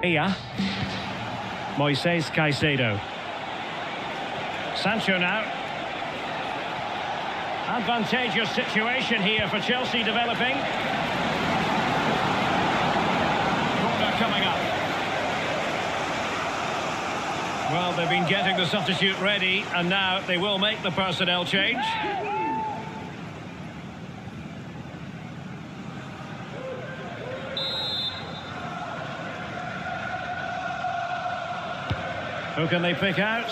Ea. Moises Caicedo. Sancho now. Advantageous situation here for Chelsea developing. Corner coming up. Well, they've been getting the substitute ready, and now they will make the personnel change. Who can they pick out?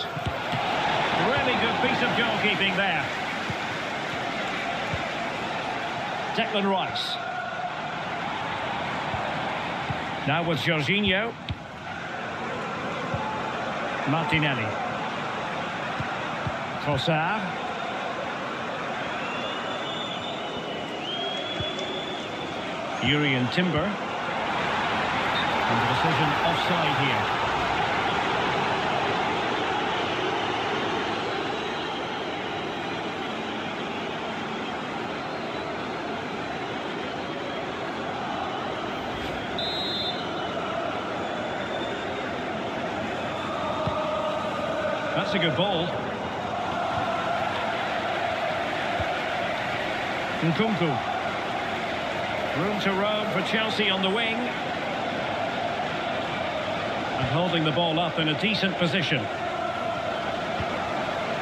Really good piece of goalkeeping there. Declan Rice. Now with Jorginho. Martinelli. Trossard. Jurrien Timber. And the decision offside here. That's a good ball. Nkunku. Room to roam for Chelsea on the wing. And holding the ball up in a decent position.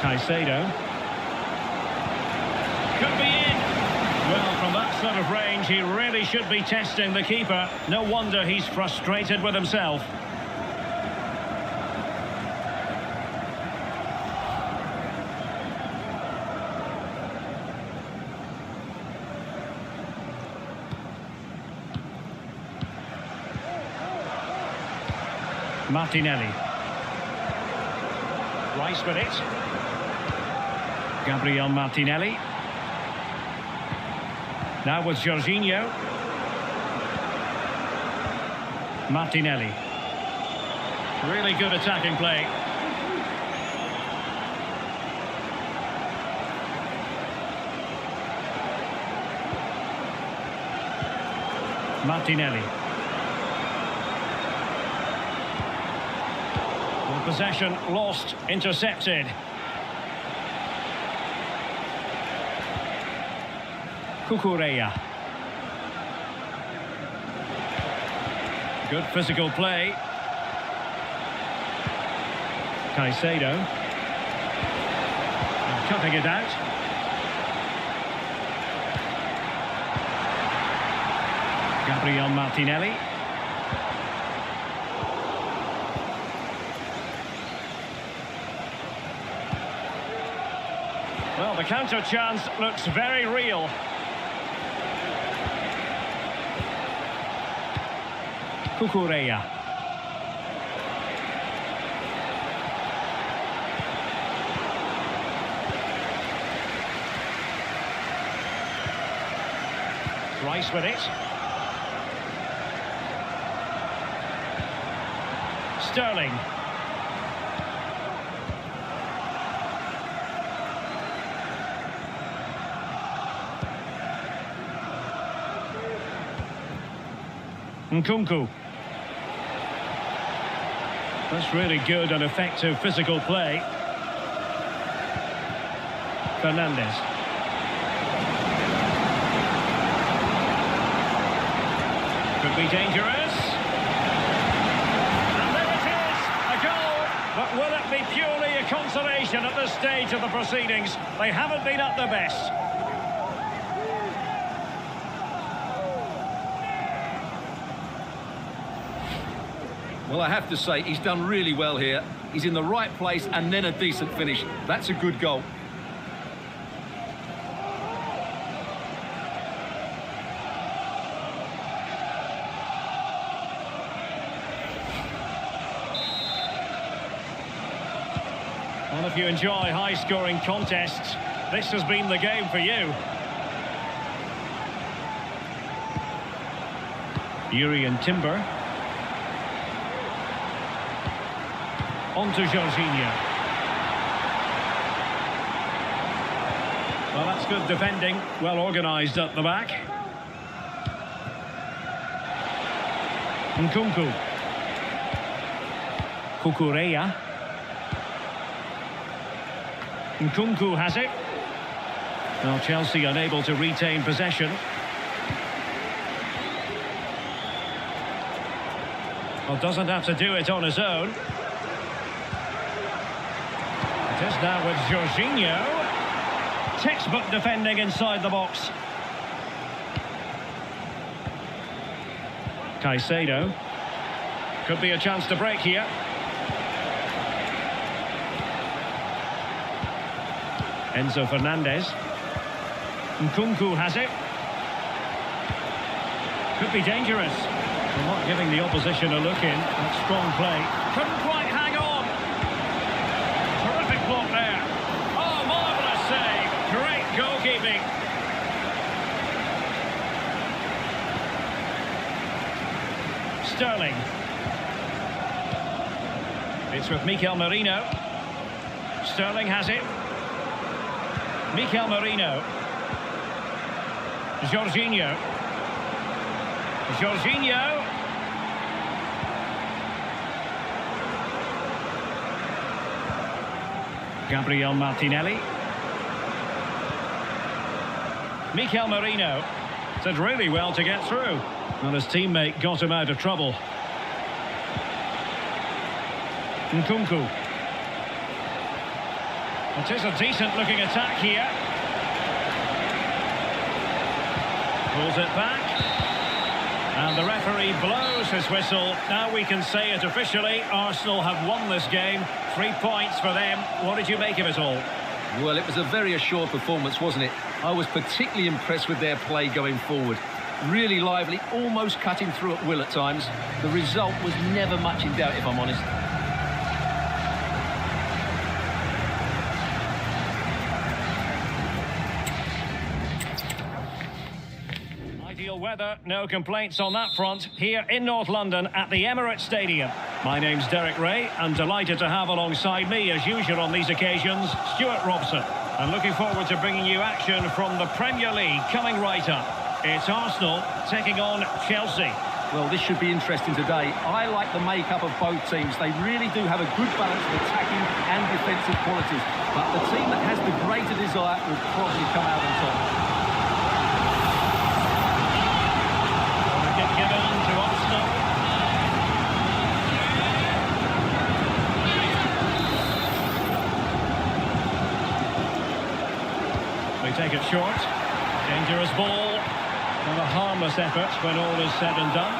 Caicedo. Could be in. Well, from that sort of range, he really should be testing the keeper. No wonder he's frustrated with himself. Martinelli. Rice with it. Gabriel Martinelli. Now with Jorginho. Martinelli. Really good attacking play. Martinelli. Possession lost, intercepted. Cucurella. Good physical play. Caicedo. And cutting it out. Gabriel Martinelli. Well, the counter chance looks very real. Cucurella. Rice with it. Sterling. Nkunku. That's really good and effective physical play. Fernandes. Could be dangerous. And there it is, a goal. But will it be purely a consolation at this stage of the proceedings? They haven't been at their best. Well, I have to say, he's done really well here. He's in the right place and then a decent finish. That's a good goal. Well, if you enjoy high-scoring contests, this has been the game for you. Jurrien Timber. On to Jorginho. Well, that's good defending. Well organised at the back. Nkunku. Cucurella. Nkunku has it. Well, Chelsea unable to retain possession. Well, doesn't have to do it on his own. It is now with Jorginho. Textbook defending inside the box. Caicedo. Could be a chance to break here. Enzo Fernandez. Nkunku has it. Could be dangerous. They're not giving the opposition a look in. That's strong play. Couldn't quite hang on. Terrific block there. Oh, marvellous save. Great goalkeeping. Sterling. It's with Mikel Merino. Sterling has it. Mikel Merino. Jorginho. Jorginho. Gabriel Martinelli. Mikel Merino. Did really well to get through. And his teammate got him out of trouble. Nkunku. It is a decent looking attack here. Pulls it back. And the referee blows his whistle. Now we can say it officially. Arsenal have won this game. 3 points for them. What did you make of it all? Well, it was a very assured performance, wasn't it? I was particularly impressed with their play going forward. Really lively, almost cutting through at will at times. The result was never much in doubt, if I'm honest. Ideal weather, no complaints on that front, here in North London at the Emirates Stadium. My name's Derek Ray, and delighted to have alongside me, as usual on these occasions, Stuart Robson. I'm looking forward to bringing you action from the Premier League coming right up. It's Arsenal taking on Chelsea. Well, this should be interesting today. I like the makeup of both teams. They really do have a good balance of attacking and defensive qualities. But the team that has the greater desire will probably come out on top. Get given to Arsenal. They take it short. Dangerous ball. And a harmless effort when all is said and done.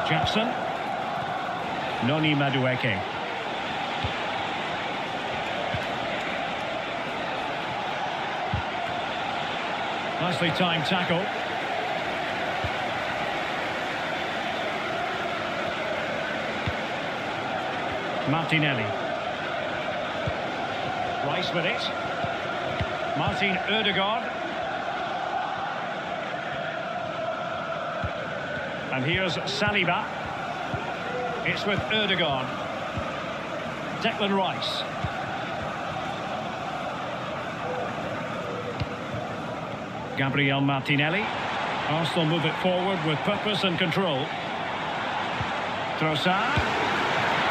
Jackson. Noni Madueke. Nicely timed tackle. Martinelli. Rice with it. Martin Ødegaard. And here's Saliba. It's with Ødegaard. Declan Rice. Gabriel Martinelli. Arsenal move it forward with purpose and control. Trossard.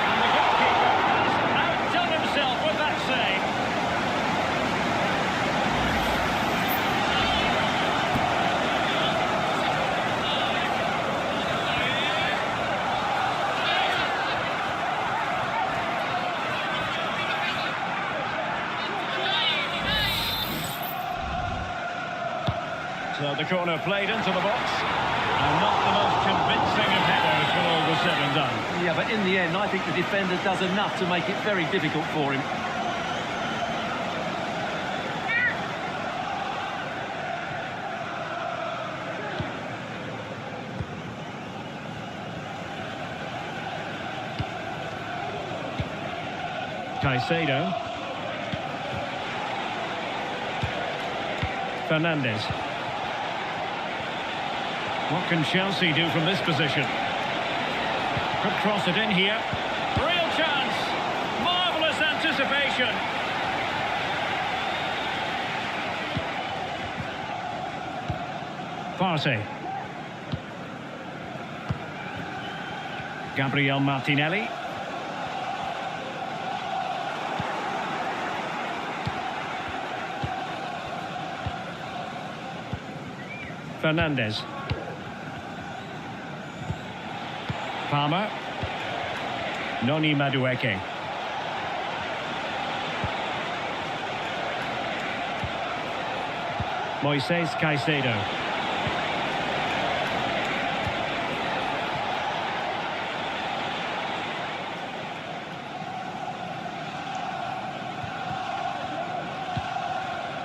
And the goalkeeper has outdone himself with that save. So the corner played into the box, and not the most convincing of headers when all was said and done. Yeah, but in the end, I think the defender does enough to make it very difficult for him. Caicedo. Fernandez. What can Chelsea do from this position? Could cross it in here. Real chance. Marvellous anticipation. Partey. Gabriel Martinelli. Fernandes. Palmer. Noni Madueke. Moises Caicedo.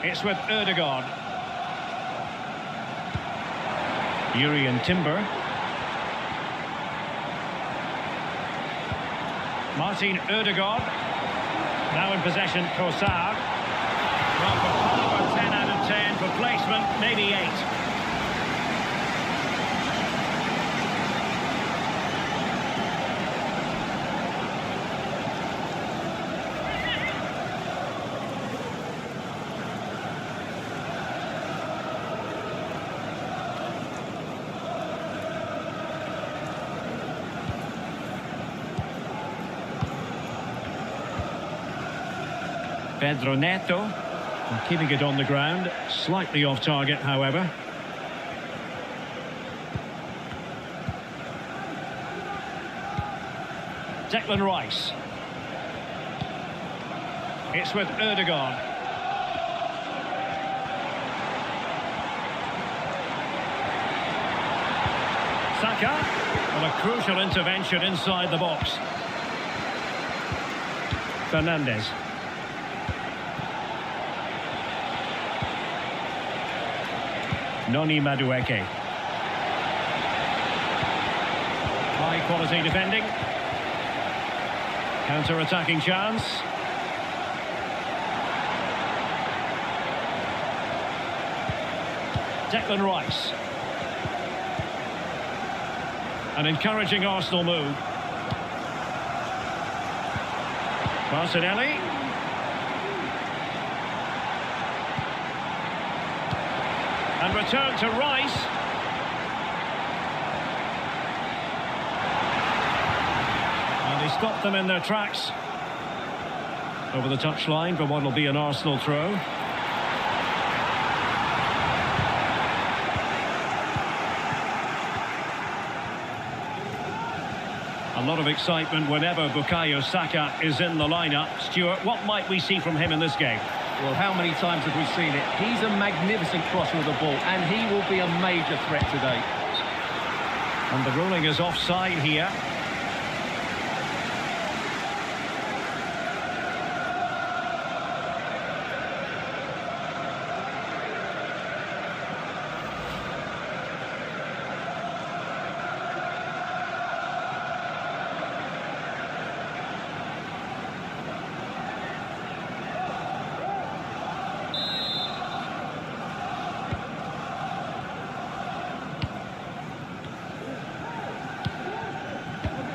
It's with Ødegaard. Jurrien Timber. Martin Ødegaard. Now in possession, Trossard. Well, for Palmer, 10 out of 10. For placement, maybe 8. Pedro Neto, keeping it on the ground, slightly off target, however. Declan Rice. It's with Ødegaard. Saka, well, a crucial intervention inside the box. Fernandes. Noni Madueke. High quality defending. Counter-attacking chance. Declan Rice. An encouraging Arsenal move. Martinelli. And return to Rice. And he stopped them in their tracks. Over the touchline for what will be an Arsenal throw. A lot of excitement whenever Bukayo Saka is in the lineup. Stuart, what might we see from him in this game? Well, how many times have we seen it? He's a magnificent crosser of the ball, and he will be a major threat today. And the ruling is offside here.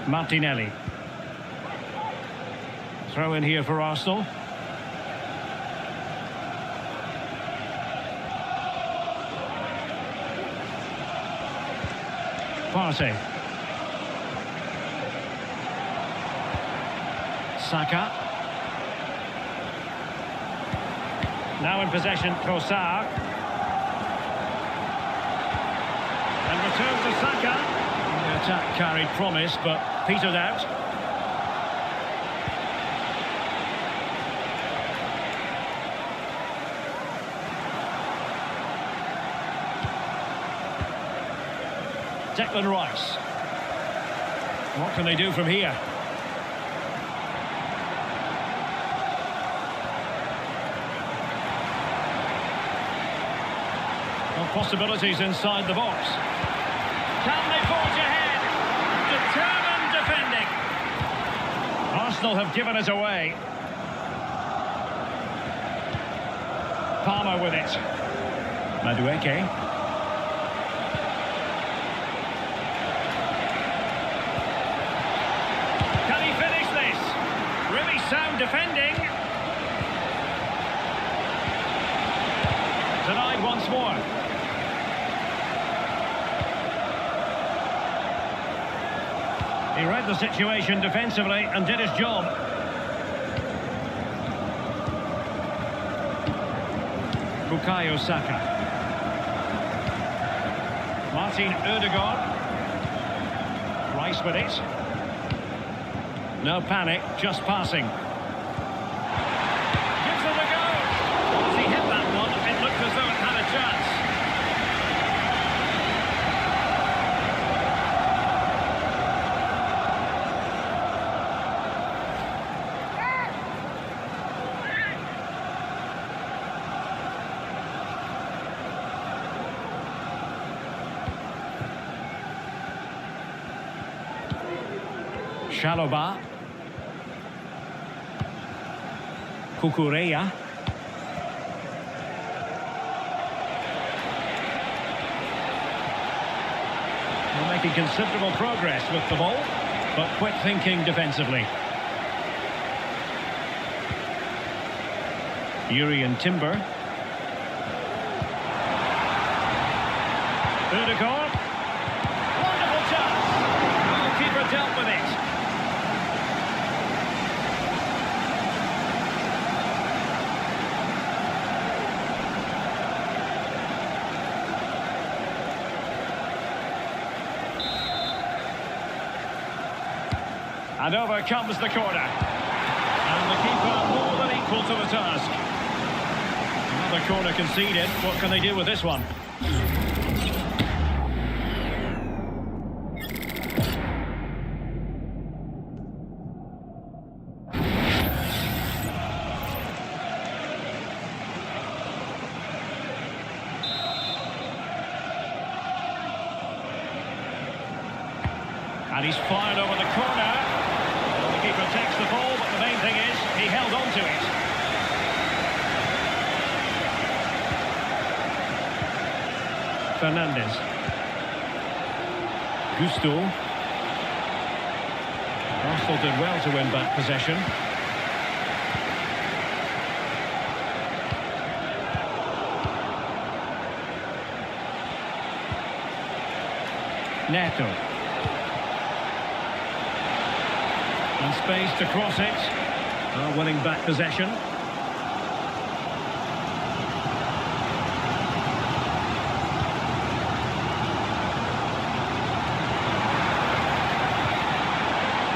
Martinelli. Throw in here for Arsenal. Partey. Saka. Now in possession, Trossard. And return to Saka. The attack carried promise, but petered out. Declan Rice. What can they do from here? Well, possibilities inside the box. Can they forge ahead? Determined defending. Arsenal have given it away. Palmer with it. Madueke. defending. Denied once more. He read the situation defensively and did his job. Bukayo Saka. Martin Ødegaard. Rice with it. No panic, just passing. Gives it a go. As he hit that one, it looked as though it had a chance. Chalobah. Cucurella. They're making considerable progress with the ball, but quick thinking defensively. Jurrien Timber. Ødegaard. Wonderful chance. Goalkeeper dealt with it. And over comes the corner. And the keeper more than equal to the task. Another corner conceded. What can they do with this one? And he's fired over the corner. The keeper takes the ball, but the main thing is he held on to it. Fernandes. Gusto. Arsenal did well to win back possession. Neto. And space to cross it. Winning back possession.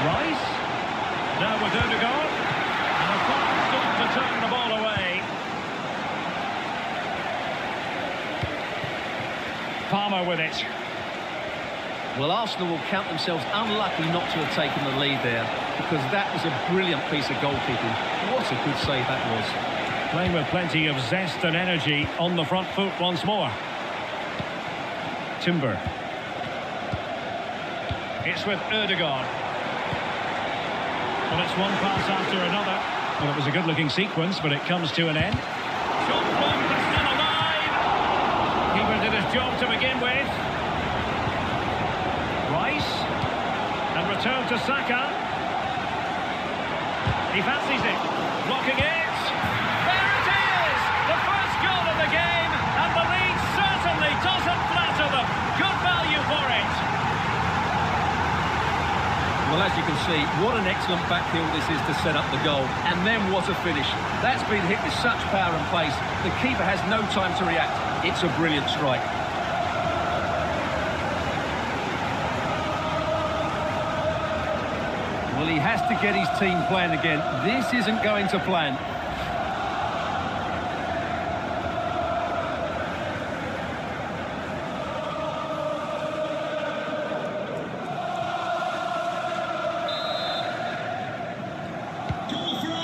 Rice. Now with Ødegaard. And a fine stop to turn the ball away. Palmer with it. Well, Arsenal will count themselves unlucky not to have taken the lead there, because that was a brilliant piece of goalkeeping. What a good save that was. Playing with plenty of zest and energy on the front foot once more. Timber. It's with Ødegaard. Well, it's one pass after another. Well, it was a good-looking sequence, but it comes to an end. Shot blocked, but still alive. Keeper did his job to begin with. Rice. And return to Saka. He fancies it. Blocking it. There it is! The first goal of the game, and the lead certainly doesn't flatter them. Good value for it. Well, as you can see, what an excellent backfield this is to set up the goal. And then what a finish. That's been hit with such power and pace. The keeper has no time to react. It's a brilliant strike. Well, he has to get his team playing again. This isn't going to plan.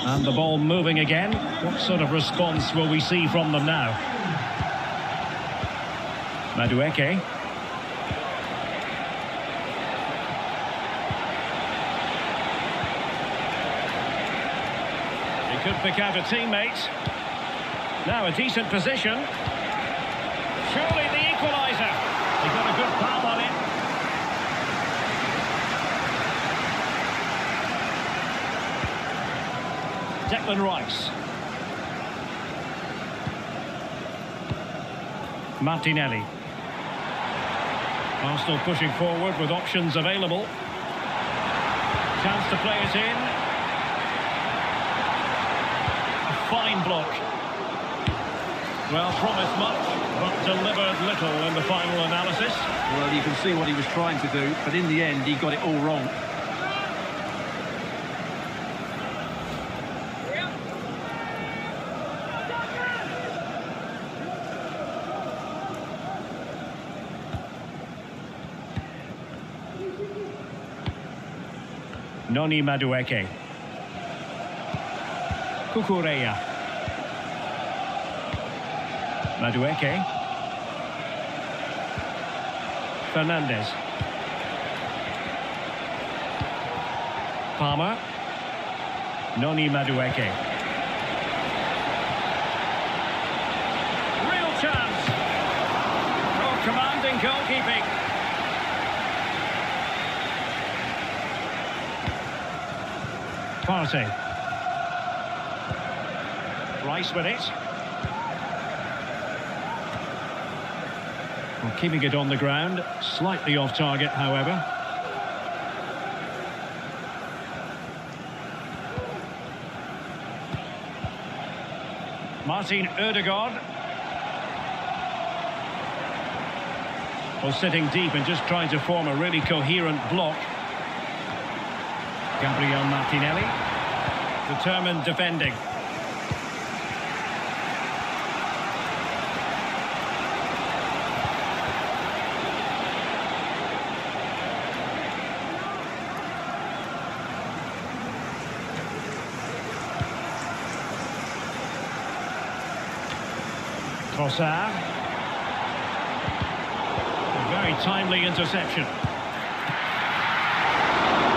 And the ball moving again. What sort of response will we see from them now? Madueke. He could pick out a teammate. Now a decent position. Surely the equaliser. He got a good palm on it. Declan Rice. Martinelli. Arsenal pushing forward with options available. Chance to play it in. A fine block. Well, promised much, but delivered little in the final analysis. Well, you can see what he was trying to do, but in the end, he got it all wrong. Noni Madueke. Cucurella. Madueke. Fernandez. Palmer. Noni Madueke. Real chance. Oh, commanding goalkeeping. Partey. Rice with it. Well, keeping it on the ground, slightly off target, however. Martin Ødegaard. Well, sitting deep and just trying to form a really coherent block. Gabriel Martinelli, determined defending. Trossard. A very timely interception.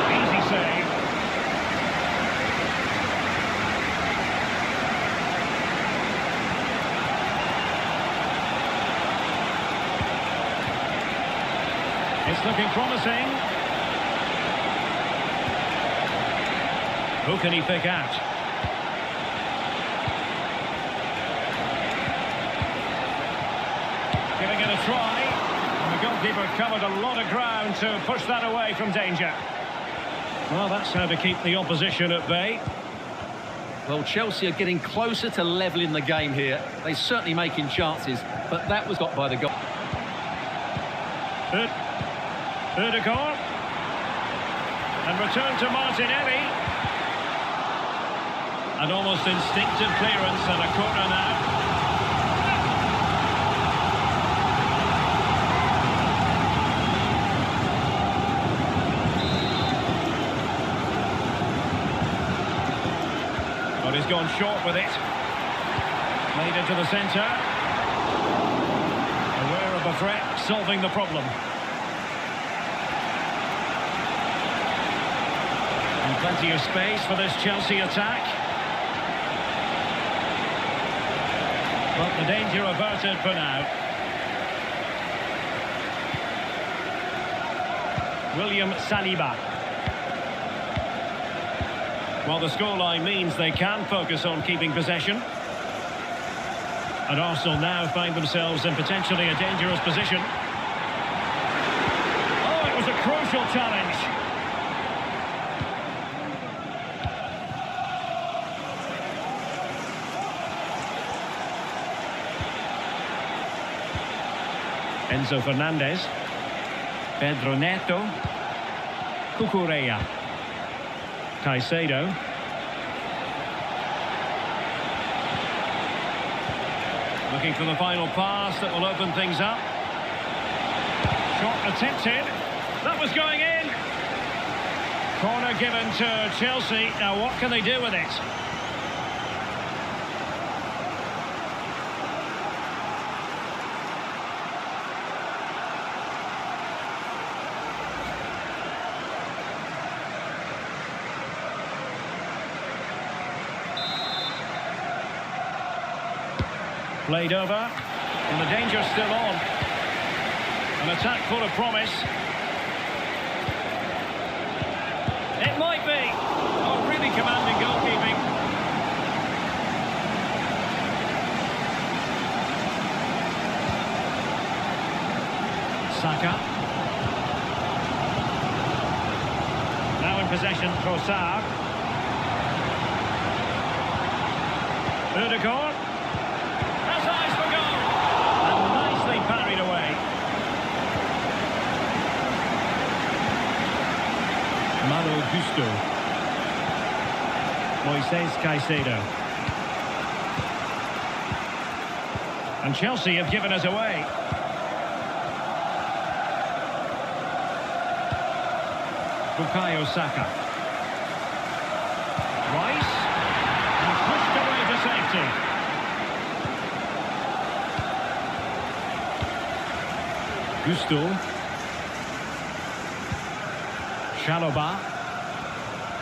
Easy save. It's looking promising. Who can he pick out? Giving it a try. And the goalkeeper covered a lot of ground to push that away from danger. Well, that's how to keep the opposition at bay. Well, Chelsea are getting closer to levelling the game here. They're certainly making chances, but that was got by the goal. Ødegaard. And return to Martinelli. An almost instinctive clearance and a corner now. But he's gone short with it. Played into the centre. Aware of a threat, solving the problem. And plenty of space for this Chelsea attack. But the danger averted for now. William Saliba. Well, the scoreline means they can focus on keeping possession. And Arsenal now find themselves in potentially a dangerous position. Oh, it was a crucial challenge. Enzo Fernandez. Pedro Neto. Cucurella. Caicedo. Looking for the final pass that will open things up. Shot attempted. That was going in. Corner given to Chelsea. Now what can they do with it? Played over, and the danger's still on. An attack full of promise. It might be. Oh, really commanding goalkeeping. Saka. Now in possession, Trossard. Ødegaard. Has eyes for goal. And nicely parried away. Malo Gusto. Moises Caicedo. And Chelsea have given us away. Bukayo Saka. Rice. And pushed away to safety. Gusto. Chalobah.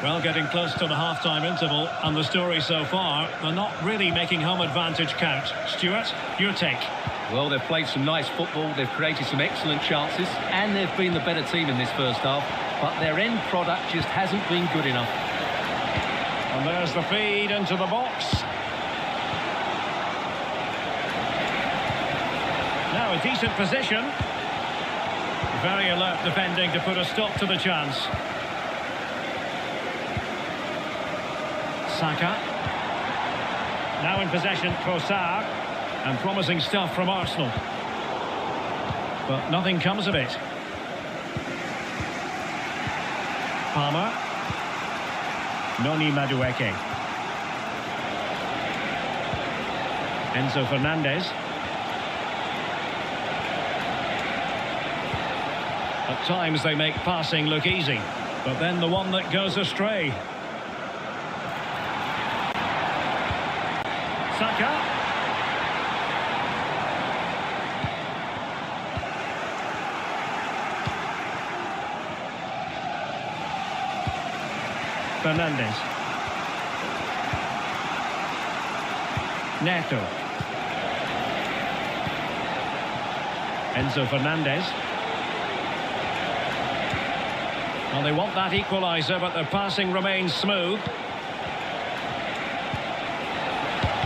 Well, getting close to the half-time interval, and the story so far, they're not really making home advantage count. Stuart, your take? Well, they've played some nice football, they've created some excellent chances, and they've been the better team in this first half, but their end product just hasn't been good enough. And there's the feed into the box. Now a decent position. Very alert defending to put a stop to the chance. Saka. Now in possession, Trossard. And promising stuff from Arsenal. But nothing comes of it. Palmer. Noni Madueke. Enzo Fernandez. At times they make passing look easy, but then the one that goes astray. Saka. Fernandez. Neto. Enzo Fernandez. Well, they want that equaliser, but their passing remains smooth.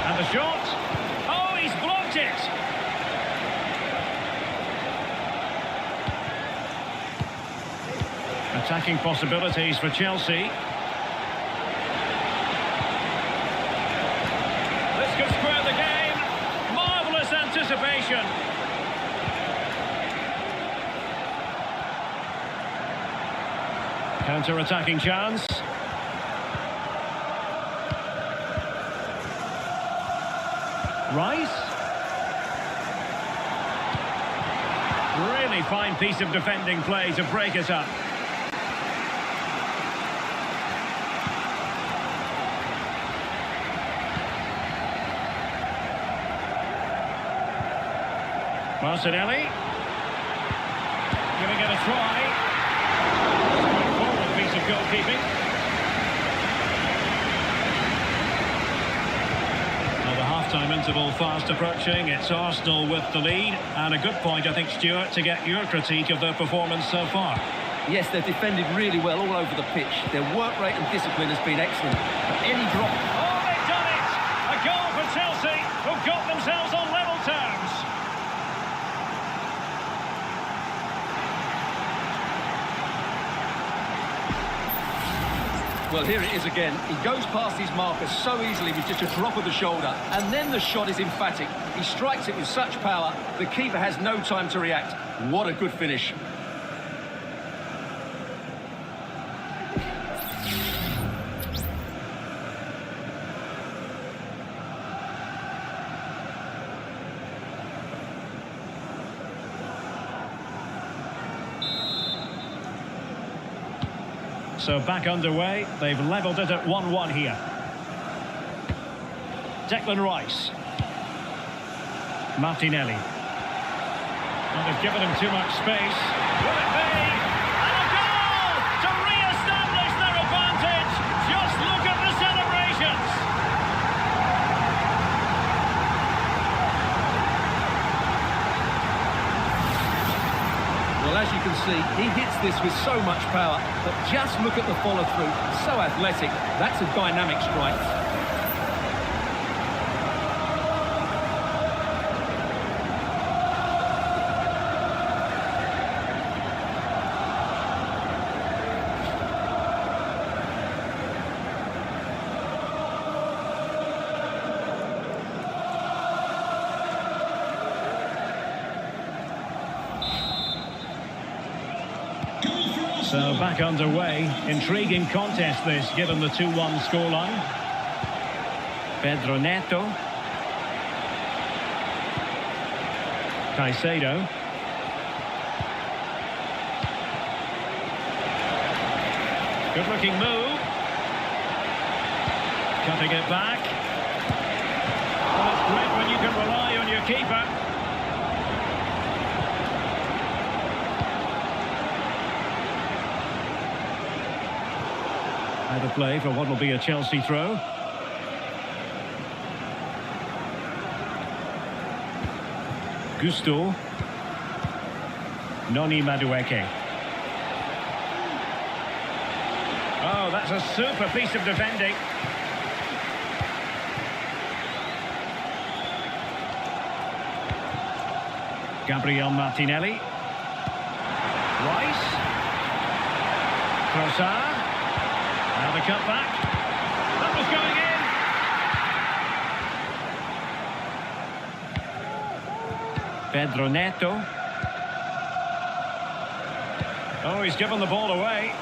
And the shot. Oh, he's blocked it. Attacking possibilities for Chelsea. This could square the game. Marvellous anticipation. Counter-attacking chance. Rice. Really fine piece of defending play to break it up. Martinelli. Giving it a try. Straightforward piece of goalkeeping. Well, the half-time interval fast approaching. It's Arsenal with the lead. And a good point, I think, Stuart, to get your critique of their performance so far. Yes, they've defended really well all over the pitch. Their work rate and discipline has been excellent. But any drop... Oh, they've done it! A goal for Chelsea, who've got themselves on level terms. Well, here it is again. He goes past his marker so easily with just a drop of the shoulder. And then the shot is emphatic. He strikes it with such power, the keeper has no time to react. What a good finish. So back underway, they've levelled it at 1-1 here. Declan Rice. Martinelli. Well, they've given him too much space. Will it be? And a goal to re-establish their advantage. Just look at the celebrations. Well, as you can see, he hits this with so much power, but just look at the follow-through. So athletic. That's a dynamic strike. So back underway. Intriguing contest this, given the 2-1 scoreline. Pedro Neto. Caicedo. Good looking move. Cutting it back. Well, it's great when you can rely on your keeper. Out of play for what will be a Chelsea throw. Gusto. Noni Madueke. Oh, that's a super piece of defending. Gabriel Martinelli. Rice. Trossard. Now the cut back. That was going in. Pedro Neto. Oh, he's given the ball away.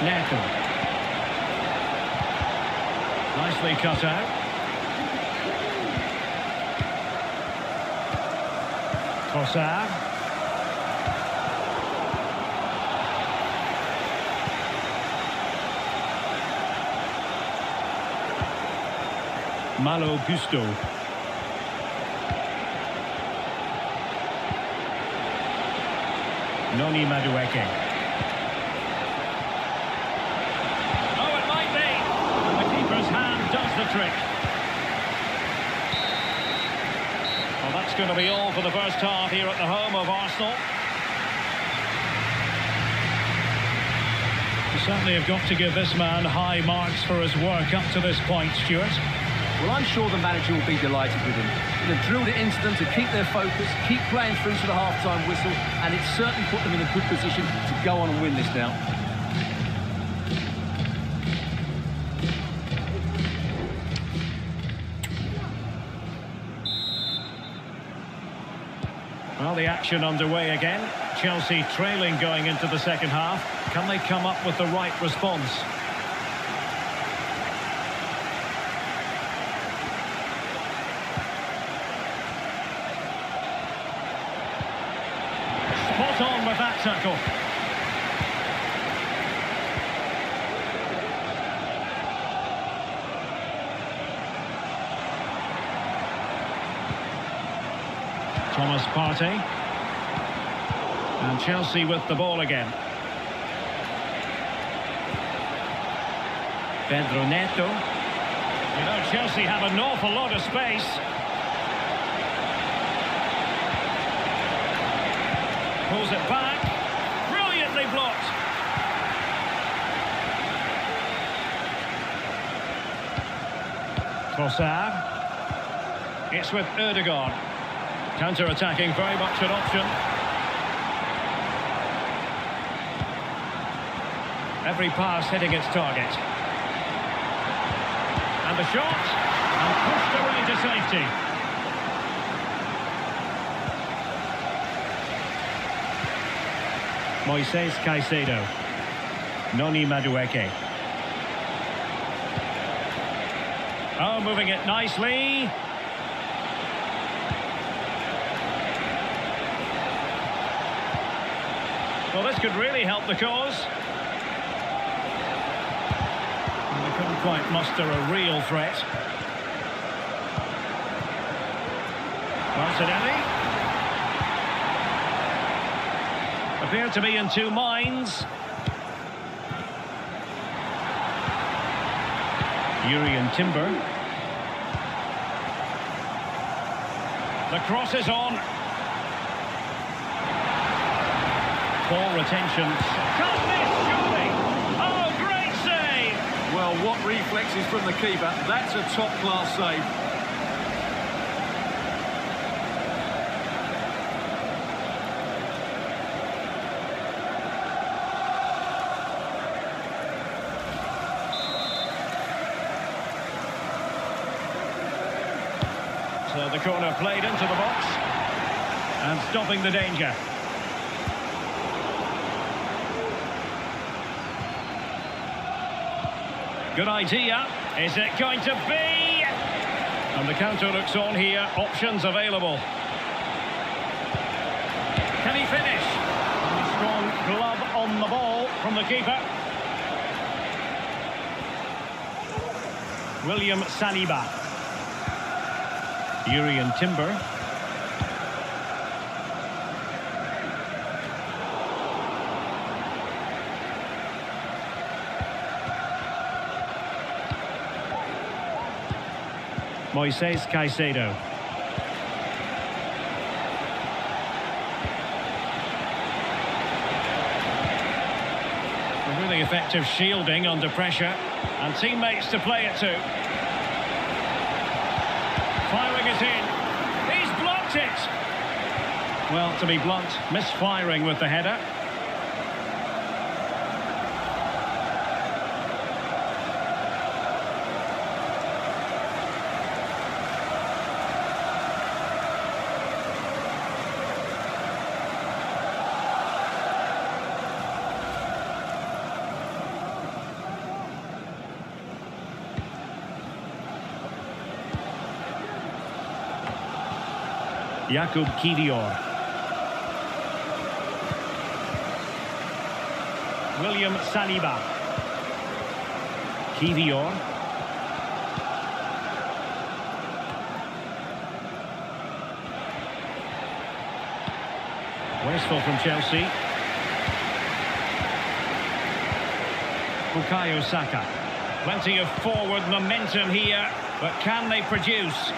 Neto. Nicely cut out. Trossard. Malo Gusto. Noni Madueke. Oh, it might be. The keeper's hand does the trick. Well, that's going to be all for the first half here at the home of Arsenal. You certainly have got to give this man high marks for his work up to this point, Stuart. Well, I'm sure the manager will be delighted with him. They've drilled it into them to keep their focus, keep playing through to the half-time whistle, and it's certainly put them in a good position to go on and win this now. Well, the action underway again. Chelsea trailing going into the second half. Can they come up with the right response? Spot on with that tackle. Thomas Partey. And Chelsea with the ball again. Pedro Neto. You know, Chelsea have an awful lot of space. Pulls it back. Brilliantly blocked. Trossard. It's with Ødegaard. Counter-attacking, very much an option. Every pass hitting its target. And the shot. And pushed away to safety. Moises Caicedo. Noni Madueke. Oh, moving it nicely. Well, this could really help the cause. They couldn't quite muster a real threat. Martinelli. Appear to be in two minds. Jurrien Timber. The cross is on. Ball retention. Can't miss, surely. Oh, great save! Well, what reflexes from the keeper. That's a top-class save. So the corner played into the box and stopping the danger. Good idea. Is it going to be? And the counter looks on here. Options available. Can he finish? And a strong glove on the ball from the keeper. William Saliba. Jurrien Timber. Moises Caicedo. A really effective shielding under pressure, and teammates to play it to. Firing it in. He's blocked it! Well, to be blunt, misfiring with the header. Jakub Kiwior. William Saliba. Kiwior. Wasteful from Chelsea. Bukayo Saka. Plenty of forward momentum here, but can they produce?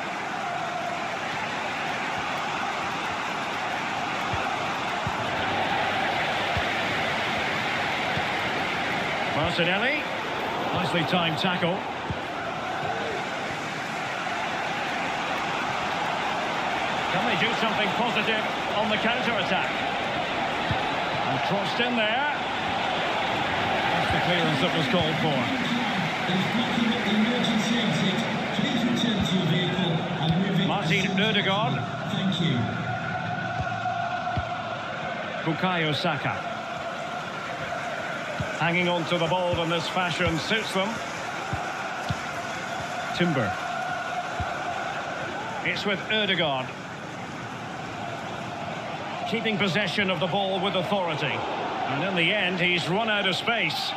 Martinelli, nicely timed tackle. Can they do something positive on the counter-attack? And crossed in there. That's the clearance that was called for. Martin Ødegaard. Thank you. Bukayo Saka. Hanging on to the ball in this fashion suits them. Timber. It's with Ødegaard. Keeping possession of the ball with authority. And in the end, he's run out of space.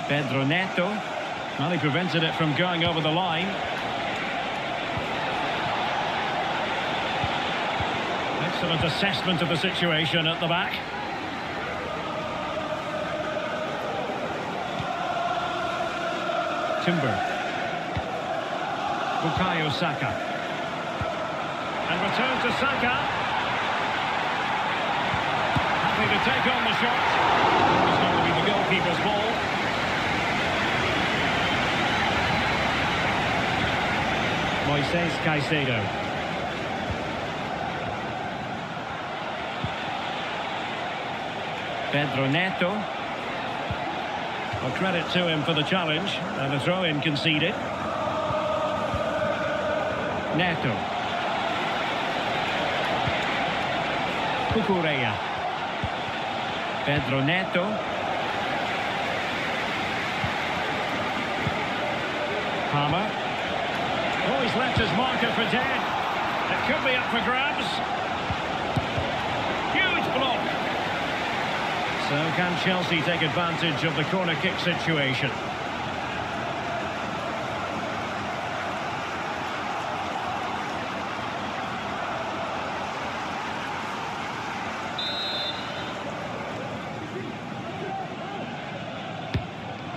Pedro Neto. Well, he prevented it from going over the line. Excellent assessment of the situation at the back. Timber. Bukayo Saka. And return to Saka. Happy to take on the shot. It's going to be the goalkeeper's ball. Moises Caicedo. Pedro Neto. Well, credit to him for the challenge, and a throw-in conceded. Neto. Cucurella. Pedro Neto. Palmer. Oh, he's left his marker for dead. It could be up for grabs. Huge block. So can Chelsea take advantage of the corner kick situation?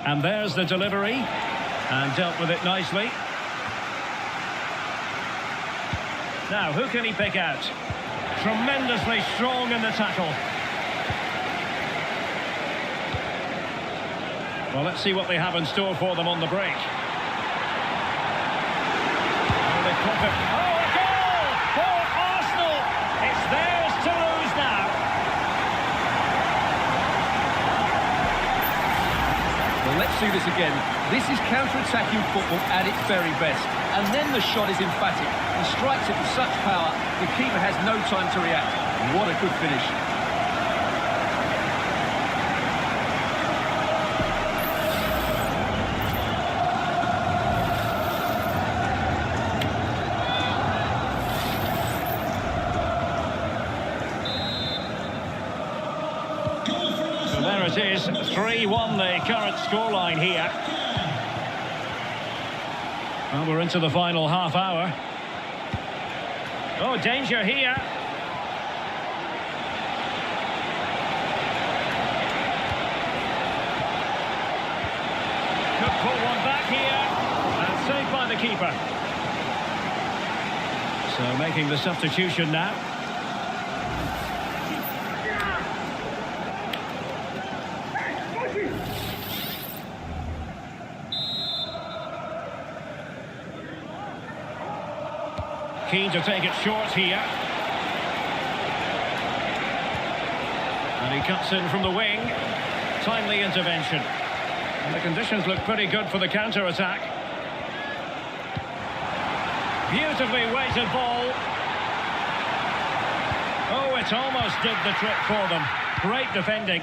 And there's the delivery, and dealt with it nicely. Now, who can he pick out? Tremendously strong in the tackle. Well, let's see what they have in store for them on the break. Oh, they pop it. Oh, a goal for Arsenal! It's theirs to lose now. Well, let's see this again. This is counter-attacking football at its very best. And then the shot is emphatic. He strikes it with such power, the keeper has no time to react. What a good finish. It is 3-1 the current scoreline here. Well, we're into the final half hour. Oh, danger here. Could pull one back here. And saved by the keeper. So making the substitution now. Keen to take it short here. And he cuts in from the wing. Timely intervention. And the conditions look pretty good for the counter-attack. Beautifully weighted ball. Oh, it almost did the trick for them. Great defending.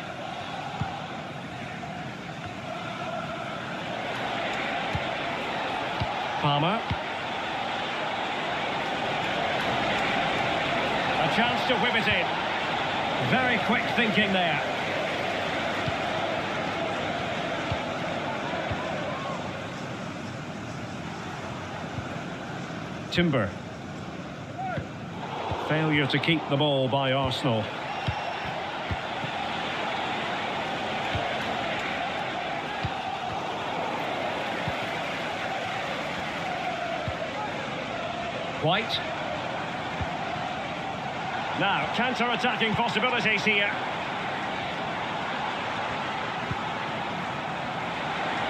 Palmer. A chance to whip it in. Very quick thinking there. Timber. Failure to keep the ball by Arsenal. White. Now, counter-attacking possibilities here.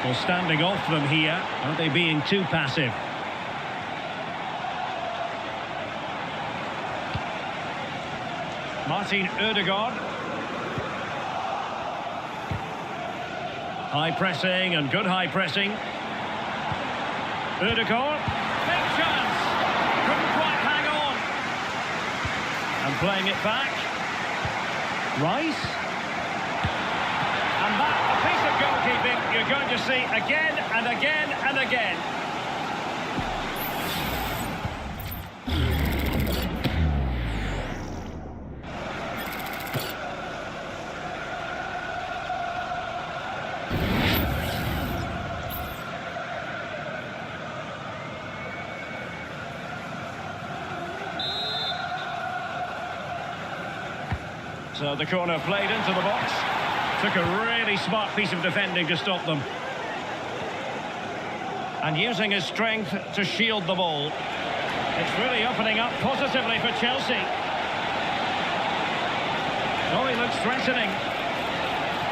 Well, standing off them here. Are they being too passive? Martin Ødegaard. High pressing and good high pressing. Ødegaard. Big chance. Couldn't quite hang on. And playing it back. Rice. And that, a piece of goalkeeping you're going to see again and again and again. So the corner played into the box. Took a really smart piece of defending to stop them. And using his strength to shield the ball. It's really opening up positively for Chelsea. Oh, he looks threatening.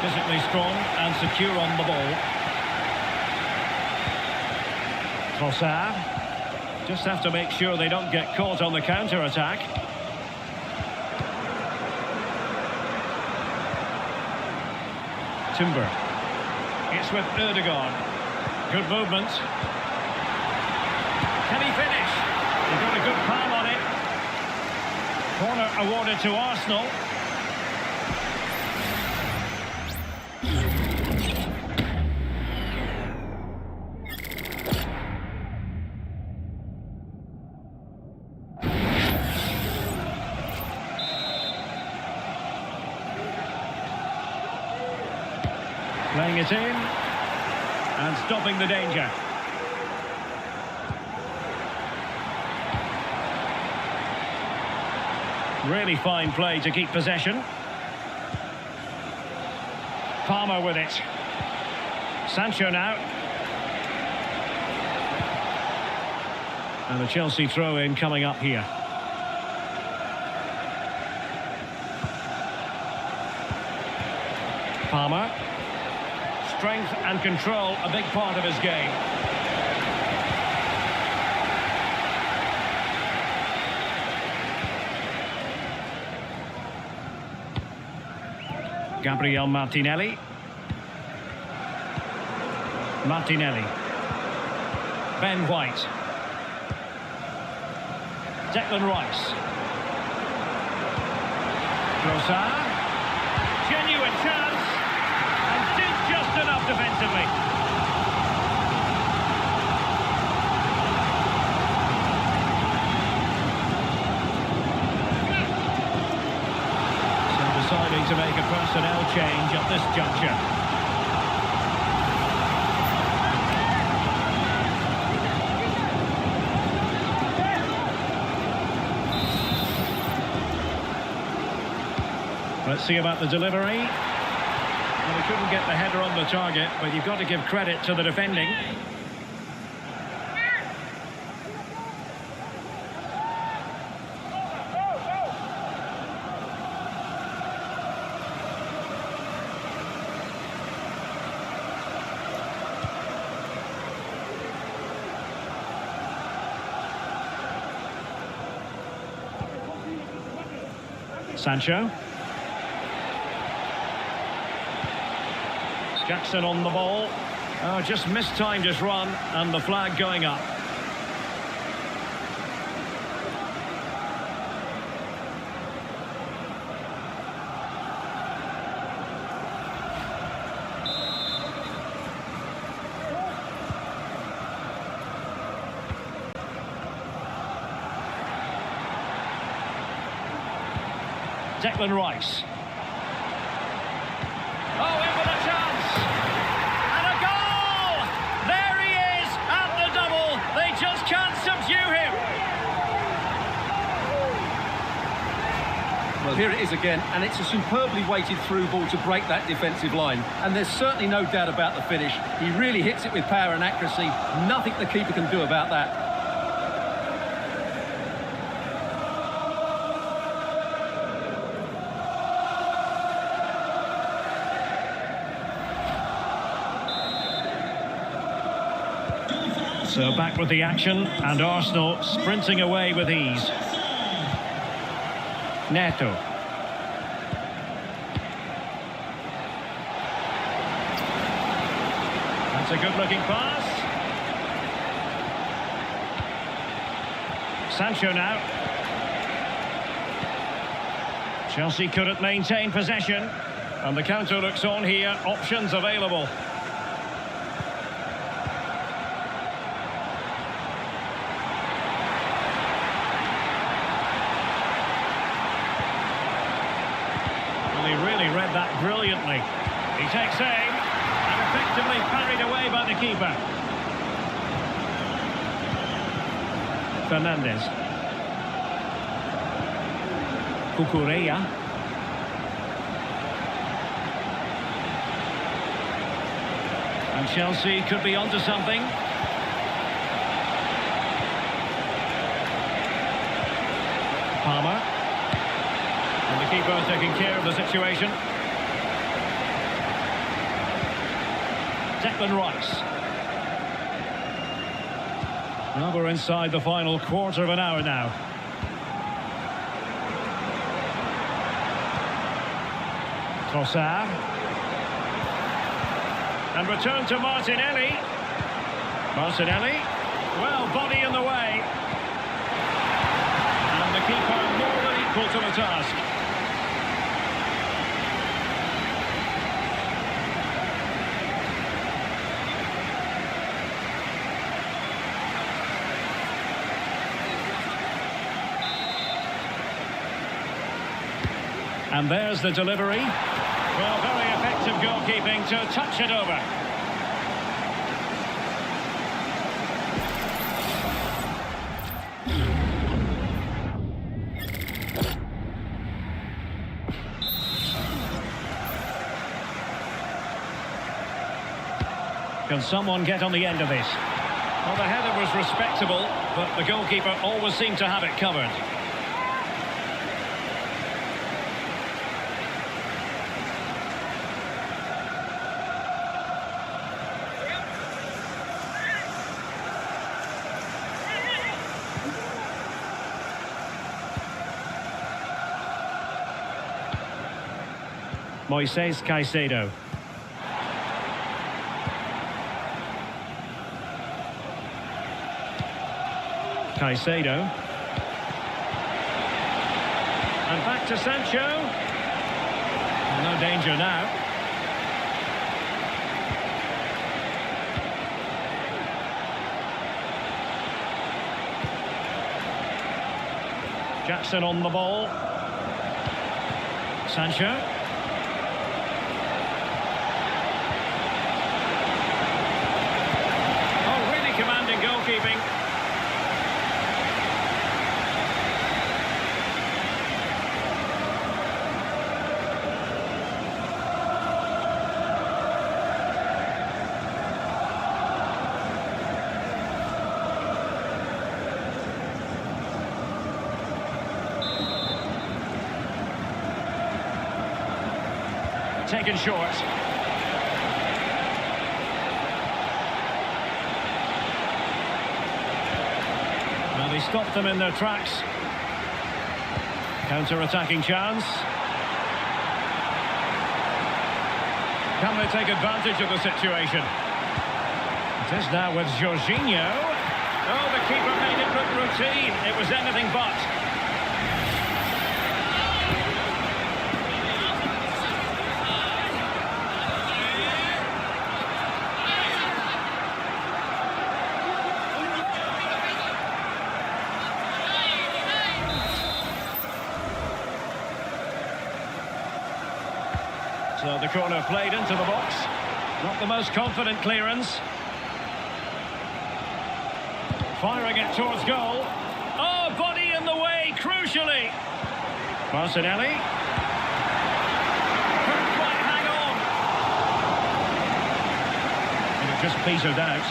Physically strong and secure on the ball. Trossard. Just have to make sure they don't get caught on the counter-attack. Timber. It's with Ødegaard. Good movement. Can he finish? He got a good palm on it. Corner awarded to Arsenal. Playing it in and stopping the danger. Really fine play to keep possession. Palmer with it. Sancho now. And a Chelsea throw-in coming up here. Palmer. Strength and control, a big part of his game. Gabriel Martinelli. Martinelli. Ben White. Declan Rice. Trossard. Genuine chance. And did just enough defensively. So deciding to make a personnel change at this juncture. Let's see about the delivery. Well, he couldn't get the header on the target, but you've got to give credit to the defending. Sancho. Jackson on the ball. Oh, just mistimed his run, and the flag going up. Declan Rice. Oh, in with a chance! And a goal! There he is at the double. They just can't subdue him. Well, here it is again, and it's a superbly weighted through ball to break that defensive line. And there's certainly no doubt about the finish. He really hits it with power and accuracy. Nothing the keeper can do about that. So back with the action, and Arsenal sprinting away with ease. Neto. That's a good-looking pass. Sancho now. Chelsea couldn't maintain possession, and the counter looks on here. Options available. Read that brilliantly. He takes aim and effectively parried away by the keeper. Fernandes. Cucurella. And Chelsea could be onto something. Palmer. And the keeper taking care of the situation. Declan Rice. Well, we're inside the final quarter of an hour now. Trossard. And return to Martinelli. Martinelli. Well, body in the way. And the keeper more than equal to the task. And there's the delivery. Well, very effective goalkeeping to touch it over. Can someone get on the end of this? Well, the header was respectable, but the goalkeeper always seemed to have it covered. Moises Caicedo. Caicedo. And back to Sancho. No danger now. Jackson on the ball. Sancho. Oh, really commanding goalkeeping. Taken short. Well, they stopped them in their tracks. Counter-attacking chance. Can they take advantage of the situation? It is now with Jorginho. Oh, the keeper made it look routine. It was anything but. So the corner played into the box. Not the most confident clearance. Firing it towards goal. Oh, body in the way, crucially. Martinelli. Couldn't quite hang on. And it just petered out.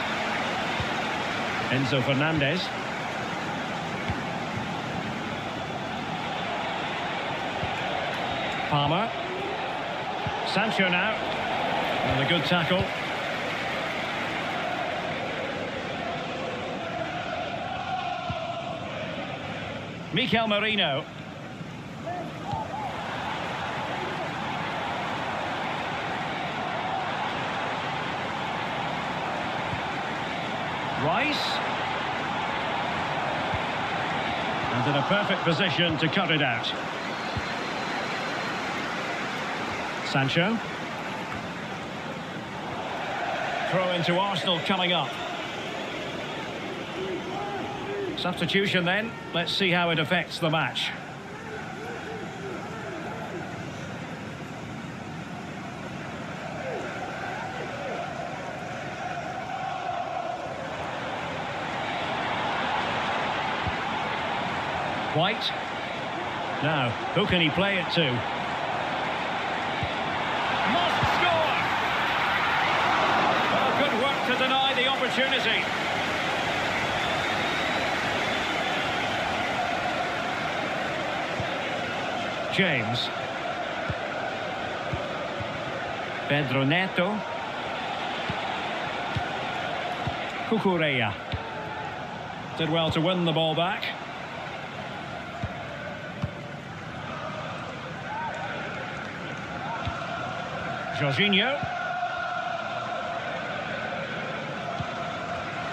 Enzo Fernandez. Palmer. Sancho now. And a good tackle. Mikel Merino. Rice. And in a perfect position to cut it out. Sancho. Throw into Arsenal coming up. Substitution then. Let's see how it affects the match. White. Now, who can he play it to? To deny the opportunity. James. Pedro Neto. Cucurella. Did well to win the ball back. Jorginho.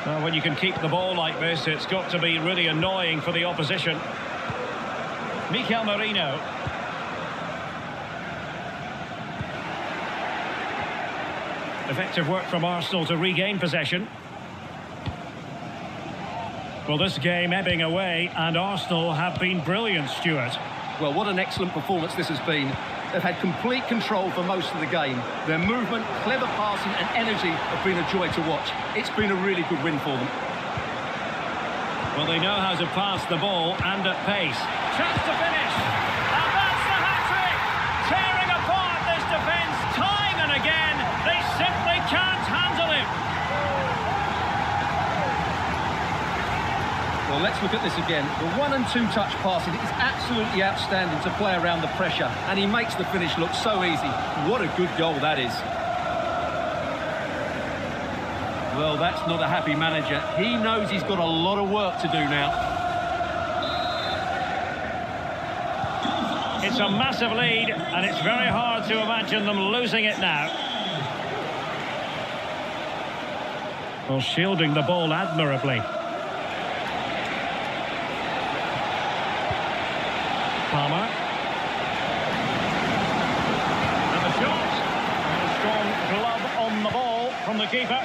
Well, when you can keep the ball like this, it's got to be really annoying for the opposition. Mikel Merino. Effective work from Arsenal to regain possession. Well, this game ebbing away, and Arsenal have been brilliant, Stuart. Well, what an excellent performance this has been. They've had complete control for most of the game. Their movement, clever passing and energy have been a joy to watch. It's been a really good win for them. Well, they know how to pass the ball and at pace. Chance to finish. And that's the hat-trick! Tearing apart this defence time and again. They simply can't handle him. Well, let's look at this again. The 1- and 2-touch passing is absolutely outstanding to play around the pressure, and he makes the finish look so easy. What a good goal that is. Well, that's not a happy manager. He knows he's got a lot of work to do now. It's a massive lead, and it's very hard to imagine them losing it now. Well, shielding the ball admirably. Palmer. And the shot. And a strong glove on the ball from the keeper.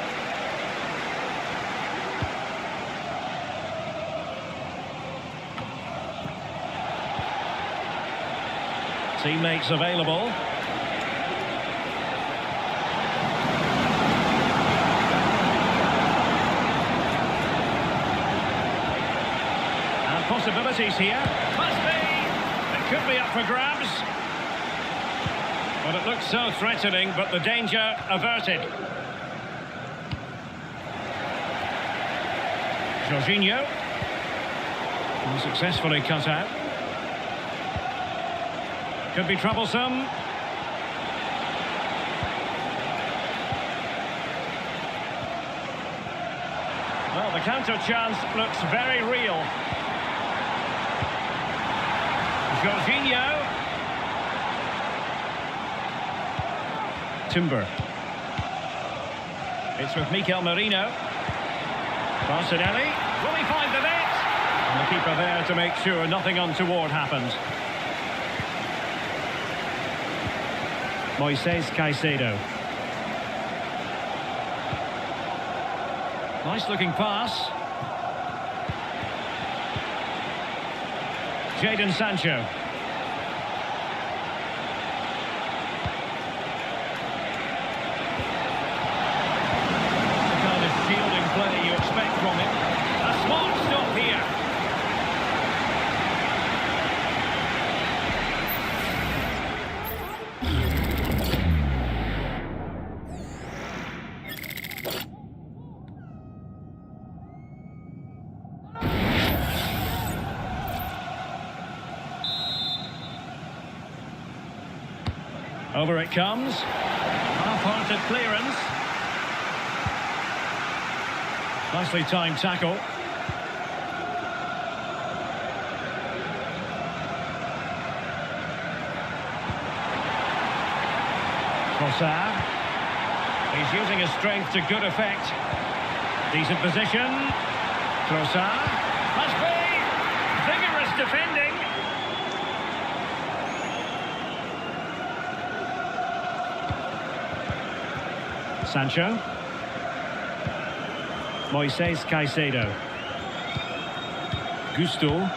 Teammates available. And possibilities here. Must be. It could be up for grabs. But it looks so threatening, but the danger averted. Jorginho. Unsuccessfully cut out. Could be troublesome. Well, the counter chance looks very real. Jorginho. Timber. It's with Mikel Merino. Martinelli. Will he find the net? And the keeper there to make sure nothing untoward happens. Moises Caicedo. Nice looking pass. Jadon Sancho. The kind of shielding play you expect from him. A smart stop here. Over it comes. Half-hearted clearance. Nicely timed tackle. Trossard. He's using his strength to good effect. Decent position. Trossard. Must be. Vigorous defending. Sancho. Moises Caicedo. Gusto.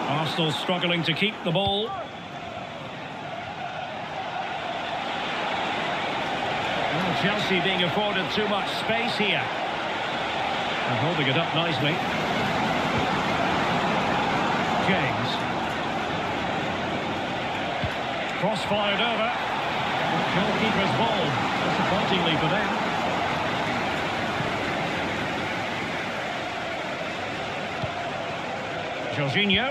Arsenal struggling to keep the ball. Well, Chelsea being afforded too much space here. And holding it up nicely. James. Cross fired over. Goalkeeper's ball. Disappointingly for them. Jorginho.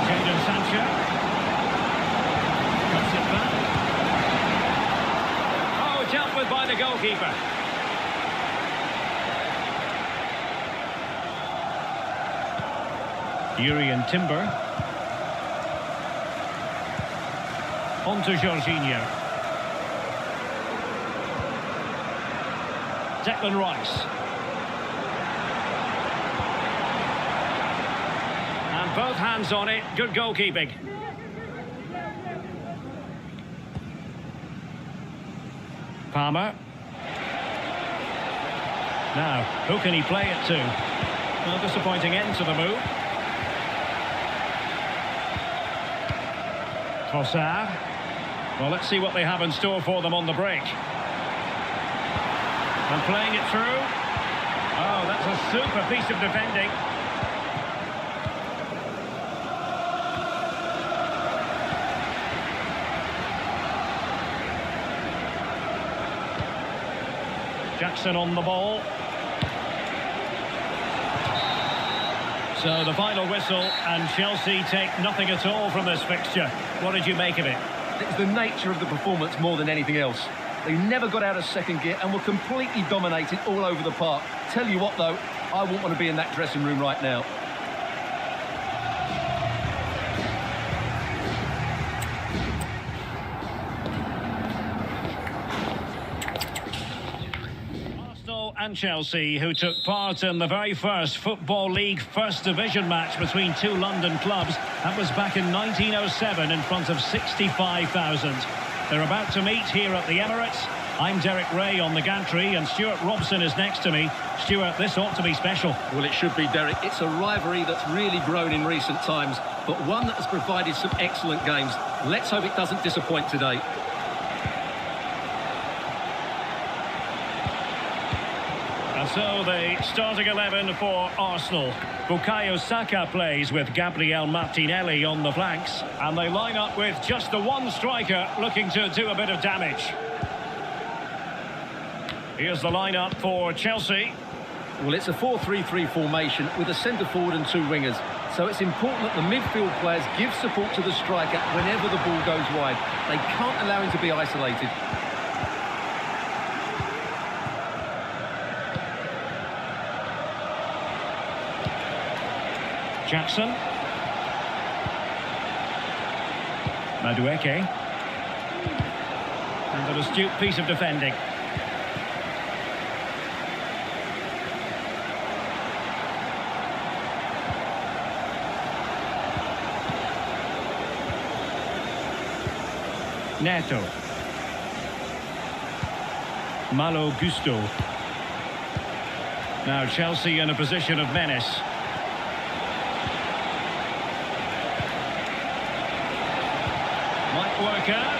Jadon Sancho. Cuts it back. Oh, dealt with by the goalkeeper. Jurrien Timber. On to Jorginho. Declan Rice. And both hands on it. Good goalkeeping. Palmer. Now, who can he play it to? Well, disappointing end to the move. Trossard. Well, let's see what they have in store for them on the break. And playing it through. Oh, that's a super piece of defending. Jackson on the ball. So the final whistle, and Chelsea take nothing at all from this fixture. What did you make of it? It's the nature of the performance more than anything else. They never got out of second gear and were completely dominated all over the park. Tell you what, though, I wouldn't want to be in that dressing room right now. and Chelsea, who took part in the very first Football League First Division match between two London clubs. That was back in 1907 in front of 65,000. They're about to meet here at the Emirates. I'm Derek Ray on the gantry, and Stuart Robson is next to me. Stuart, this ought to be special. Well, it should be, Derek. It's a rivalry that's really grown in recent times, but one that has provided some excellent games. Let's hope it doesn't disappoint today. And so the starting 11 for Arsenal. Bukayo Saka plays with Gabriel Martinelli on the flanks. And they line up with just the one striker looking to do a bit of damage. Here's the lineup for Chelsea. Well, it's a 4-3-3 formation with a centre forward and two wingers. So it's important that the midfield players give support to the striker whenever the ball goes wide. They can't allow him to be isolated. Jackson. Madueke. And an astute piece of defending. Neto. Malo Gusto. Now Chelsea in a position of menace. Might work out.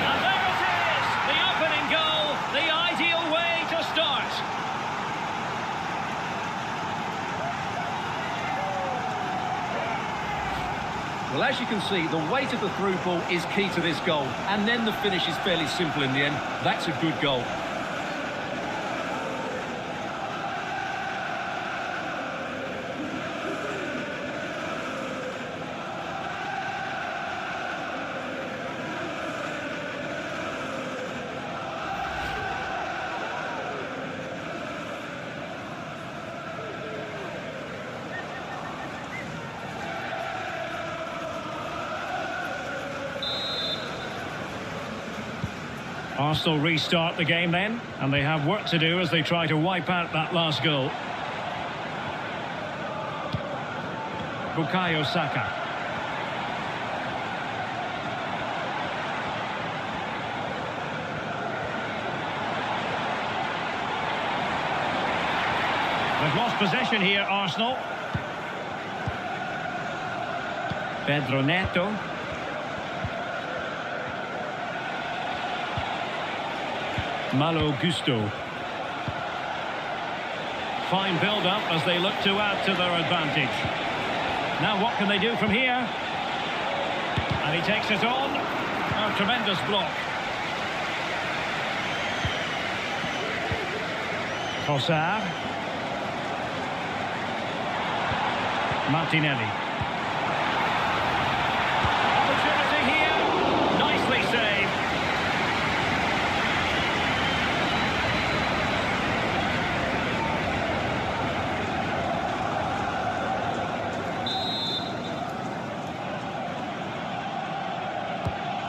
And there it is! The opening goal, the ideal way to start. Well, as you can see, the weight of the through ball is key to this goal. And then the finish is fairly simple in the end. That's a good goal. Arsenal restart the game then, and they have work to do as they try to wipe out that last goal. Bukayo Saka. They've lost possession here, Arsenal. Pedro Neto. Malo Gusto. Fine build-up as they look to add to their advantage. Now what can they do from here? And he takes it on. Oh, tremendous block. Trossard. Martinelli. Opportunity here. Nicely saved.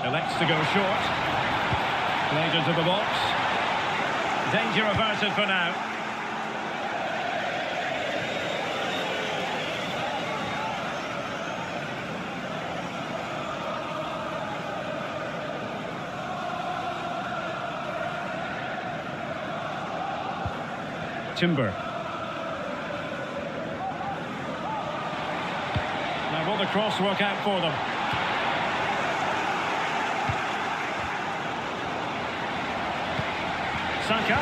Elects to go short. Played into the box. Danger averted for now. Timber. Now will the cross work out for them? Saka.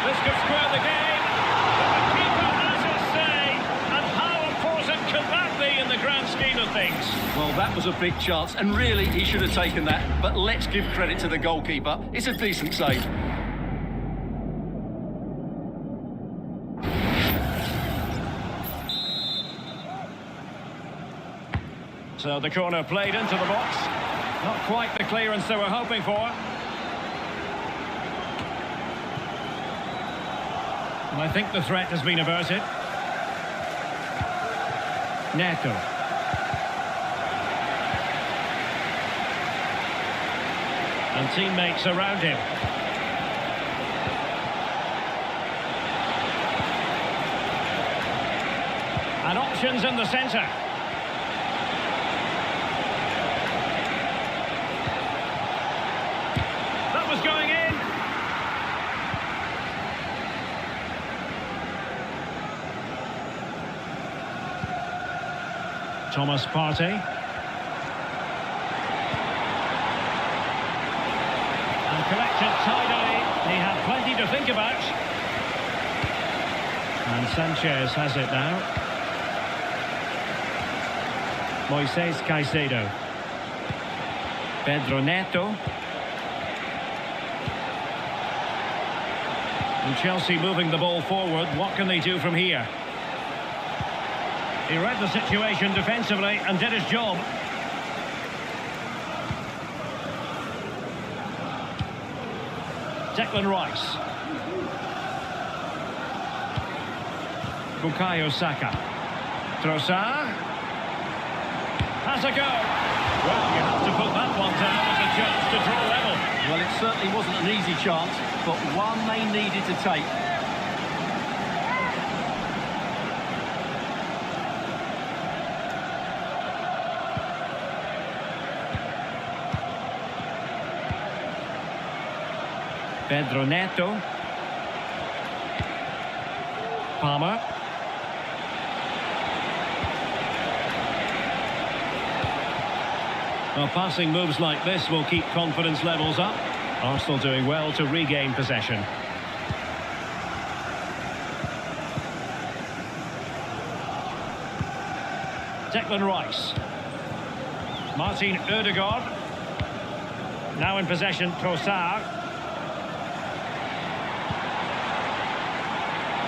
This could square the game. But the keeper has his say. And how important can that be in the grand scheme of things? Well, that was a big chance, and really he should have taken that. But let's give credit to the goalkeeper. It's a decent save. So the corner played into the box. Not quite the clearance they were hoping for. And I think the threat has been averted. Neto. And teammates around him. Options in the centre. That was going in. Thomas Partey. And collected tidily. He had plenty to think about. And Sanchez has it now. Moises Caicedo. Pedro Neto. And Chelsea moving the ball forward. What can they do from here? He read the situation defensively and did his job. Declan Rice. Bukayo Saka. Trossard. Has a go. Well, you have to put that one down as a chance to draw level. Well, it certainly wasn't an easy chance, but one they needed to take. Pedro Neto. Palmer. Well, passing moves like this will keep confidence levels up. Arsenal doing well to regain possession. Declan Rice. Martin Ødegaard. Now in possession, Trossard.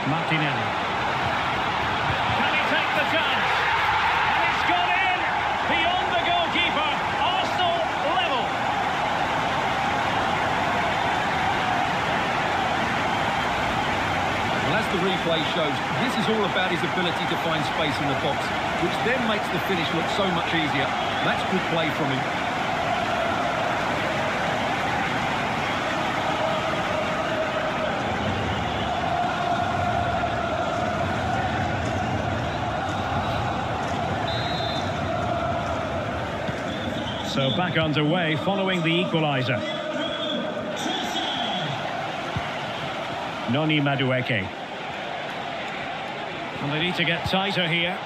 Martinelli. Can he take the chance? And it's gone in! Beyond the goalkeeper. Arsenal level. Well, as the replay shows, this is all about his ability to find space in the box, which then makes the finish look so much easier. That's good play from him. So back underway following the equaliser. Noni Madueke. And they need to get tighter here.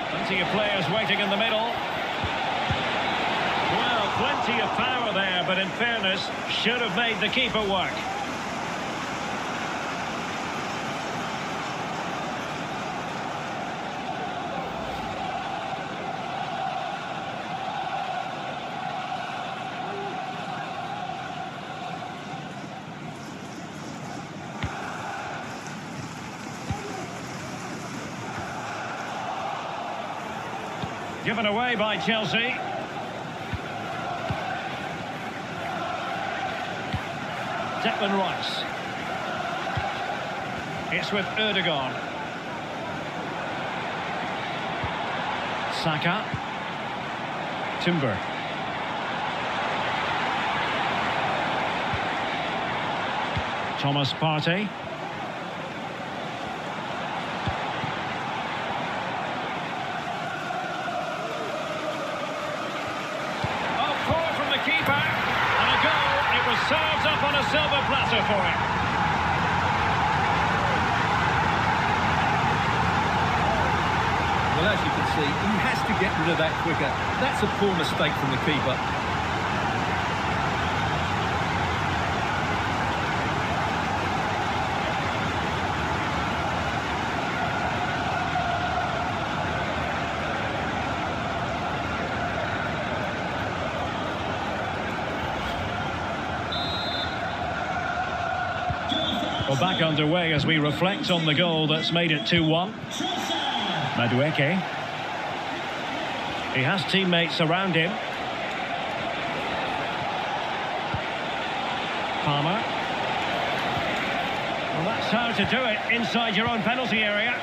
Plenty of players waiting in the middle. Well, plenty of power there, but in fairness, should have made the keeper work. Given away by Chelsea. Declan Rice. It's with Ødegaard. Saka. Timber. Thomas Partey. Keeper, and a goal. It was served up on a silver platter for him. Well, as you can see, he has to get rid of that quicker. That's a poor mistake from the keeper. Well, back underway as we reflect on the goal that's made it 2-1. Madueke. He has teammates around him. Palmer. Well, that's how to do it inside your own penalty area.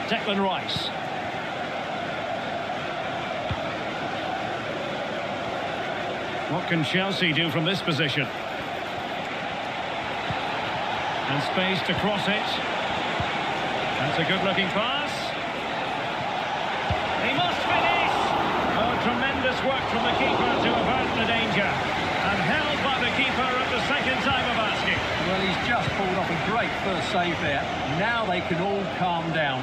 Declan Rice. What can Chelsea do from this position? And space to cross it. That's a good-looking pass. He must finish! Oh, tremendous work from the keeper to avert the danger. And held by the keeper at the second time of asking. Well, he's just pulled off a great first save there. Now they can all calm down.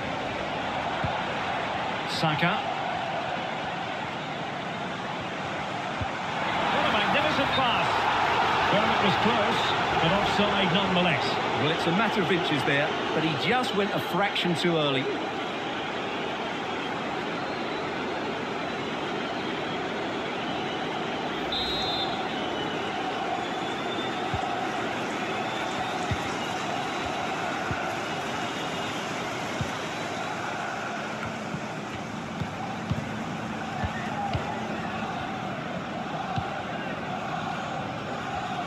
Saka. What a magnificent pass. Well, it was close, but offside nonetheless. Well, it's a matter of inches there, but he just went a fraction too early.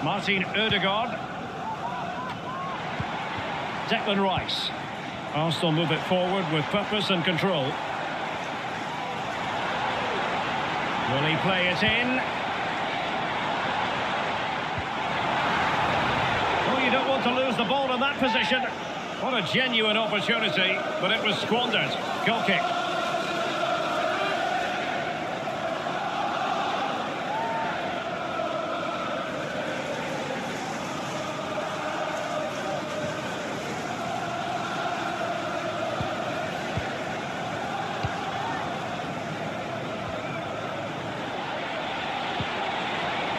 Martin Ødegaard. Declan Rice. Arsenal move it forward with purpose and control. Will he play it in? Oh, you don't want to lose the ball in that position. What a genuine opportunity, but it was squandered. Goal kick.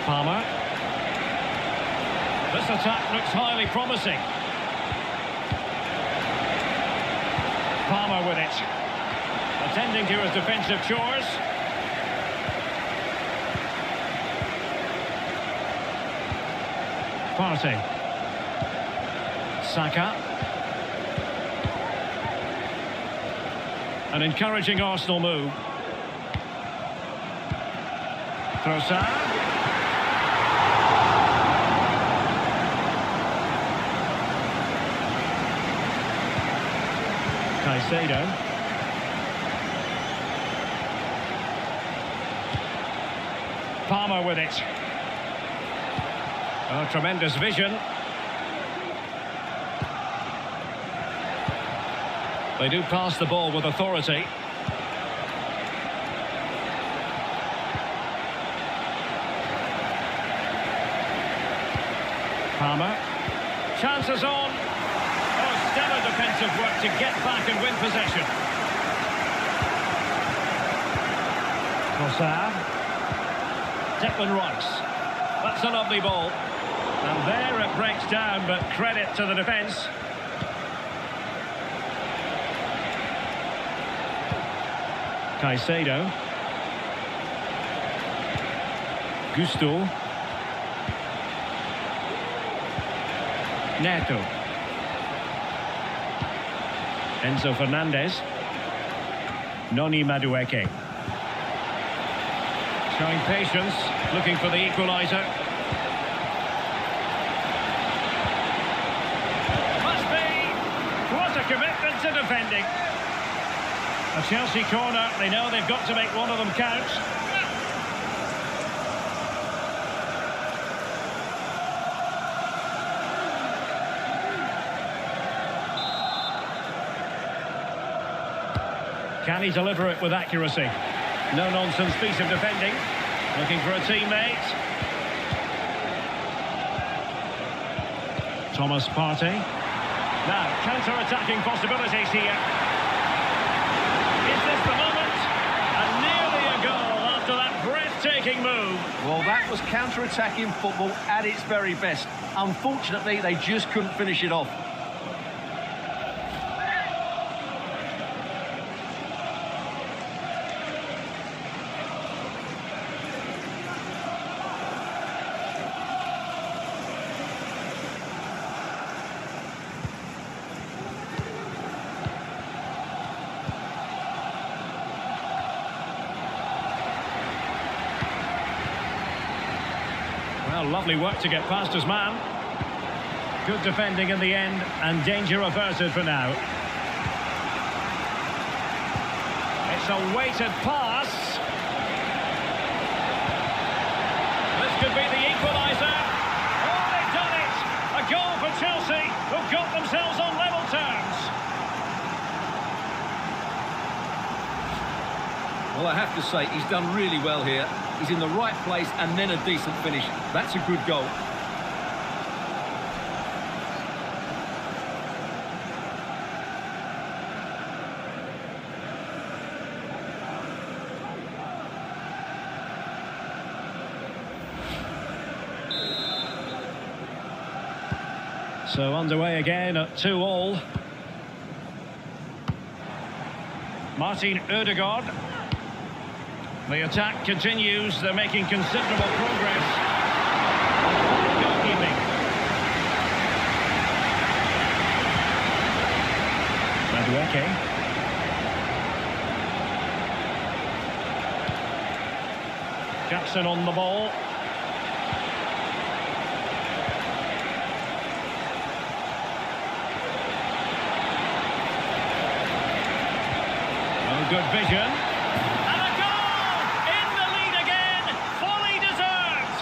Palmer. This attack looks highly promising. Palmer with it. Attending to his defensive chores. Partey. Saka. An encouraging Arsenal move. Trossard. Caicedo. Palmer with it. Oh, tremendous vision. They do pass the ball with authority. Palmer. Chances on. Stellar defensive work to get back and win possession. Trossard. Declan Rice. That's a lovely ball. And there it breaks down, but credit to the defence. Caicedo. Gusto. Neto. Enzo Fernandez. Noni Madueke. Showing patience, looking for the equaliser. Must be! What a commitment to defending. A Chelsea corner, they know they've got to make one of them count. Can he deliver it with accuracy? No-nonsense piece of defending. Looking for a teammate. Thomas Partey. Now, counter-attacking possibilities here. Is this the moment? And nearly a goal after that breathtaking move. Well, that was counter-attacking football at its very best. Unfortunately, they just couldn't finish it off. Well, lovely work to get past his man. Good defending in the end, and danger averted for now. It's a weighted pass. This could be the equaliser. Oh, they've done it! A goal for Chelsea, who've got themselves on level terms. Well, I have to say, he's done really well here. He's in the right place and then a decent finish. That's a good goal. So underway again at 2-2. Martin Ødegaard. The attack continues. They're making considerable progress. Goalkeeping. Madueke. Jackson on the ball. Good vision. And a goal! In the lead again! Fully deserved!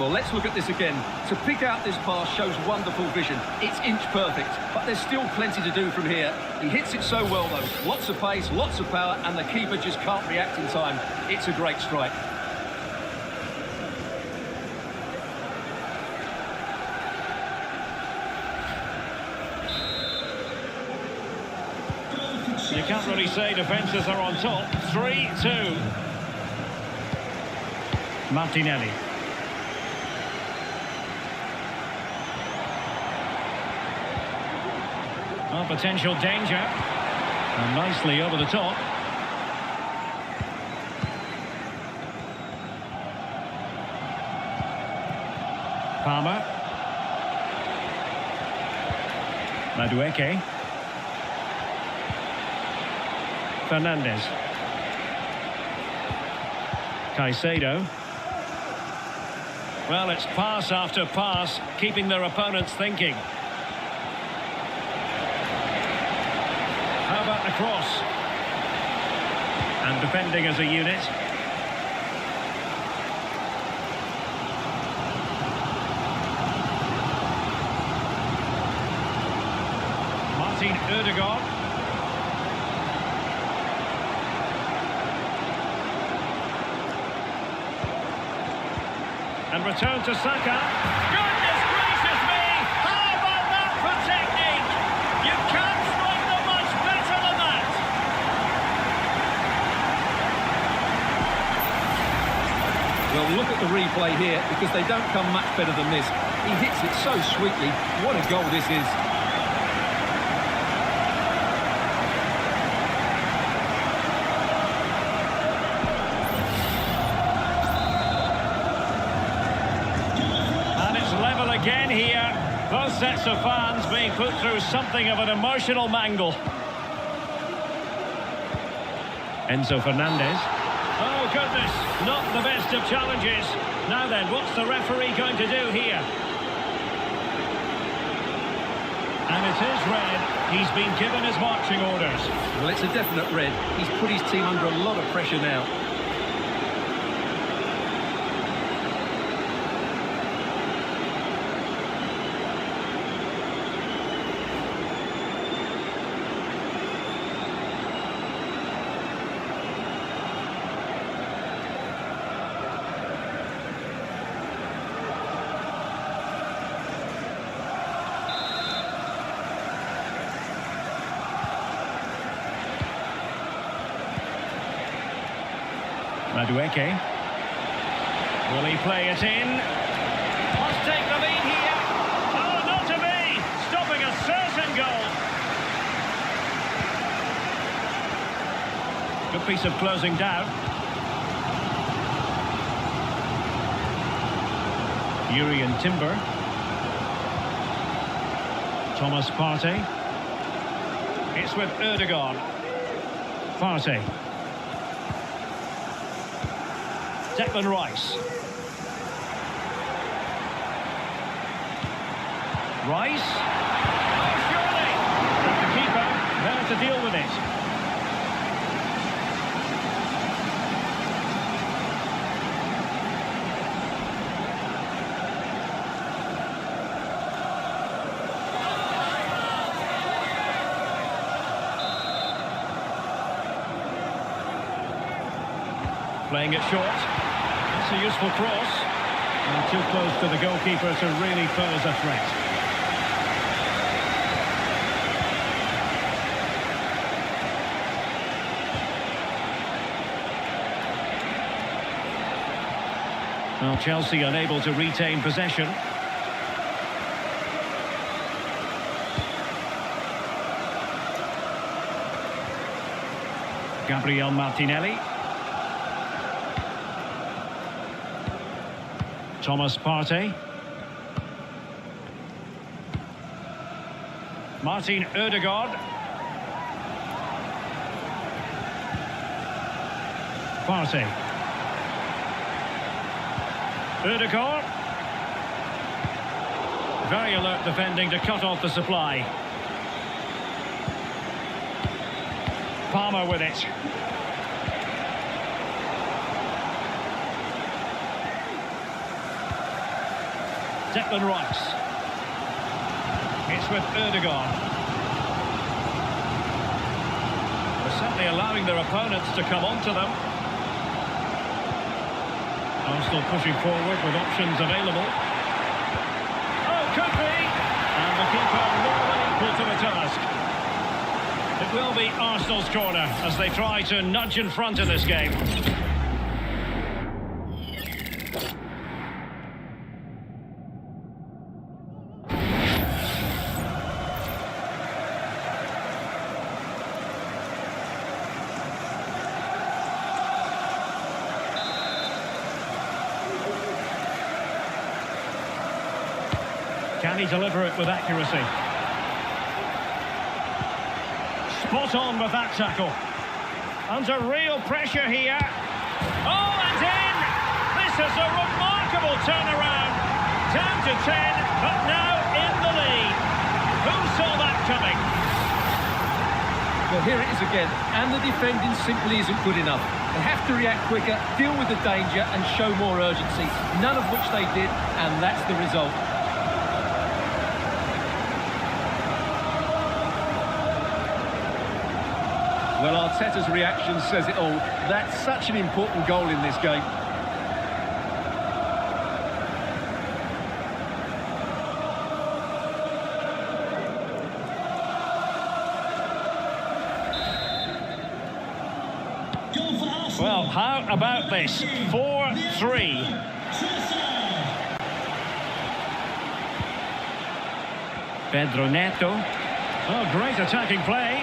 Well, let's look at this again. To pick out this pass shows wonderful vision. It's inch perfect, but there's still plenty to do from here. He hits it so well, though. Lots of pace, lots of power, and the keeper just can't react in time. It's a great strike. You can't really say defences are on top. 3-2. Martinelli. Oh, potential danger. And nicely over the top. Palmer. Madueke. Fernandes. Caicedo. Well, it's pass after pass, keeping their opponents thinking. How about the cross? And defending as a unit. Martin Ødegaard. And return to Saka. Goodness gracious me! How about that for technique? You can't strike them much better than that. Well, look at the replay here, because they don't come much better than this. He hits it so sweetly. What a goal this is. Again here, both sets of fans being put through something of an emotional mangle. Enzo Fernandez. Oh goodness, not the best of challenges. Now then, what's the referee going to do here? And it is red. He's been given his marching orders. Well, it's a definite red. He's put his team under a lot of pressure now. Madueke. Will he play it in? Must take the lead here. Oh, not to be! Stopping a certain goal. Good piece of closing down. Jurrien Timber. Thomas Partey. It's with Ødegaard. Partey. Declan Rice. Rice. Oh, surely! And the keeper there to deal with it. Playing it short. That's a useful cross. And too close to the goalkeeper to really pose a threat. Well, Chelsea unable to retain possession. Gabriel Martinelli. Thomas Partey. Martin Ødegaard. Partey. Ødegaard. Very alert defending to cut off the supply. Palmer with it. Declan Rice. It's with Ødegaard. They're certainly allowing their opponents to come onto them. Arsenal pushing forward with options available. Oh, could be! And the keeper more than equal to the task. It will be Arsenal's corner as they try to nudge in front in this game. Can he deliver it with accuracy? Spot on with that tackle. Under real pressure here. Oh, and in! This is a remarkable turnaround. Down to 10, but now in the lead. Who saw that coming? Well, here it is again, and the defending simply isn't good enough. They have to react quicker, deal with the danger, and show more urgency. None of which they did, and that's the result. Well, Arteta's reaction says it all. That's such an important goal in this game. Well, how about this? 4-3. Pedro Neto. Oh, great attacking play.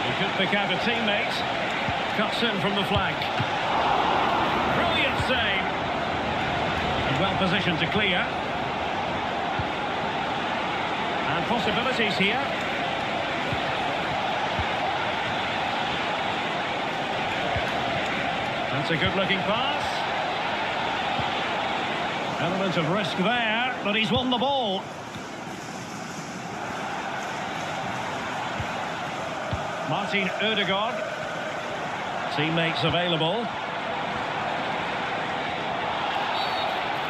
He could pick out a teammate. Cuts in from the flank. Brilliant save. And well positioned to clear. And possibilities here. That's a good-looking pass. Element of risk there, but he's won the ball. Martin Ødegaard. Teammates available.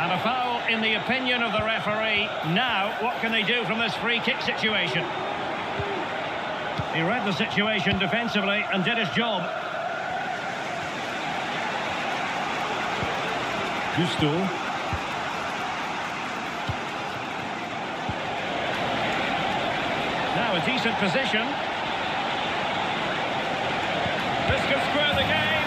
And a foul in the opinion of the referee. Now, what can they do from this free kick situation? He read the situation defensively and did his job. Gusto. Now a decent position. This could square the game,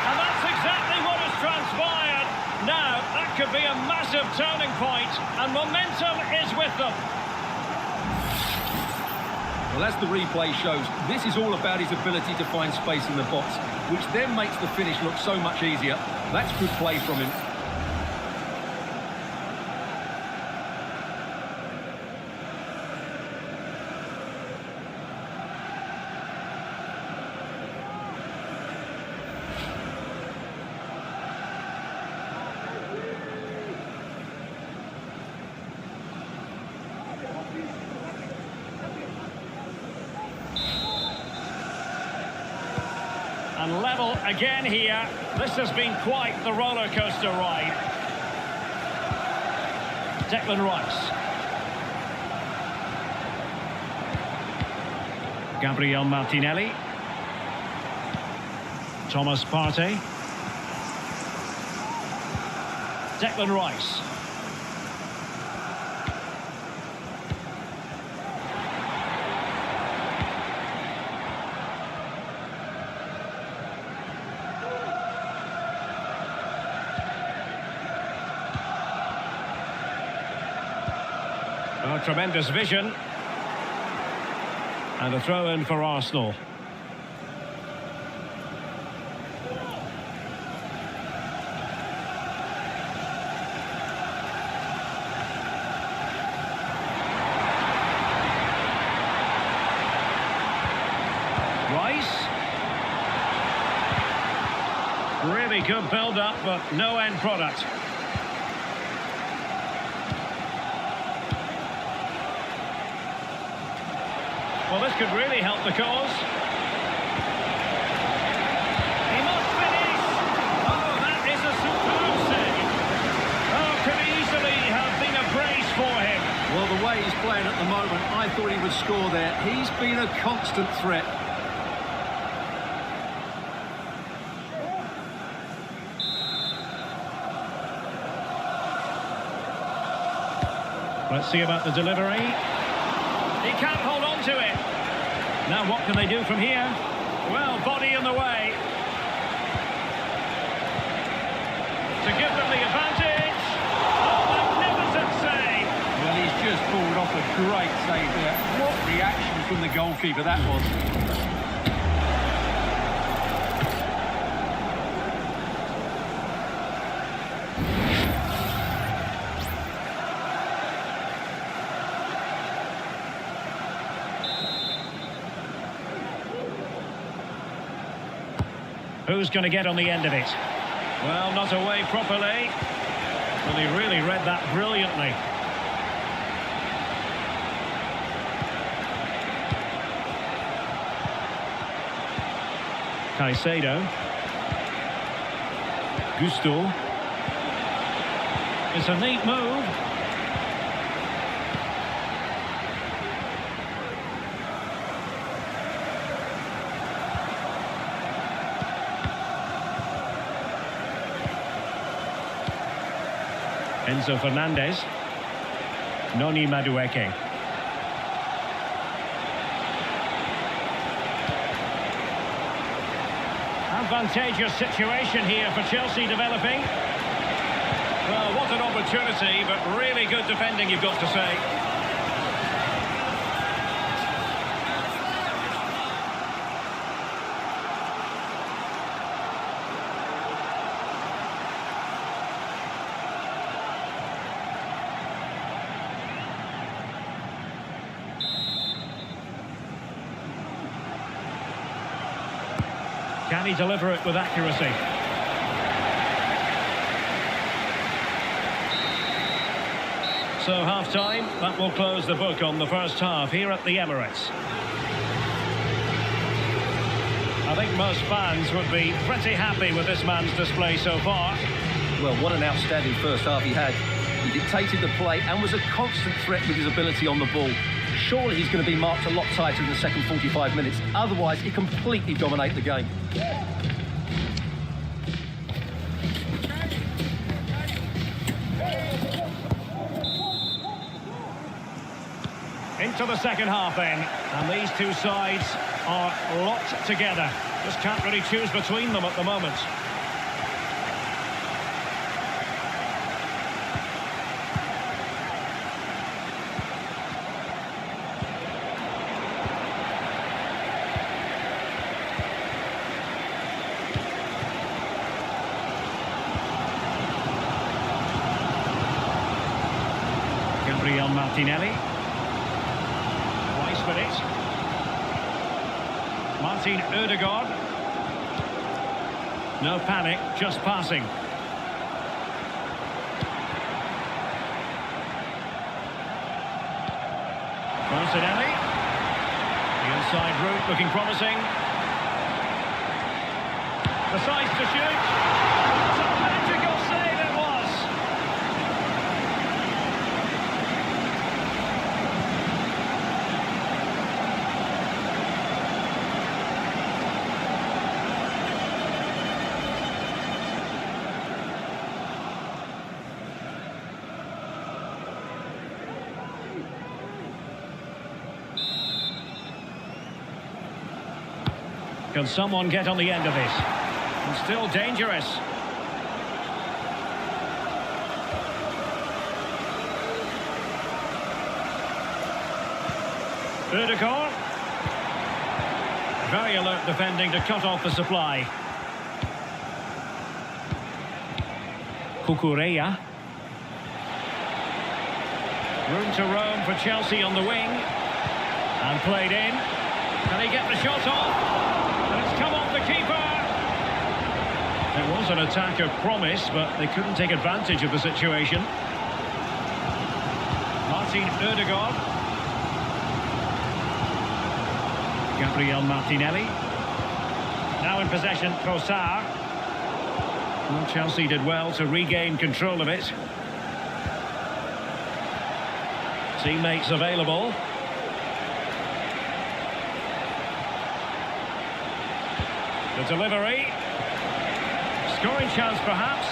and that's exactly what has transpired. Now, that could be a massive turning point, and momentum is with them. Well, as the replay shows, this is all about his ability to find space in the box, which then makes the finish look so much easier. That's good play from him. And level again here. This has been quite the roller coaster ride. Declan Rice. Gabriel Martinelli. Thomas Partey. Declan Rice. Oh, tremendous vision. And a throw in for Arsenal. Rice. Really good build-up, but no end product. Well, this could really help the cause. He must finish! Oh, that is a superb save. Oh, could easily have been a brace for him. Well, the way he's playing at the moment, I thought he would score there. He's been a constant threat. Let's see about the delivery. He can't hold on to it. Now what can they do from here? Well, body in the way. To give them the advantage. Oh, magnificent save. Well, he's just pulled off a great save there. What reaction from the goalkeeper that was. Who's going to get on the end of it? Well, not away properly. Well, he really read that brilliantly. Caicedo. Gusto. It's a neat move. Enzo Fernandez. Noni Madueke. Advantageous situation here for Chelsea developing. Well, what an opportunity, but really good defending, you've got to say. Can he deliver it with accuracy? So half-time, that will close the book on the first half here at the Emirates. I think most fans would be pretty happy with this man's display so far. Well, what an outstanding first half he had. He dictated the play and was a constant threat with his ability on the ball. Surely he's going to be marked a lot tighter in the second 45 minutes. Otherwise, he completely dominate the game. Into the second half then, and these two sides are locked together. Just can't really choose between them at the moment. Gabriel Martinelli. Rice with it. Martin Ødegaard. No panic, just passing. Martinelli. The inside route looking promising. Decides to shoot. It's a magical save it was. Can someone get on the end of this? And still dangerous. Ødegaard. Very alert defending to cut off the supply. Cucurella. Room to roam for Chelsea on the wing. And played in. Can he get the shot off? And it's come off the keeper. It was an attack of promise, but they couldn't take advantage of the situation. Martin Ødegaard. Gabriel Martinelli. Now in possession, Trossard. Well, Chelsea did well to regain control of it. Teammates available. The delivery. Scoring chance perhaps.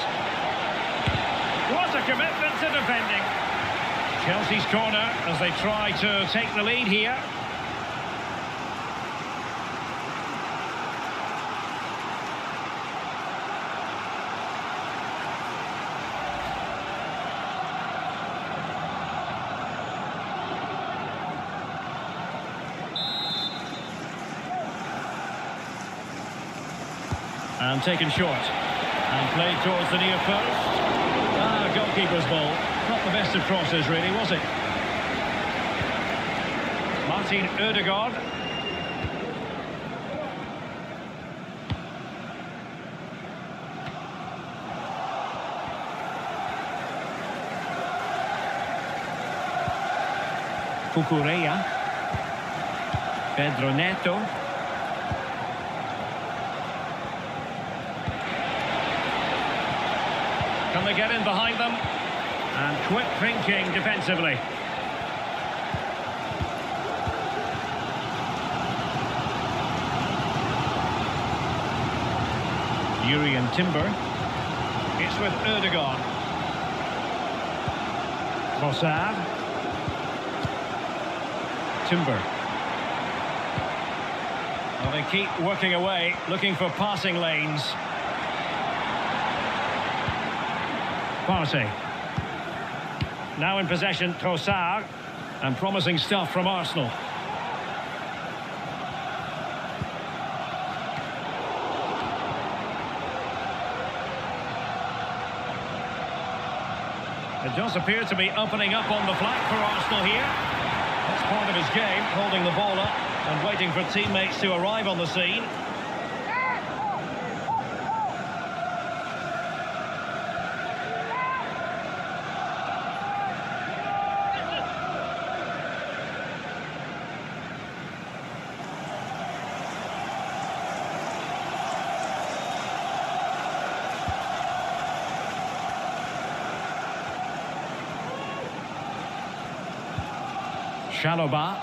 What a commitment to defending. Chelsea's corner as they try to take the lead here. And taken short. And played towards the near post. Goalkeeper's ball. Not the best of crosses, really, was it? Martin Ødegaard. Cucurella. Pedro Neto. Can they get in behind them? And quick thinking defensively. Jurrien Timber. It's with Ødegaard. Trossard. Timber. Well, they keep working away, looking for passing lanes. Partey. Now in possession, Trossard. And promising stuff from Arsenal. It does appear to be opening up on the flank for Arsenal here. That's part of his game, holding the ball up and waiting for teammates to arrive on the scene. Chalobah.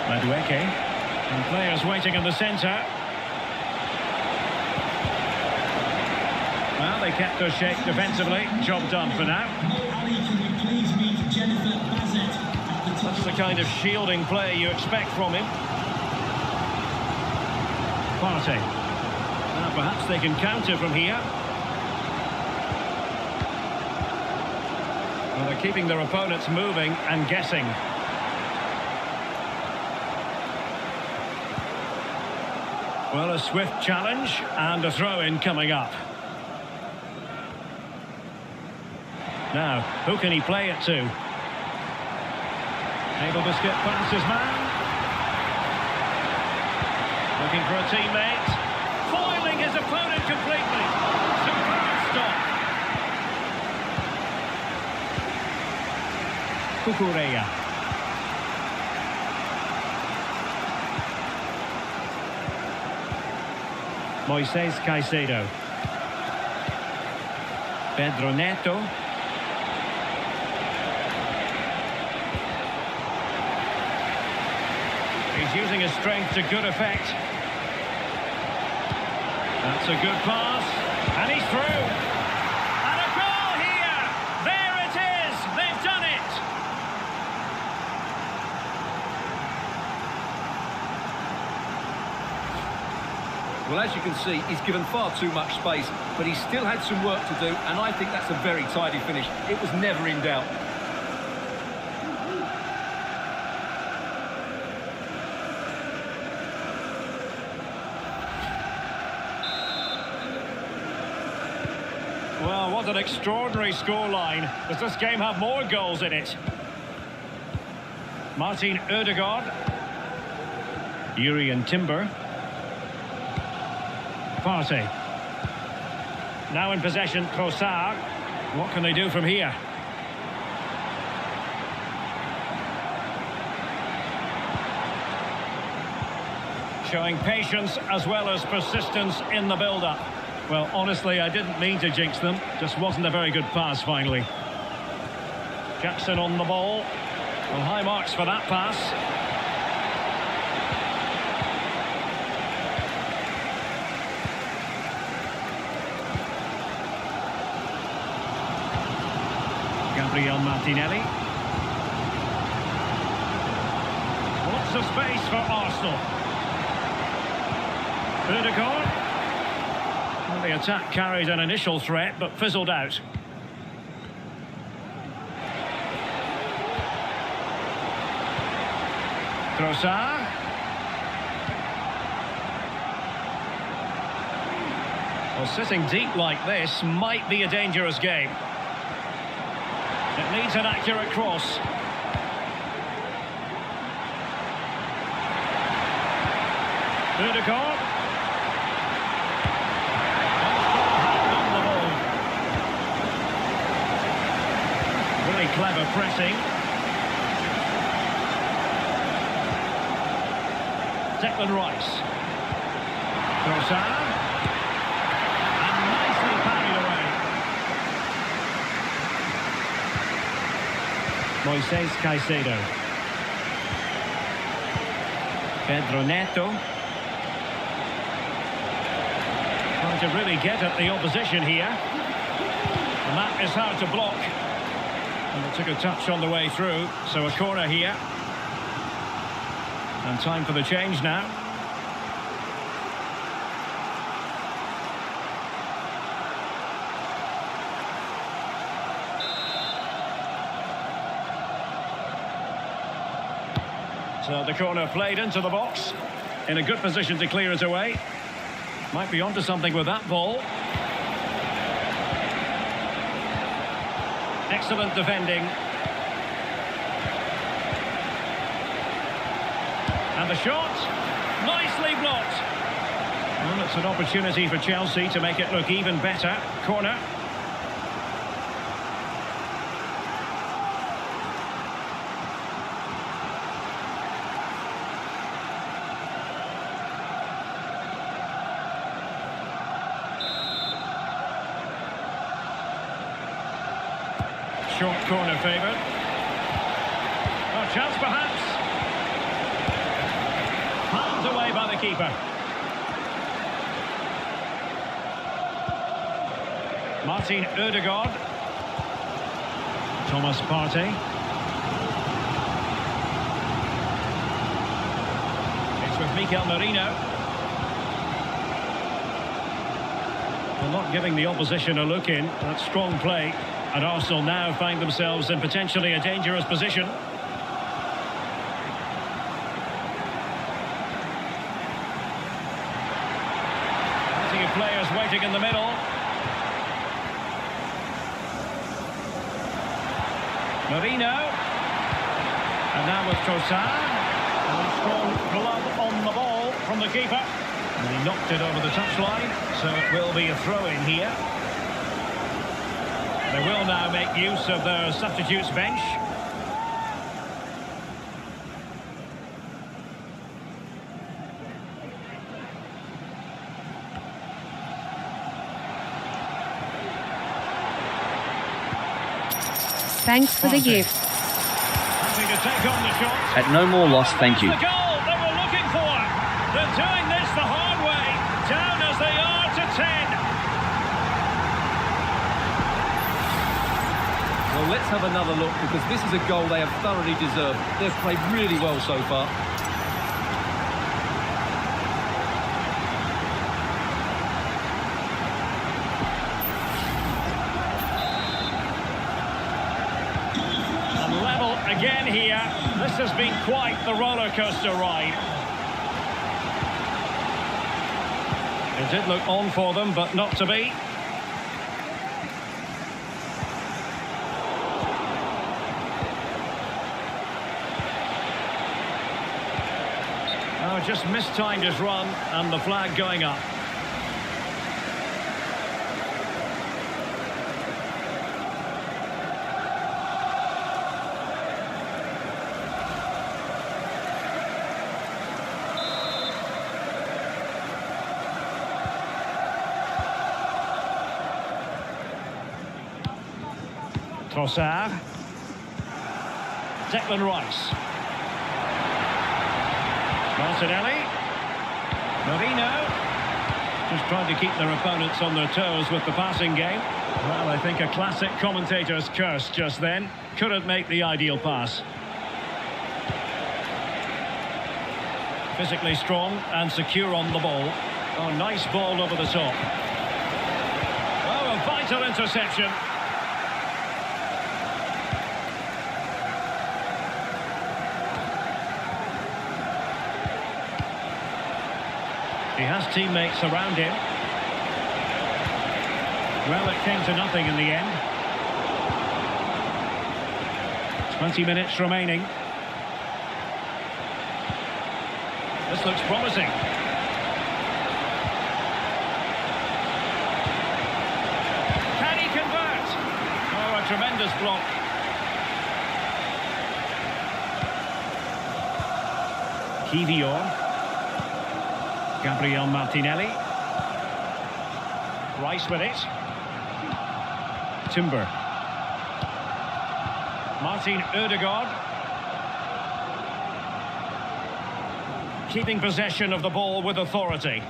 Madueke. And players waiting in the centre. Well, they kept their shape defensively. Job done for now. That's the kind of shielding play you expect from him. Partey. Now perhaps they can counter from here. Well, they're keeping their opponents moving and guessing. Well, a swift challenge and a throw-in coming up. Now, who can he play it to? Able to skip past his man. Looking for a teammate. Foiling his opponent completely. Superb stop. Cucurella. Moises Caicedo. Pedro Neto. He's using his strength to good effect. That's a good pass. And he's through. And a goal here. There it is. They've done it. Well, as you can see, he's given far too much space, but he still had some work to do, and I think that's a very tidy finish. It was never in doubt. Well, what an extraordinary scoreline. Does this game have more goals in it? Martin Ødegaard. Jurrien Timber. Partey. Now in possession, Trossard. What can they do from here? Showing patience as well as persistence in the build-up. Well, honestly, I didn't mean to jinx them. Just wasn't a very good pass, finally. Jackson on the ball. Well, high marks for that pass. Gabriel Martinelli. Lots of space for Arsenal. Ødegaard. Well, the attack carried an initial threat, but fizzled out. Trossard. Well, sitting deep like this might be a dangerous game. It needs an accurate cross. Ødegaard. Really clever pressing. Declan Rice. Trossard. And nicely parried away. Moises Caicedo. Pedro Neto. Trying to really get at the opposition here. And that is hard to block. And it took a touch on the way through, so a corner here. And time for the change now. So the corner played into the box. In a good position to clear it away. Might be onto something with that ball. Excellent defending. And the shot, nicely blocked. Well, it's an opportunity for Chelsea to make it look even better. Corner. Short corner favoured. A chance perhaps. Palmed away by the keeper. Martin Ødegaard. Thomas Partey. It's with Mikel Merino. Well, not giving the opposition a look in. That's strong play. And Arsenal now find themselves in potentially a dangerous position. Plenty of players waiting in the middle. Merino. And now with Trossard. And a strong glove on the ball from the keeper. And he knocked it over the touchline. So it will be a throw-in here. They will now make use of their substitutes bench. Thanks for the gift. Happy to take on the shot. At no more loss, thank you. The goal they were looking for. They're doing this the hard way. Down as they are to let's have another look, because this is a goal they have thoroughly deserved. They've played really well so far. And level again here. This has been quite the roller coaster ride. It did look on for them, but not to be. Oh, just mistimed his run, and the flag going up. Trossard. Declan Rice. Martinelli. Marino. Just trying to keep their opponents on their toes with the passing game. Well, I think a classic commentator's curse just then. Couldn't make the ideal pass. Physically strong and secure on the ball. Oh, nice ball over the top. Oh, a vital interception. He has teammates around him. Well, it came to nothing in the end. 20 minutes remaining. This looks promising. Can he convert? Oh, a tremendous block. Kivior. Gabriel Martinelli. Rice with it. Timber. Martin Ødegaard. Keeping possession of the ball with authority.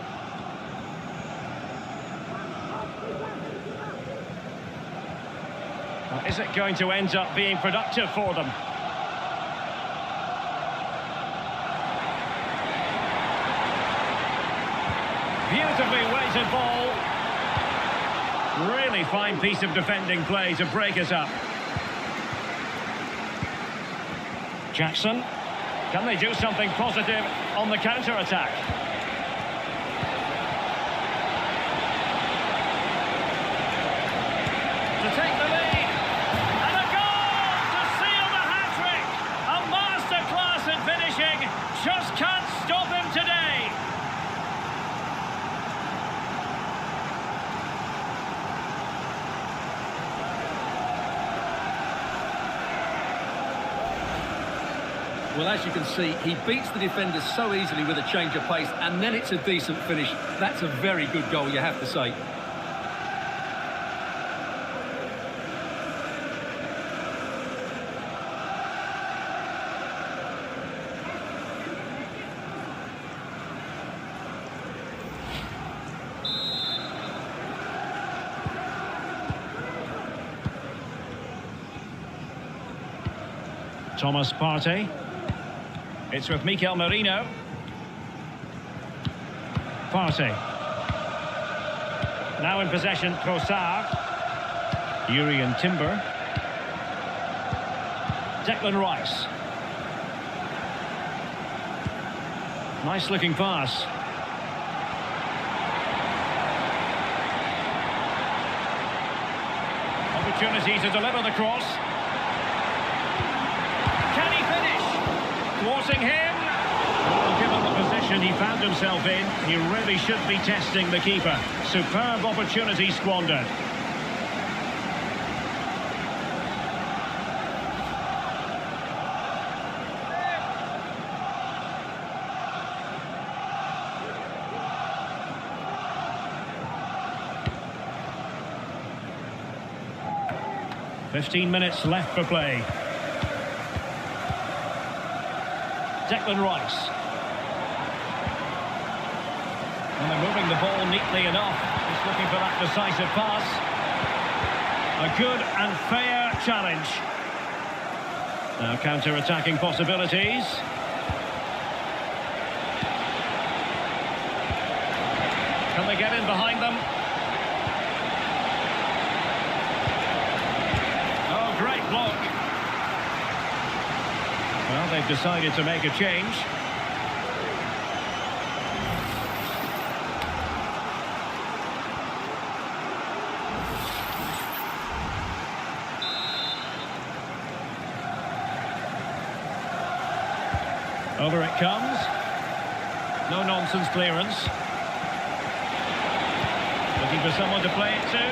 Well, is it going to end up being productive for them? Beautifully weighted ball. Really fine piece of defending play to break us up. Jackson. Can they do something positive on the counter-attack? To take the lead. And a goal to seal the hat-trick. A masterclass in finishing. Just can't stop him today. Well, as you can see, he beats the defenders so easily with a change of pace, and then it's a decent finish. That's a very good goal, you have to say. Thomas Partey. It's with Mikel Merino. Partey. Now in possession, Trossard. Jurrien Timber. Declan Rice. Nice looking pass. Opportunity to deliver the cross. Can he finish? Thwarting him. Well, given the position he found himself in, he really should be testing the keeper. Superb opportunity squandered. "15 minutes left for play." Declan Rice. And they're moving the ball neatly enough. Just looking for that decisive pass. A good and fair that challenge. Now counter-attacking possibilities. Can they get in behind them? Oh, great block. Well, they've decided to make a change. Over it comes. No nonsense clearance. Looking for someone to play it to.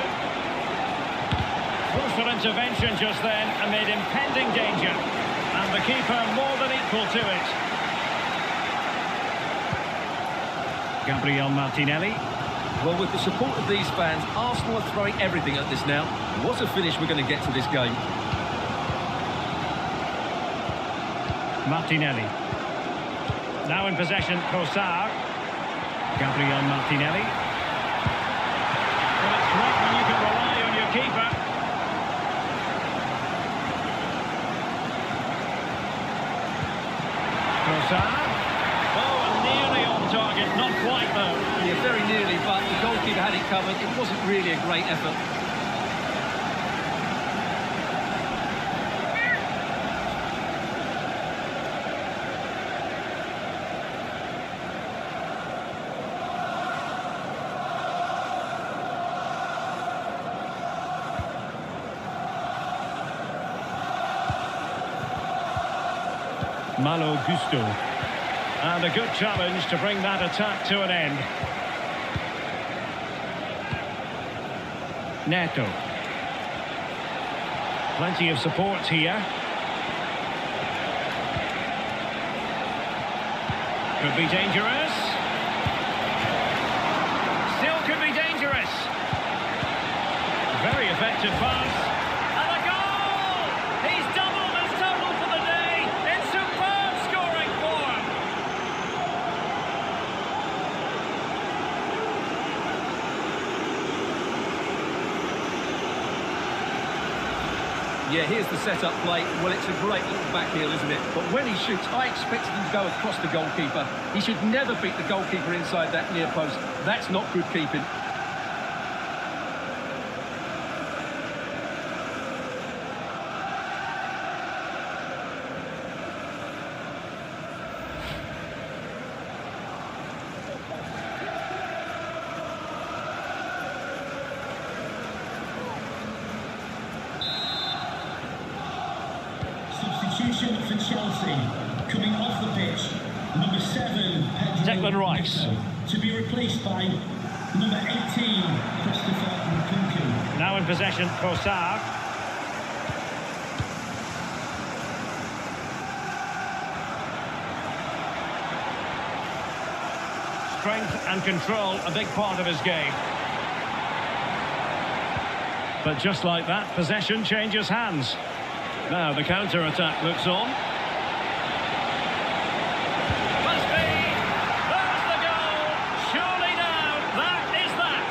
Crucial intervention just then amid impending danger. And the keeper more than equal to it. Gabriel Martinelli. Well, with the support of these fans, Arsenal are throwing everything at this now. What a finish we're going to get to this game. Martinelli. Now in possession, Trossard. Gabriel Martinelli. Well, it's great when you can rely on your keeper. Trossard. Oh, nearly on target, not quite though. Yeah, very nearly, but the goalkeeper had it covered. It wasn't really a great effort. Malo Gusto. And a good challenge to bring that attack to an end. Neto. Plenty of support here. Could be dangerous. Still could be dangerous. Very effective pass. And a goal! He's doubled his total for the day in superb scoring form. Yeah, here's the set-up play. Well, it's a great little back heel, isn't it? But when he shoots, I expected him to go across the goalkeeper. He should never beat the goalkeeper inside that near post. That's not good keeping. Substitution for Chelsea, coming off the pitch, number 7, Pedro Declan Rice. Neto, to be replaced by number 18, Christopher Nkunku. Now in possession, Trossard. Strength and control, a big part of his game. But just like that, possession changes hands. Now the counter-attack looks on. Must be! There's the goal! Surely now, that is that!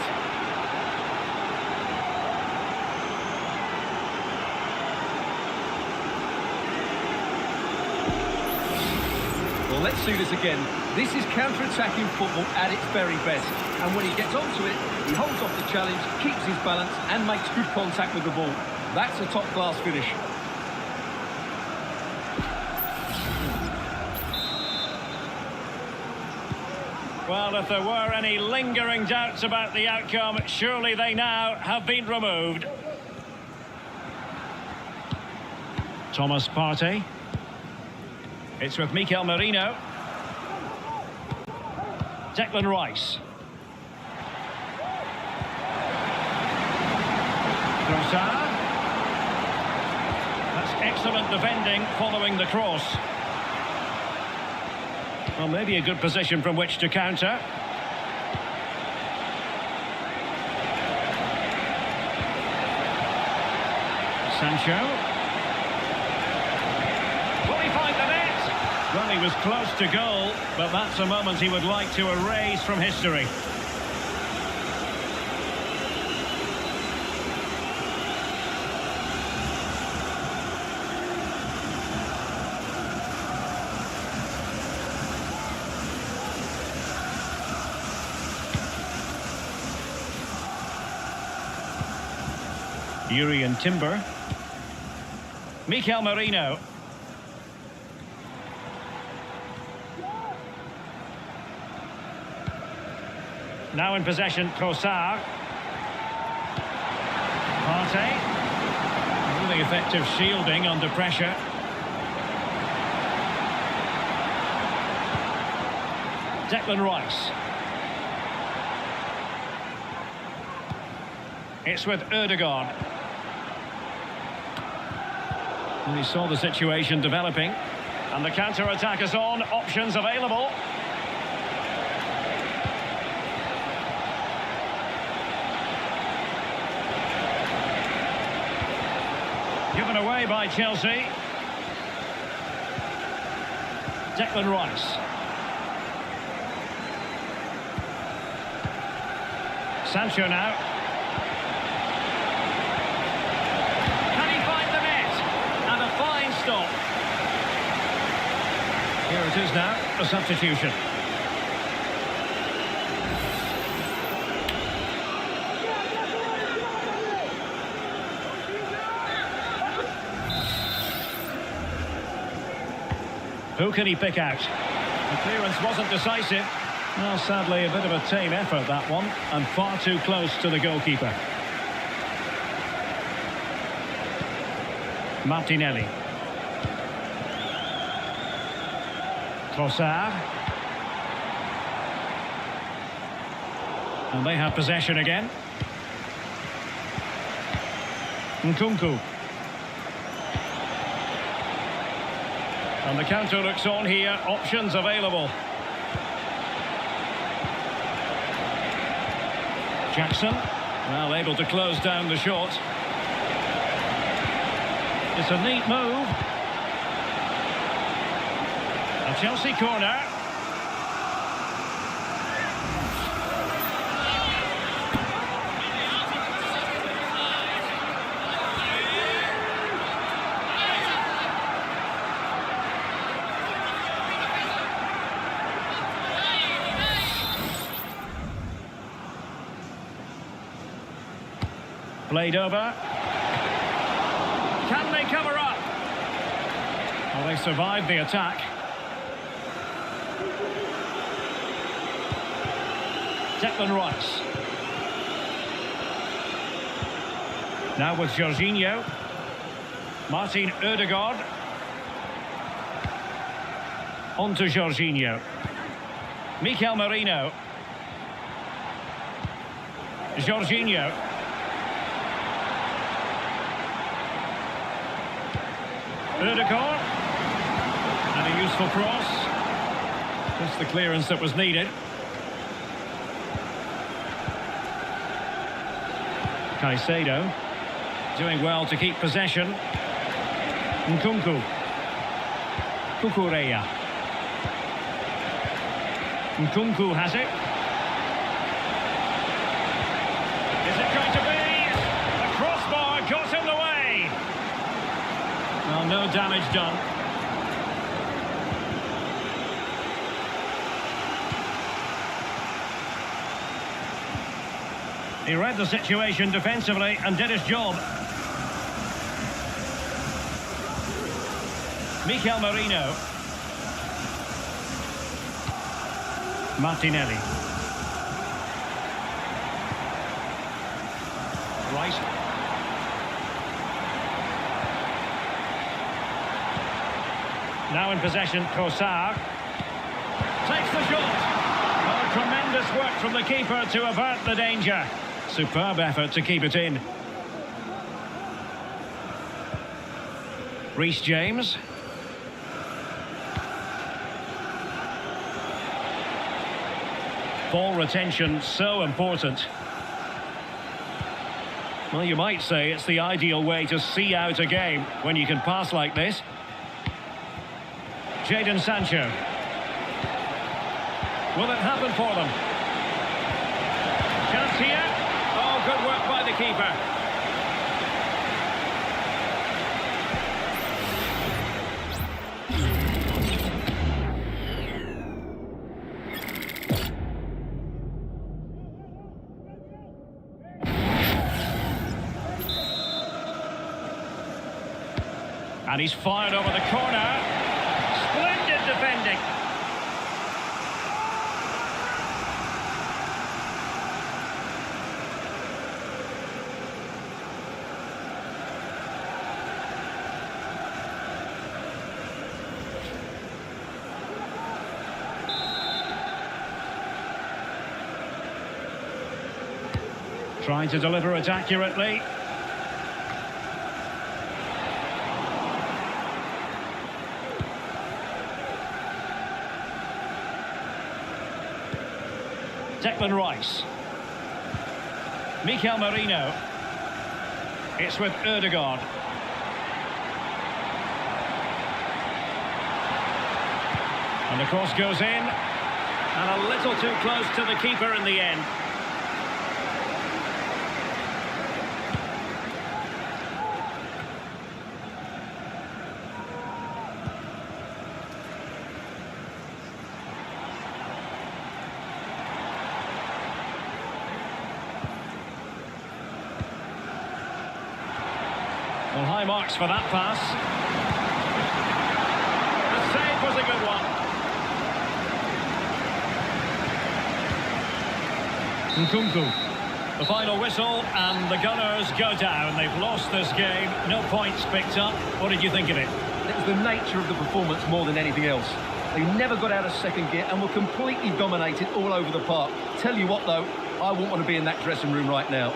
Well, let's see this again. This is counter-attacking football at its very best. And when he gets onto it, he holds off the challenge, keeps his balance, and makes good contact with the ball. That's a top-class finish. Well, if there were any lingering doubts about the outcome, surely they now have been removed. Thomas Partey. It's with Mikel Merino. Declan Rice. Trossard. That's excellent defending following the cross. Well, maybe a good position from which to counter. Sancho. Will he find the net? Well, he was close to goal, but that's a moment he would like to erase from history. Urian Timber. Mikel Merino. Now in possession, Trossard. Partey. Really effective shielding under pressure. Declan Rice. It's with Ødegaard. And he saw the situation developing. And the counter-attack is on. Options available. Given away by Chelsea. Declan Rice. Sancho now. Can he find the net? And a fine stop. Here it is now, a substitution. Who can he pick out? The clearance wasn't decisive. Well, sadly, a bit of a tame effort, that one, and far too close to the goalkeeper. Martinelli. Trossard. And they have possession again. Nkunku. And the counter looks on here. Options available. Jackson, well, able to close down the shot. It's a neat move. A Chelsea corner. Played over. Can they cover up? Well, they survived the attack. Declan Rice. Now with Jorginho. Martin Ødegaard. On to Jorginho. Mikel Merino. Jorginho. Ødegaard. And a useful cross. Just the clearance that was needed. Caicedo. Doing well to keep possession. Nkunku. Cucurella. Nkunku has it. Is it going to be? The crossbar got in the way. Well, no damage done. He read the situation defensively and did his job. Mikel Merino. Martinelli. Right. Now in possession, Trossard. Takes the shot. Oh, tremendous work from the keeper to avert the danger. Superb effort to keep it in. Reece James. Ball retention so important. Well, you might say it's the ideal way to see out a game when you can pass like this. Jadon Sancho. Will it happen for them? Chance here. Oh, good work by the keeper. And he's fired over the corner. Splendid defending. Trying to deliver it accurately. Declan Rice. Mikel Merino. It's with Ødegaard. And the cross goes in. And a little too close to the keeper in the end. Well, high marks for that pass. The save was a good one. Nkunku. The final whistle and the Gunners go down. They've lost this game. No points picked up. What did you think of it? It was the nature of the performance more than anything else. They never got out of second gear and were completely dominated all over the park. Tell you what, though, I wouldn't want to be in that dressing room right now.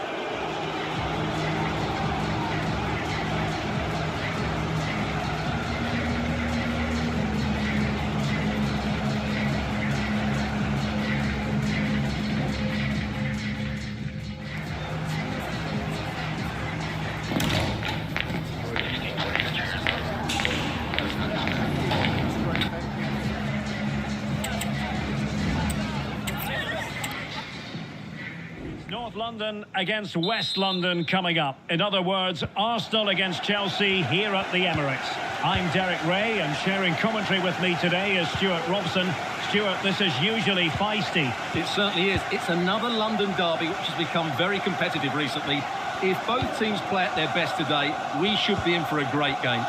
North London against West London coming up. In other words, Arsenal against Chelsea here at the Emirates. I'm Derek Ray, and sharing commentary with me today is Stuart Robson. Stuart, this is usually feisty. It certainly is. It's another London derby which has become very competitive recently. If both teams play at their best today, we should be in for a great game.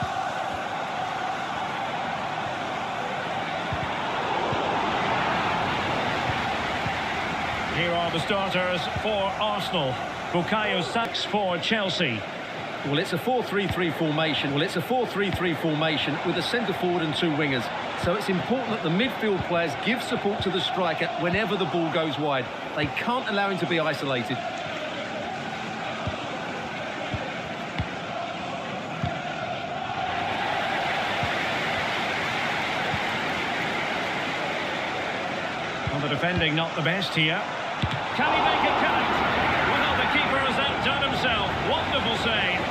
Here are the starters for Arsenal. Bukayo Saka for Chelsea. Well, it's a 4-3-3 formation. With a centre forward and two wingers. So it's important that the midfield players give support to the striker whenever the ball goes wide. They can't allow him to be isolated. Well, the defending not the best here. Can he make it count? Well, the keeper has outdone himself. Wonderful save.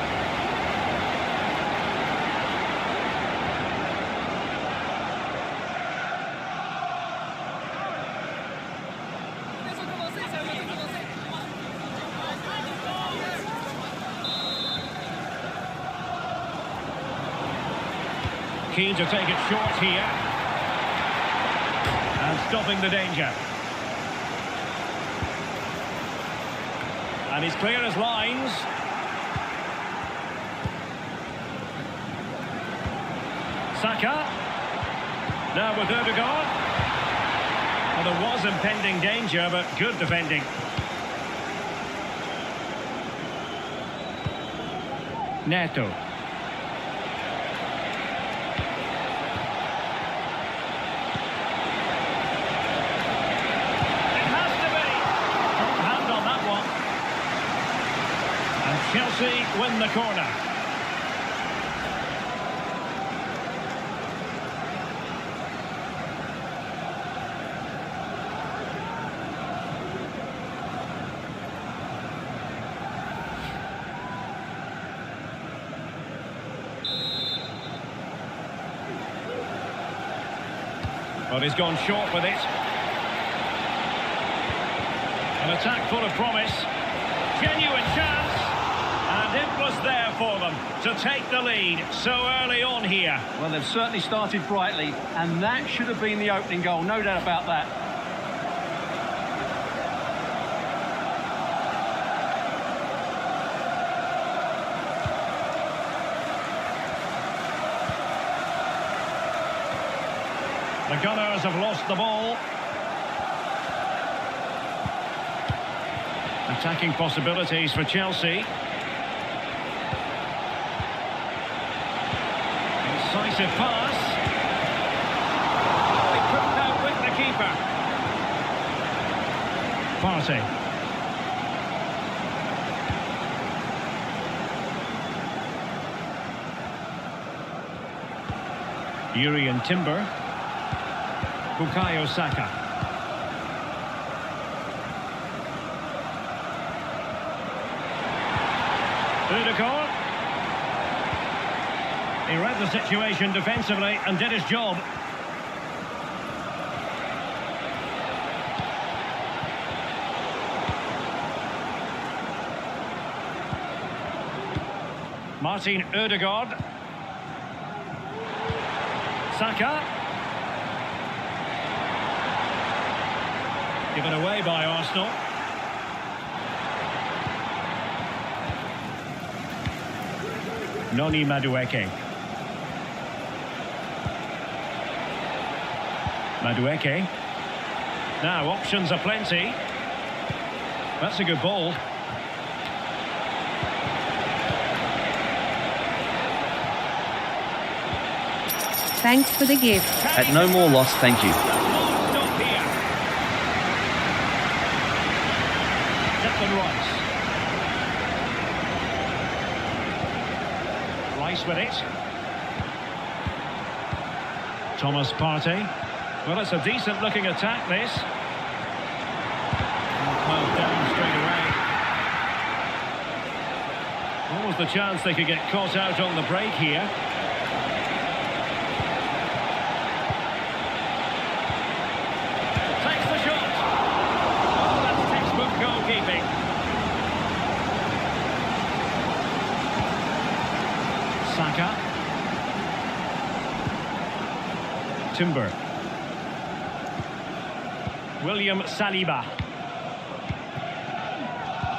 Keen to take it short here. And stopping the danger. And he's clear as lines. Saka. Now with Ødegaard. Well, there was impending danger, but good defending. Neto. Chelsea win the corner. But he's gone short with it. An attack full of promise. Genuine chance. And it was there for them to take the lead so early on here. Well, they've certainly started brightly, and that should have been the opening goal, no doubt about that. The Gunners have lost the ball. Attacking possibilities for Chelsea. Incisive pass. They couldn't outwit the keeper. Partey. Urian Timber. Bukayo Saka. Ødegaard. He read the situation defensively and did his job. Martin Ødegaard. Saka. Given away by Arsenal. Noni Madueke. Madueke. Now, options are plenty. That's a good ball. Thanks for the gift. At no more loss, thank you. Stop here. Declan Rice. Rice with it. Thomas Partey. Well, it's a decent looking attack, this. Closed down straight away. What was the chance they could get caught out on the break here? Takes the shot. Oh, that's textbook goalkeeping. Saka. Timber. William Saliba.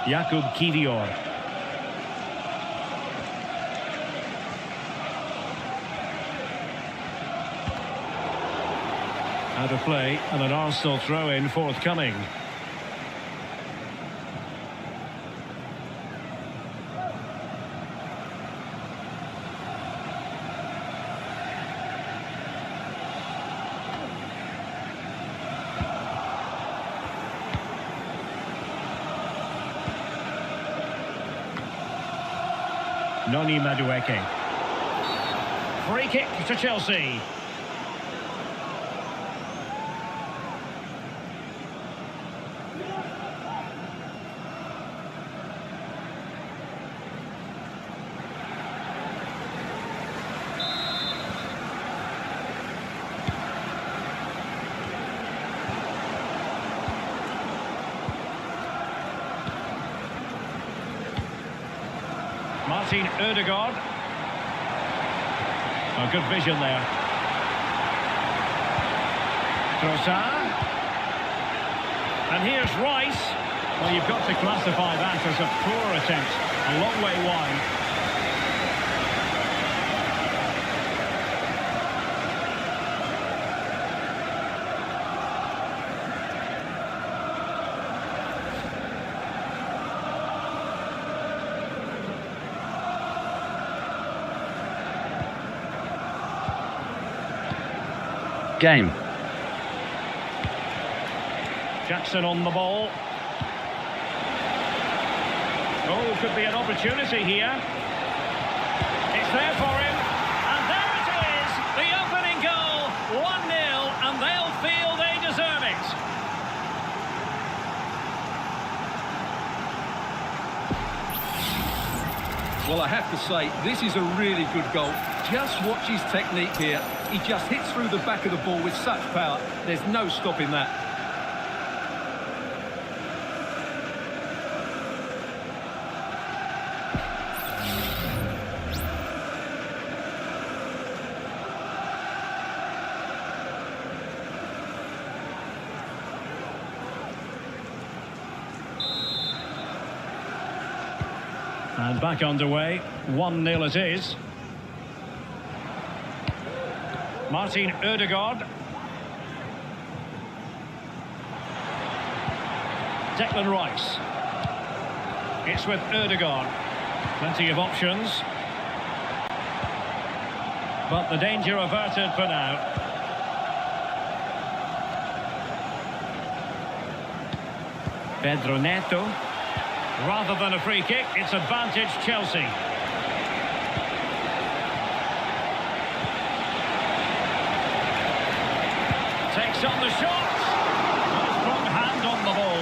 Jakub Kivior. Out of play and an Arsenal throw-in forthcoming. Noni Madueke. Free kick to Chelsea. Martin Ødegaard. Oh, good vision there. Trossard. And here's Rice. Well, you've got to classify that as a poor attempt. A long way wide. Game. Jackson on the ball. Oh, could be an opportunity here. It's there for him. And there it is. The opening goal. 1-0. And they'll feel they deserve it. Well, I have to say, this is a really good goal. Just watch his technique here. He just hits through the back of the ball with such power. There's no stopping that. And back underway. 1-0 it is. Martin Ødegaard. Declan Rice. It's with Ødegaard. Plenty of options. But the danger averted for now. Pedro Neto. Rather than a free kick, it's advantage Chelsea. Takes on the shot. A strong hand on the ball.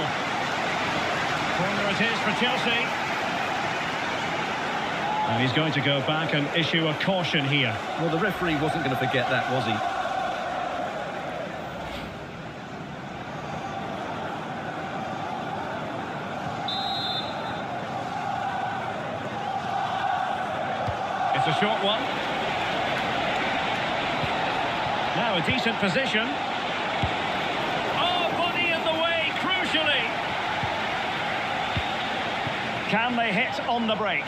Corner it is for Chelsea. And he's going to go back and issue a caution here. Well, the referee wasn't going to forget that, was he? It's a short one. Now a decent position. Oh, body in the way, crucially. Can they hit on the break?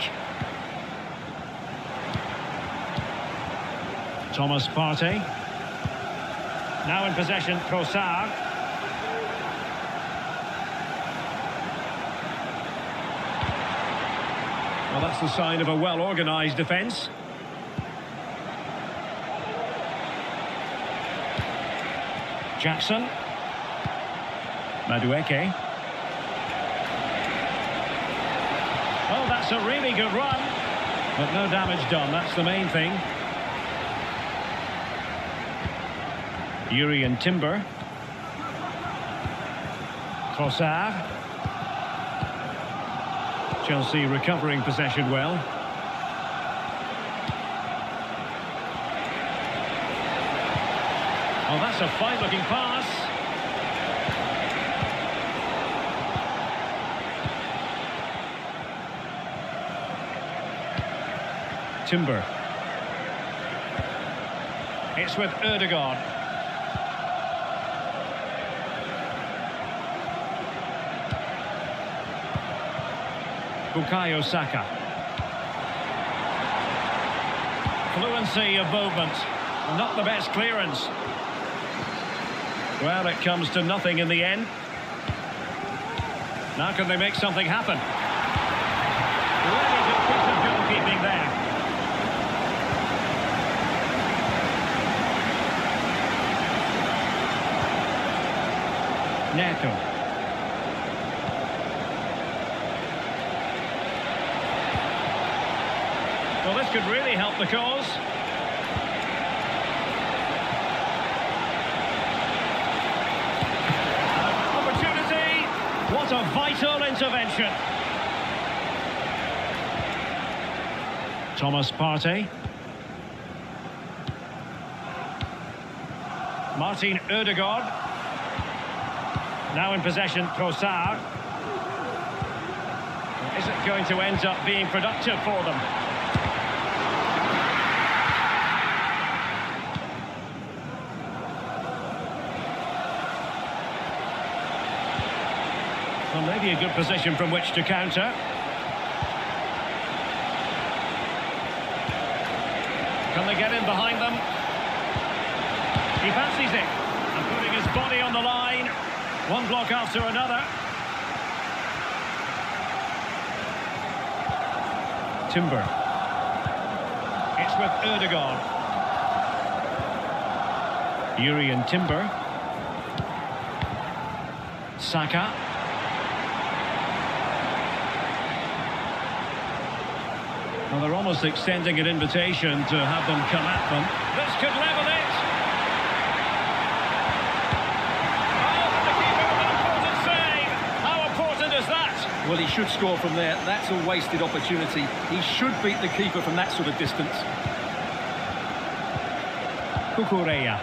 Thomas Partey. Now in possession, Trossard. Well, that's the sign of a well-organised defence. Jackson. Madueke. Oh, that's a really good run. But no damage done, that's the main thing. Jurrien Timber. Trossard. Chelsea recovering possession well. Oh, that's a fine-looking pass. Timber. It's with Ødegaard. Bukayo Saka. Fluency of movement. Not the best clearance. Well, it comes to nothing in the end. Now can they make something happen? Really good piece of goalkeeping there. Neto. Well, this could really help the cause. Opportunity. What a vital intervention. Thomas Partey. Martin Ødegaard. Now in possession, Trossard. Is it going to end up being productive for them? Well, maybe a good position from which to counter. Can they get in behind them? He fancies it. And putting his body on the line. One block after another. Timber. It's with Ødegaard. Jurrien Timber. Saka. Well, they're almost extending an invitation to have them come at them. This could level it. Oh, the keeper with an important save. How important is that? Well, he should score from there. That's a wasted opportunity. He should beat the keeper from that sort of distance. Cucurella.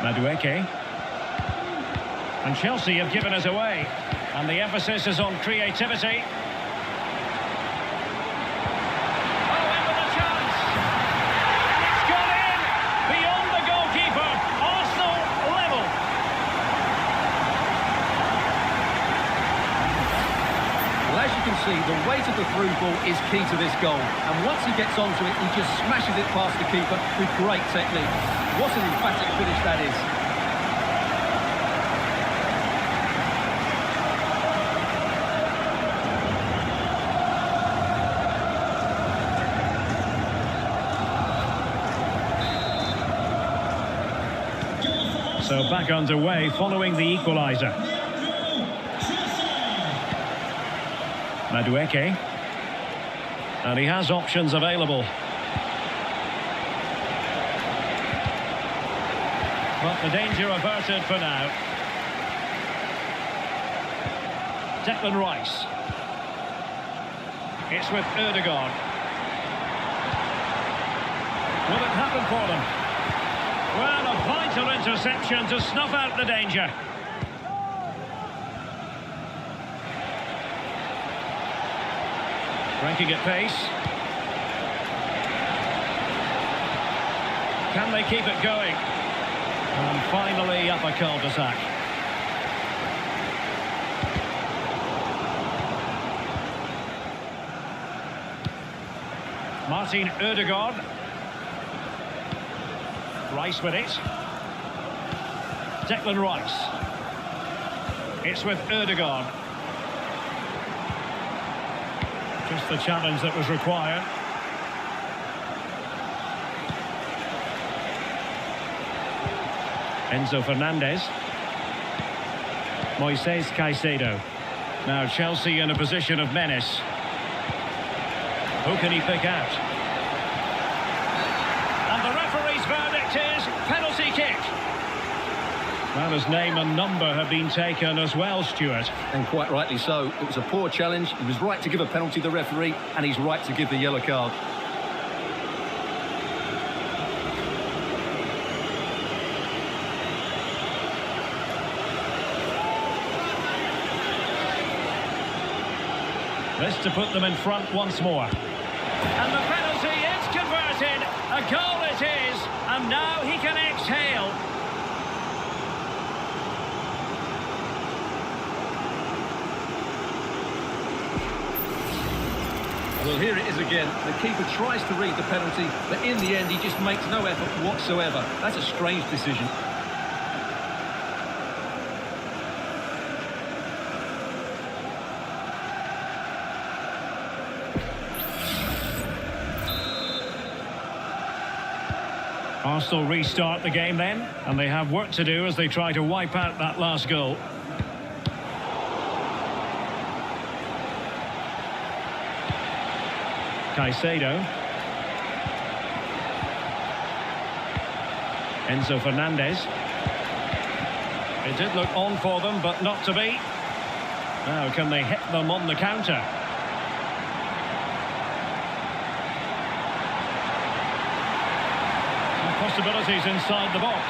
Madueke. And Chelsea have given us away. And the emphasis is on creativity. See, the weight of the through ball is key to this goal, and once he gets onto it, he just smashes it past the keeper with great technique. What an emphatic finish that is. So back underway following the equaliser. Madueke. And he has options available. But the danger averted for now. Declan Rice. It's with Ødegaard. Will it happen for them? Well, a vital interception to snuff out the danger. Breaking at pace. Can they keep it going? And finally up a cul-de-sac. Martin Ødegaard. Rice with it. Declan Rice. It's with Ødegaard. Just the challenge that was required. Enzo Fernandez. Moises Caicedo. Now Chelsea in a position of menace. Who can he pick out? And the referee's verdict is penalty kick. Well, his name and number have been taken as well, Stuart. And quite rightly so. It was a poor challenge. He was right to give a penalty to the referee, and he's right to give the yellow card. This to put them in front once more. And the penalty is converted. A goal it is. And now he can exhale. Well, here it is again. The keeper tries to read the penalty, but in the end he just makes no effort whatsoever. That's a strange decision. Arsenal restart the game then, and they have work to do as they try to wipe out that last goal. Caicedo. Enzo Fernandez. It did look on for them, but not to be. Now, can they hit them on the counter? Possibilities inside the box.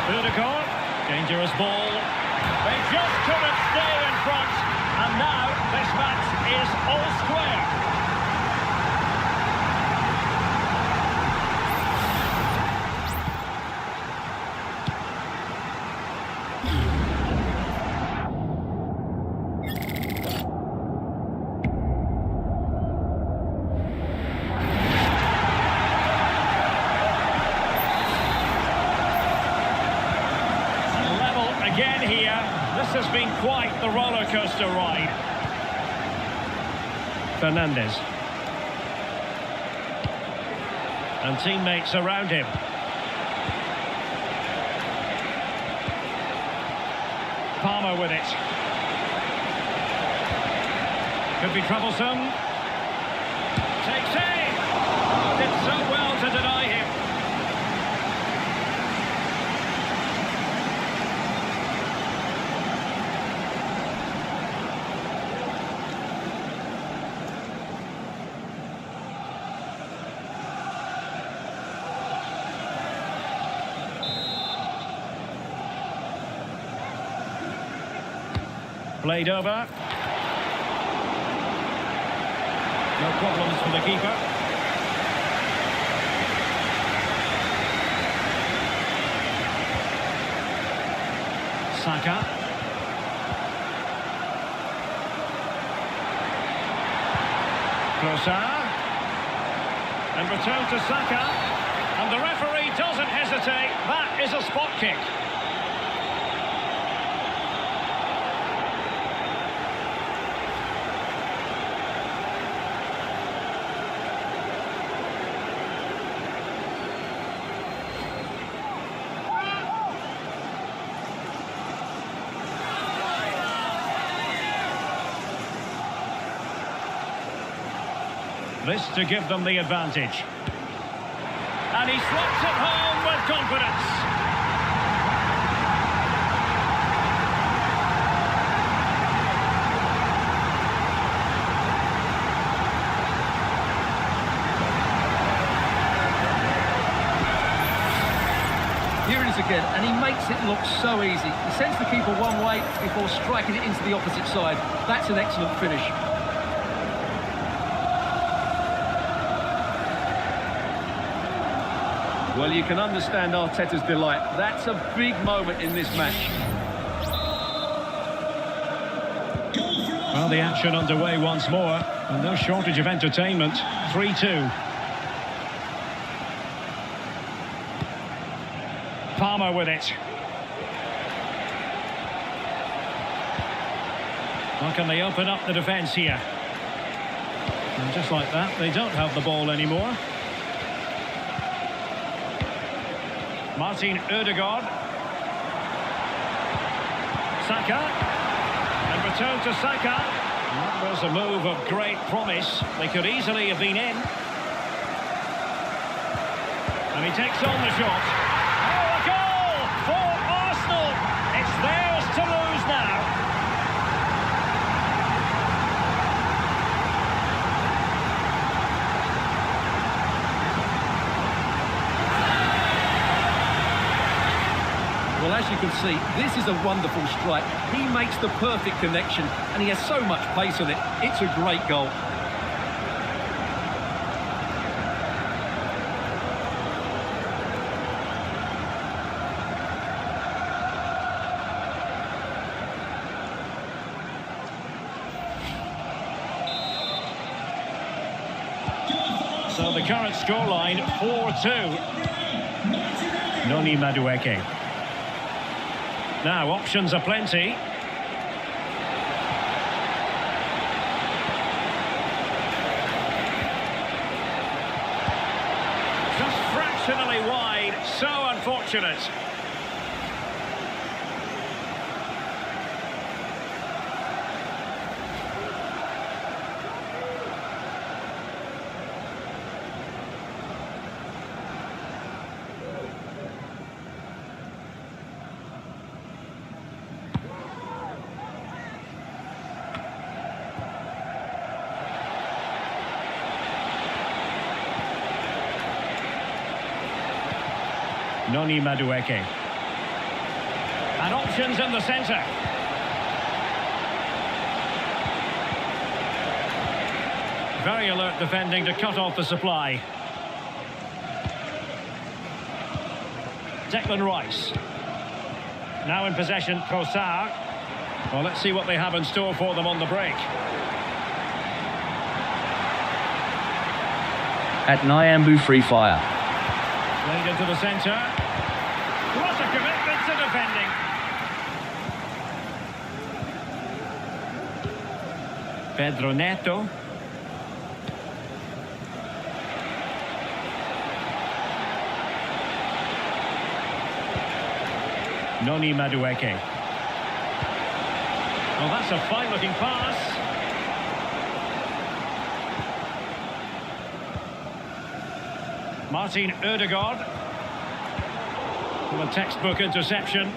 Ødegaard, dangerous ball. They just couldn't stay in front, and now this match is all square. Again here, this has been quite the roller coaster ride. Fernandez. And teammates around him. Palmer with it. Could be troublesome. Takes aim. Did so well to deny him. Played over. No problems for the keeper. Saka. Trossard. And return to Saka. And the referee doesn't hesitate. That is a spot kick. This to give them the advantage. And he slots it home with confidence. Here it is again, and he makes it look so easy. He sends the keeper one way before striking it into the opposite side. That's an excellent finish. Well, you can understand Arteta's delight. That's a big moment in this match. Well, the action underway once more, and no shortage of entertainment. 3-2. Palmer with it. Well, can they open up the defence here? And just like that, they don't have the ball anymore. Martin Ødegaard. Saka. And return to Saka. That was a move of great promise. They could easily have been in. And he takes on the shot. Oh, a goal for Arsenal. It's theirs to lose now. Well, as you can see, this is a wonderful strike. He makes the perfect connection, and he has so much pace on it. It's a great goal. So the current scoreline, 4-2. Noni Madueke. Now, options are plenty. Just fractionally wide, so unfortunate. Noni Madueke. And options in the centre. Very alert defending to cut off the supply. Declan Rice. Now in possession, Trossard. Well, let's see what they have in store for them on the break. At Nyambu Free Fire. Played into the centre. What a commitment to defending. Pedro Neto. Noni Madueke. Well, that's a fine-looking pass. Martin Ødegaard. Well, a textbook interception.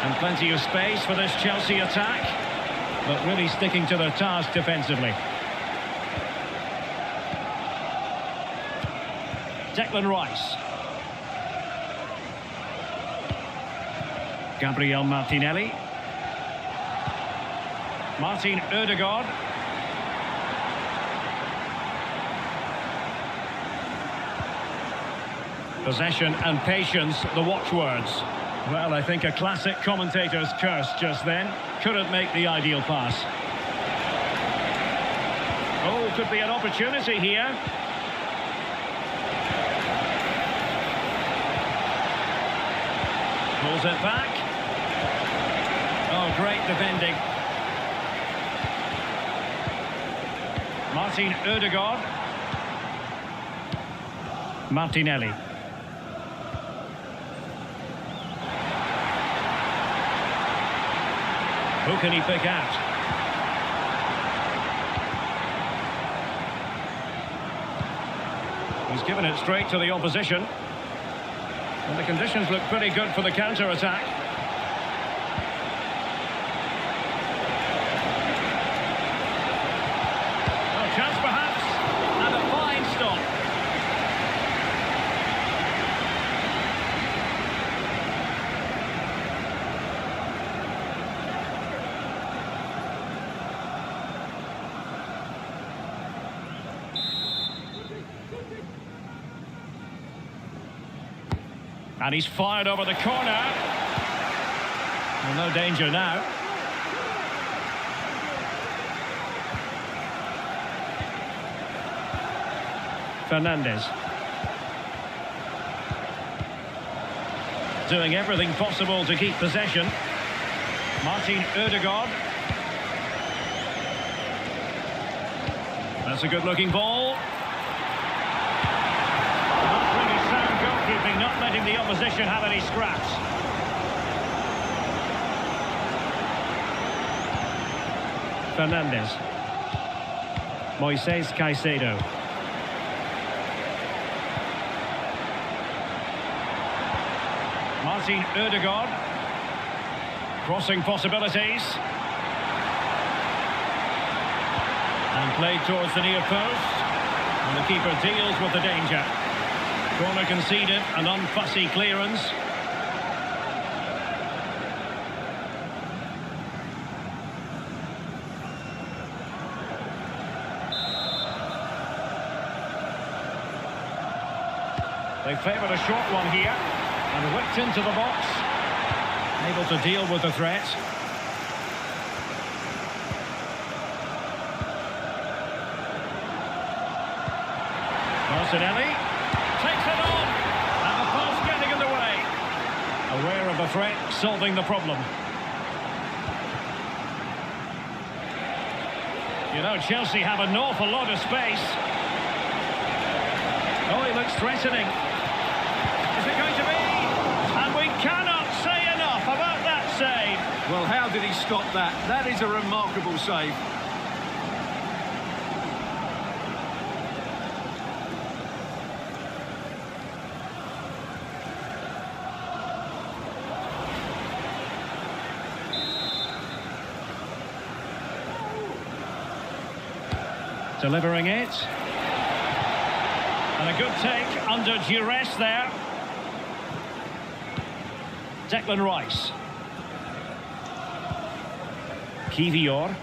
And plenty of space for this Chelsea attack. But really sticking to their task defensively. Declan Rice. Gabriel Martinelli. Martin Ødegaard. Possession and patience, the watchwords. Well, I think a classic commentator's curse just then. Couldn't make the ideal pass. Oh, could be an opportunity here. Pulls it back. Oh, great defending. Martin Ødegaard. Martinelli. Who can he pick out? He's given it straight to the opposition. And the conditions look pretty good for the counter-attack. Oh, chance perhaps. And a fine stop. And he's fired over the corner. Well, no danger now. Fernandes. Doing everything possible to keep possession. Martin Ødegaard. That's a good-looking ball. Not letting the opposition have any scraps. Fernandes. Moises Caicedo. Martin Ødegaard. Crossing possibilities. And played towards the near post. And the keeper deals with the danger. Corner conceded, an unfussy clearance. They favoured a short one here, and whipped into the box. Able to deal with the threat. Martinelli. Takes it on, and the pass getting in the way. Aware of the threat, solving the problem. You know, Chelsea have an awful lot of space. Oh, he looks threatening. Is it going to be? And we cannot say enough about that save. Well, how did he stop that? That is a remarkable save. Delivering it. And a good take under duress there. Declan Rice. Kivior.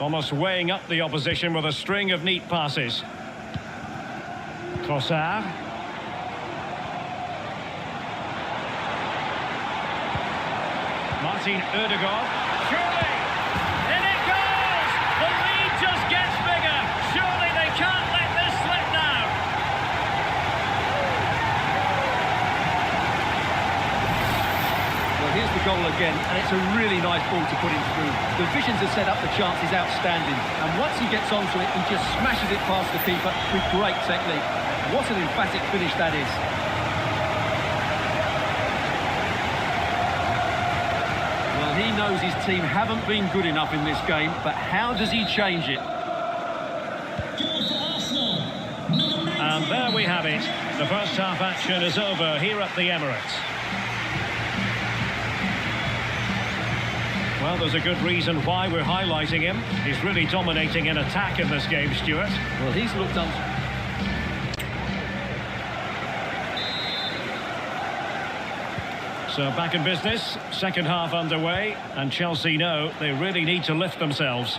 Almost weighing up the opposition with a string of neat passes. Trossard. Martin Ødegaard. Surely! In it goes! The lead just gets bigger. Surely they can't let this slip now. Well, here's the goal again, and it's a really nice ball to put him through. The vision to set up the chance is outstanding, and once he gets onto it, he just smashes it past the keeper with great technique. What an emphatic finish that is. Well, he knows his team haven't been good enough in this game, but how does he change it? And there we have it. The first half action is over here at the Emirates. Well, there's a good reason why we're highlighting him. He's really dominating in attack in this game, Stuart. Well, he's looked on. So back in business, second half underway, and Chelsea know they really need to lift themselves.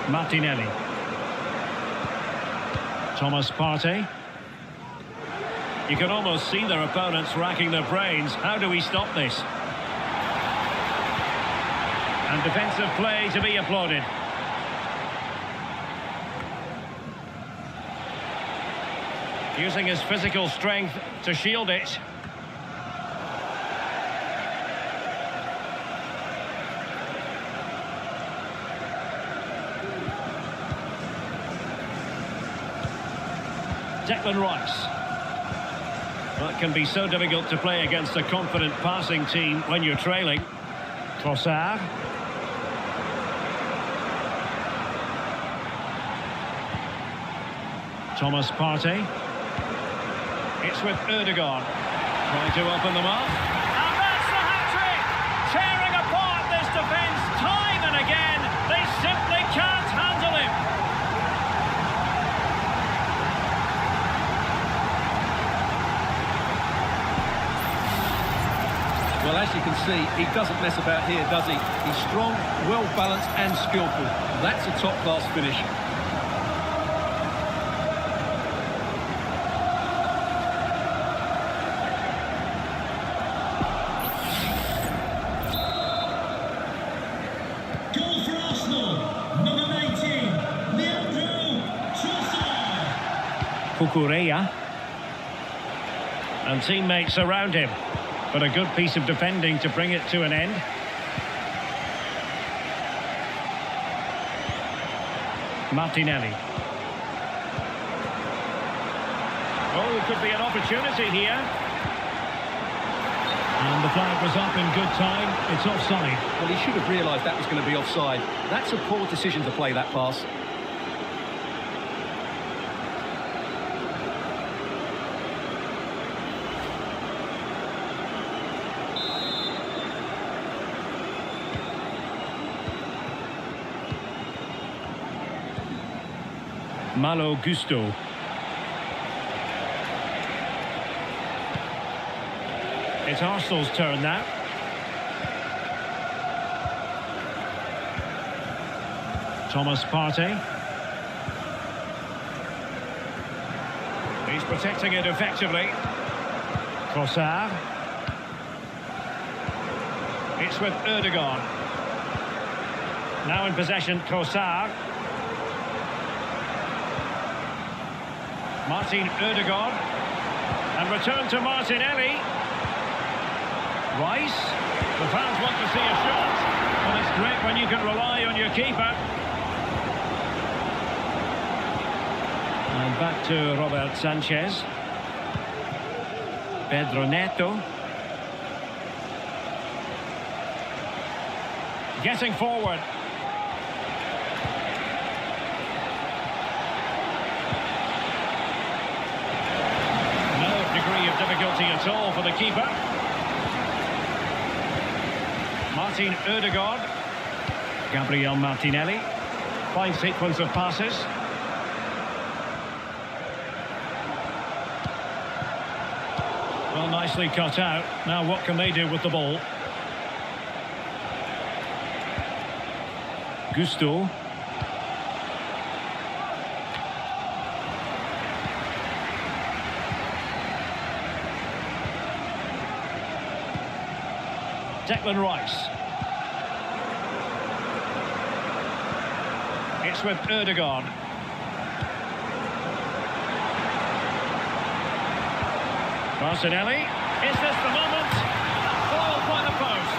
Martinelli. Thomas Partey. You can almost see their opponents racking their brains. How do we stop this? And defensive play to be applauded. Using his physical strength to shield it. Declan Rice. That can be so difficult to play against a confident passing team when you're trailing. Trossard. Thomas Partey. It's with Ødegaard. Trying to open them up. And that's the hat-trick! Tearing apart this defence time and again. They simply can't handle him. Well, as you can see, he doesn't mess about here, does he? He's strong, well-balanced and skillful. That's a top-class finish. Goal for Arsenal, number 19, Leandro Trossard. Cucurella. And teammates around him. But a good piece of defending to bring it to an end. Martinelli. Oh, could be an opportunity here. And the flag was up in good time. It's offside. Well, he should have realised that was going to be offside. That's a poor decision to play that pass. Malo Gusto. It's Arsenal's turn now. Thomas Partey. He's protecting it effectively. Trossard. It's with Ødegaard. Now in possession, Trossard. Martin Ødegaard. And return to Martinelli. Rice. The fans want to see a shot. Well, it's great when you can rely on your keeper. And back to Robert Sanchez. Pedro Neto. Getting forward. Difficulty at all for the keeper. Martin Ødegaard. Gabriel Martinelli. Fine sequence of passes. Well, nicely cut out. Now what can they do with the ball? Gusto. Declan Rice. It's with Ødegaard. Martinelli. Is this the moment? Foiled by the post.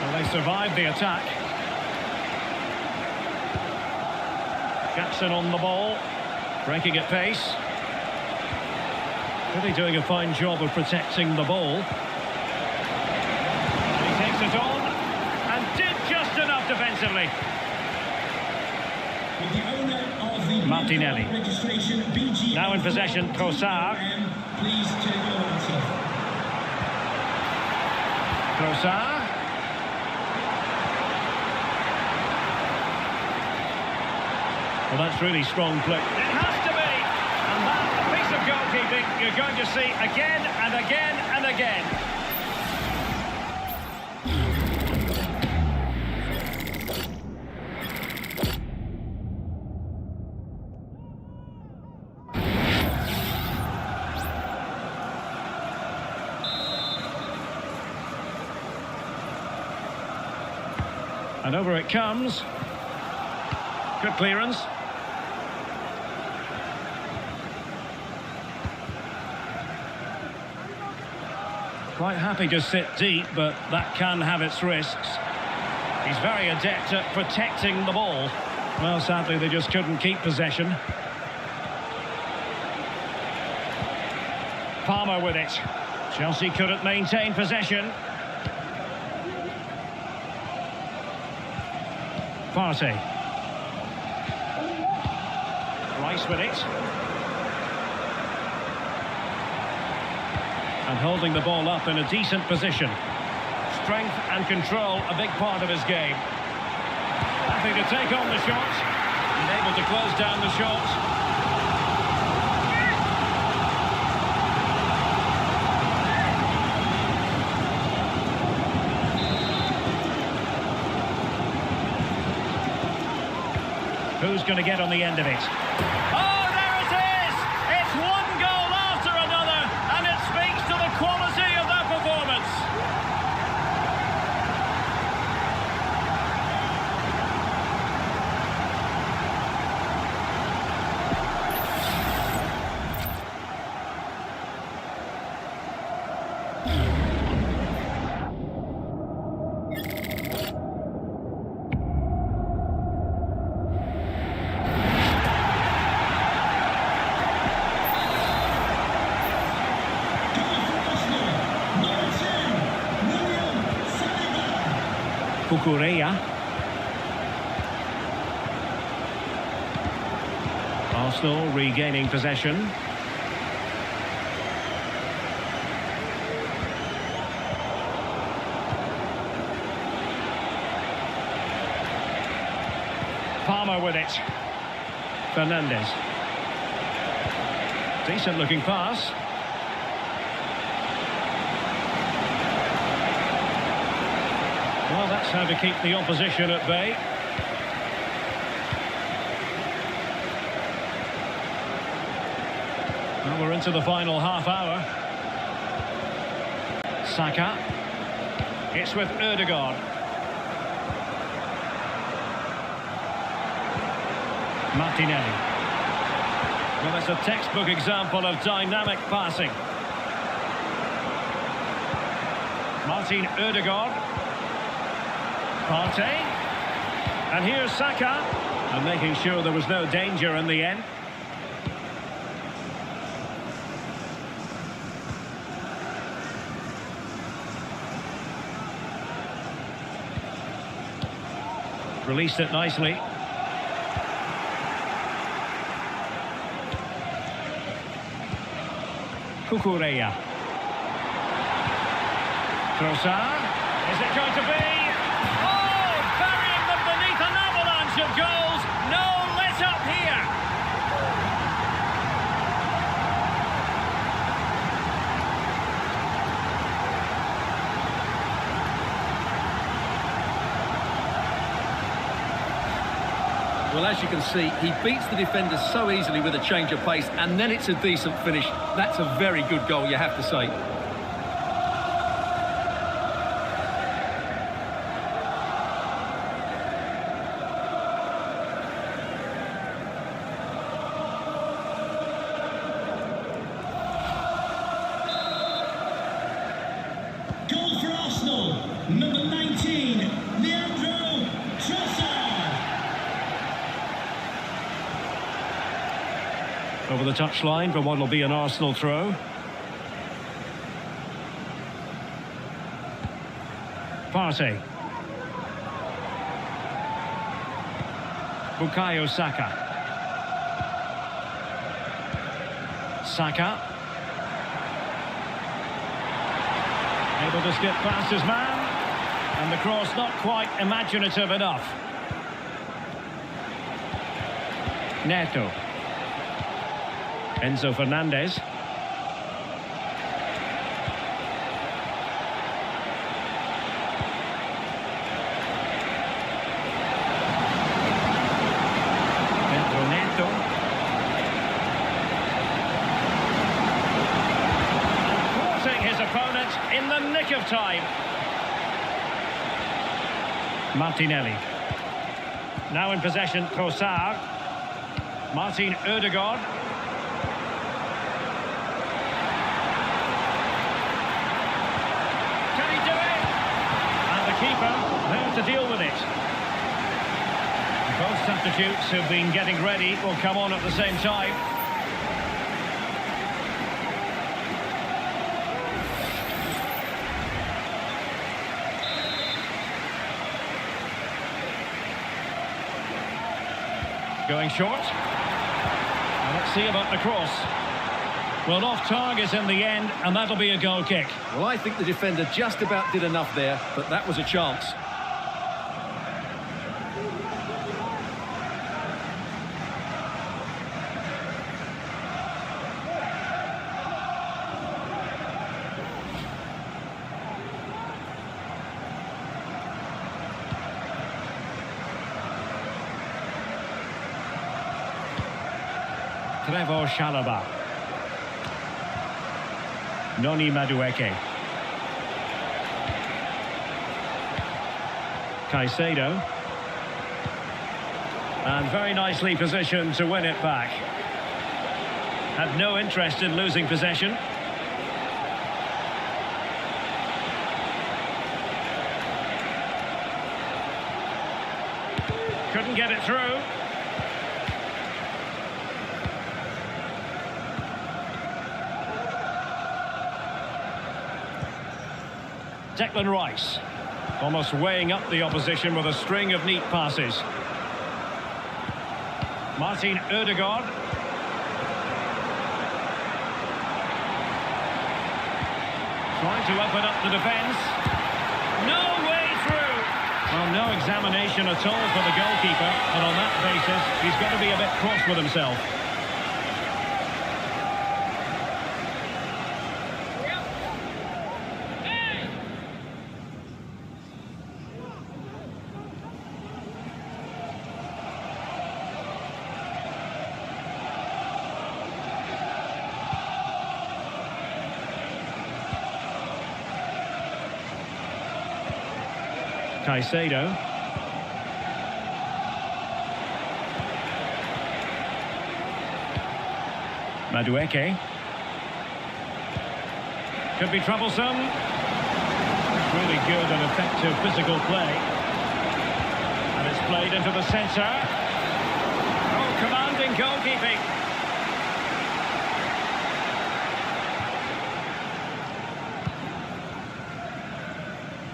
Well, they survived the attack. Jackson on the ball. Breaking at pace. Really doing a fine job of protecting the ball. It on and did just enough defensively. Martinelli. Now in possession, Trossard. Trossard. Well, that's really strong play. It has to be. And that piece of goalkeeping you're going to see again and again and again. And over it comes. Good clearance. Quite happy to sit deep, but that can have its risks. He's very adept at protecting the ball. Well, sadly, they just couldn't keep possession. Palmer with it. Chelsea couldn't maintain possession. Partey. Rice with it. And holding the ball up in a decent position. Strength and control, a big part of his game. Happy to take on the shot. And able to close down the shot. Who's going to get on the end of it? Oh, there it is! It's one goal after another, and it speaks to the quality of that performance. Cucurella. Arsenal regaining possession. Palmer with it. Fernandes. Decent looking pass. Well, that's how to keep the opposition at bay. Well, we're into the final half hour. Saka. It's with Ødegaard. Martinelli. Well, it's a textbook example of dynamic passing. Martin Ødegaard. Partey, and here's Saka, and making sure there was no danger in the end. Released it nicely. Cucurella. Trossard, is it going to be? Of goals, no let up here. Well, as you can see, he beats the defenders so easily with a change of pace, and then it's a decent finish. That's a very good goal, you have to say. Number 19, Leandro Trossard. Over the touchline for what will be an Arsenal throw. Partey. Bukayo Saka. Saka. Able to skip past his man. And the cross not quite imaginative enough. Neto. Enzo Fernandez. Neto. Thwarting his opponent in the nick of time. Martinelli. Now in possession, Trossard. Martin Ødegaard. Can he do it? And the keeper there to deal with it. Both substitutes who've been getting ready will come on at the same time. Going short. Now let's see about the cross. Well, off target in the end, and that'll be a goal kick. Well, I think the defender just about did enough there, but that was a chance. Trevoh Chalobah. Noni Madueke. Caicedo. And very nicely positioned to win it back. Had no interest in losing possession. Couldn't get it through. Declan Rice, almost weighing up the opposition with a string of neat passes. Martin Ødegaard. Trying to open up the defence. No way through. Well, no examination at all for the goalkeeper, and on that basis, he's got to be a bit cross with himself. Caicedo. Madueke. Could be troublesome. Really good and effective physical play. And it's played into the centre. Oh, commanding goalkeeping.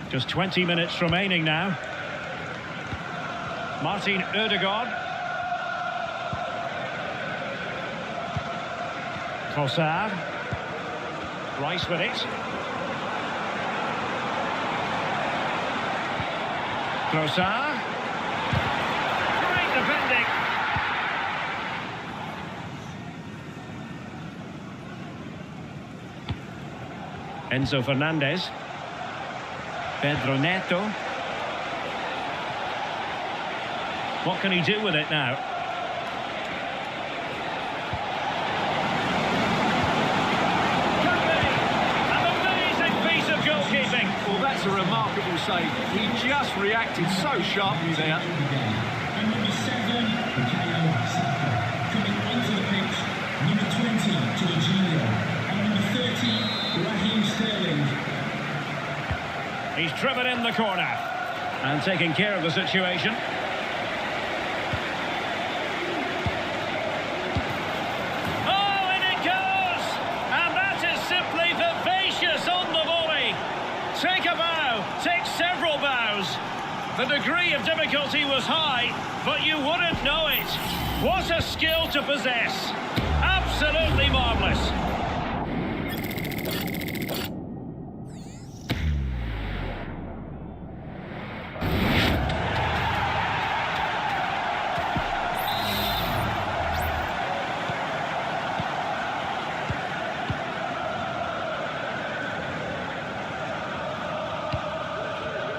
Just 20 minutes remaining now. Martin Ødegaard. Trossard. Rice with it. Trossard. Great defending. Enzo Fernandez. Pedro Neto. What can he do with it now? An amazing piece of goalkeeping. Well, that's a remarkable save. He just reacted so sharply there. And number 7, Bukayo Saka. Coming onto the pitch, number 20, Jorginho. And number 30, Raheem Sterling. He's driven in the corner and taking care of the situation. Oh, and it goes! And that is simply vivacious on the volley. Take a bow, take several bows. The degree of difficulty was high, but you wouldn't know it. What a skill to possess. Absolutely marvellous.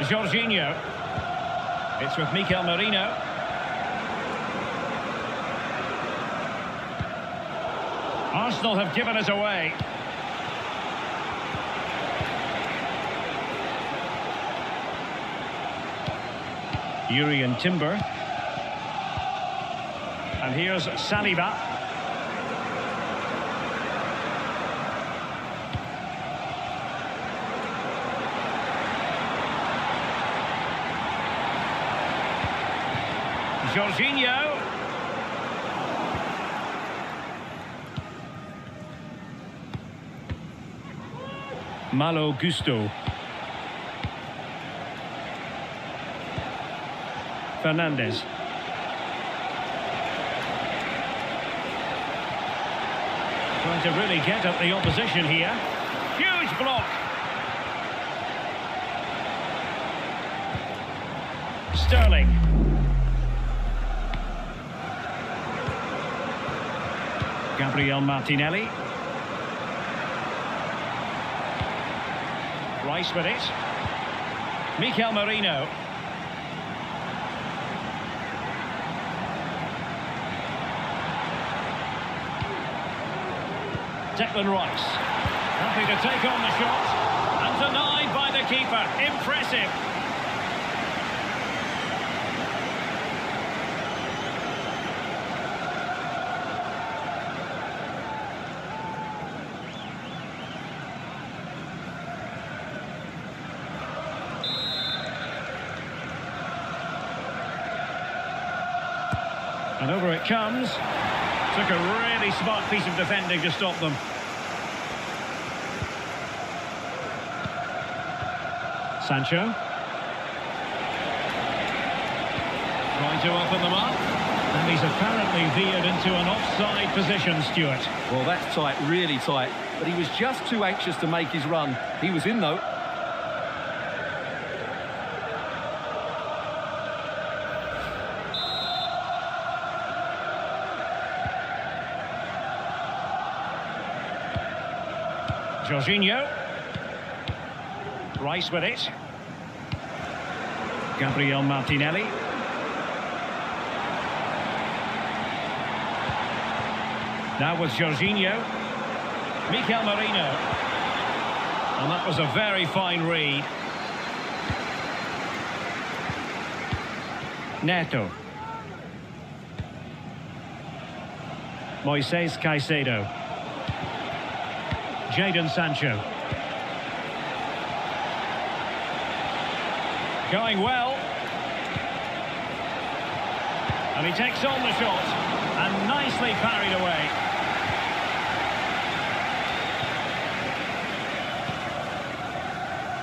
Jorginho. It's with Mikel Merino. Arsenal have given it away. Jurrien Timber. And here's Saliba. Jorginho. Malo Gusto. Fernandez. Trying to really get at the opposition here. Huge block. Sterling. Gabriel Martinelli. Rice with it. Mikel Merino. Declan Rice. Happy to take on the shot. And denied by the keeper. Impressive. And over it comes. Took a really smart piece of defending to stop them. Sancho. Trying to open them up. And he's apparently veered into an offside position, Stuart. Well, that's tight, really tight. But he was just too anxious to make his run. He was in, though. Jorginho. Rice with it. Gabriel Martinelli. Now with Jorginho. Mikel Merino. And that was a very fine read. Neto. Moises Caicedo. Jadon Sancho. Going well. And he takes on the shot. And nicely parried away.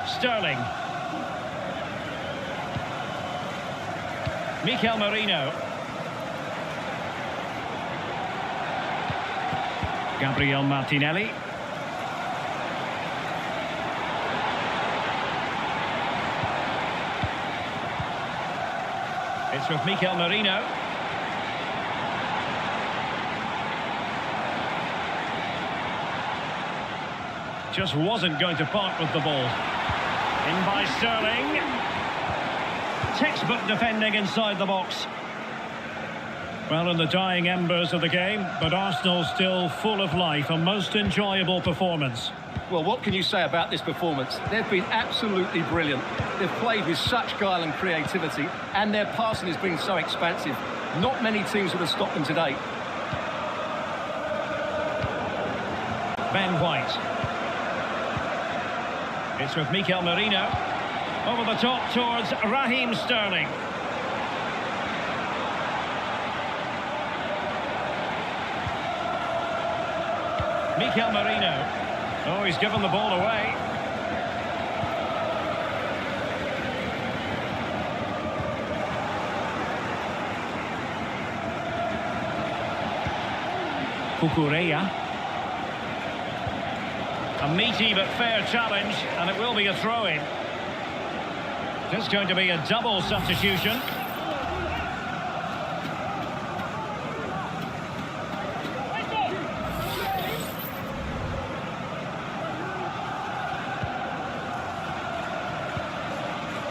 Sterling. Mikel Merino. Gabriel Martinelli. It's with Mikel Merino. Just wasn't going to part with the ball. In by Sterling. Textbook defending inside the box. Well, in the dying embers of the game, but Arsenal still full of life. A most enjoyable performance. Well, what can you say about this performance? They've been absolutely brilliant. They've played with such guile and creativity, and their passing has been so expansive. Not many teams would have stopped them today. Ben White. It's with Mikel Merino. Over the top towards Raheem Sterling. Mikel Merino. Oh, he's given the ball away. Cucurella. A meaty but fair challenge, and it will be a throw-in. It's going to be a double substitution.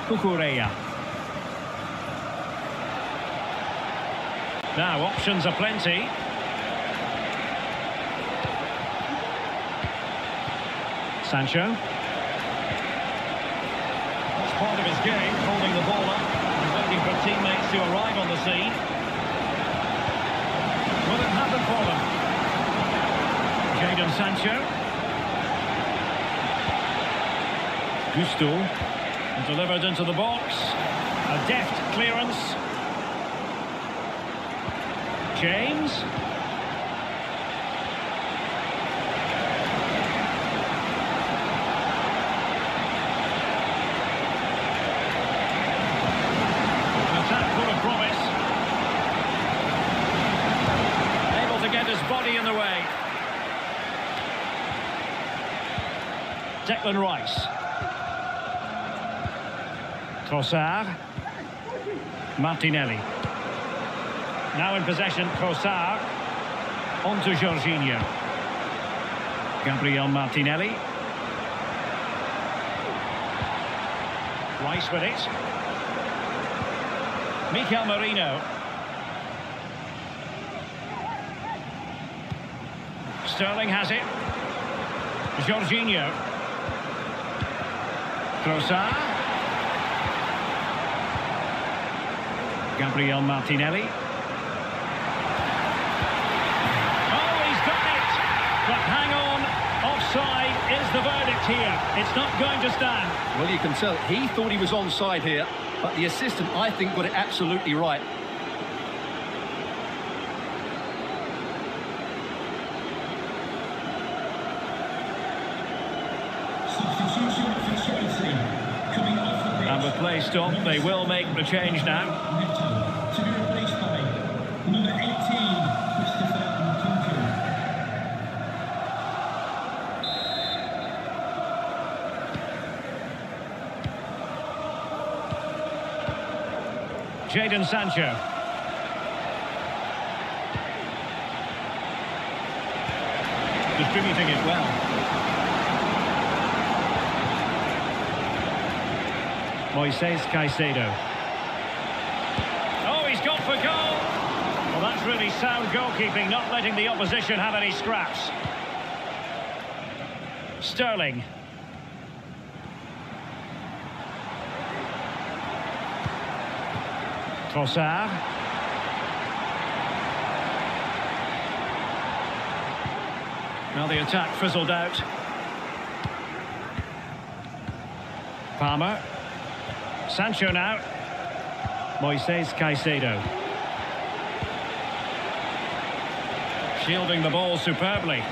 Cucurella. Now, options are plenty. Sancho. That's part of his game, holding the ball up and waiting for teammates to arrive on the scene. Will it happen for them? Jadon Sancho. Gusto. Delivered into the box. A deft clearance. James. An attack full of promise. Able to get his body in the way. Declan Rice. Trossard. Martinelli. Now in possession, Trossard. On to Jorginho. Gabriel Martinelli. Rice with it. Mikel Merino. Sterling has it. Jorginho. Trossard. Gabriel Martinelli. Oh, he's done it! But hang on, offside is the verdict here. It's not going to stand. Well, you can tell he thought he was onside here, but the assistant, I think, got it absolutely right. Substitution for Chelsea. Coming off the pitch. And with play stopped, they will make the change now. Neto to be replaced by number 18, Christopher Nkunku. Jadon Sancho. Distributing it well. Moises Caicedo. Oh, he's gone for goal. Well, that's really sound goalkeeping, not letting the opposition have any scraps. Sterling. Trossard. Now the attack fizzled out. Palmer. Sancho now. Moises Caicedo. Shielding the ball superbly.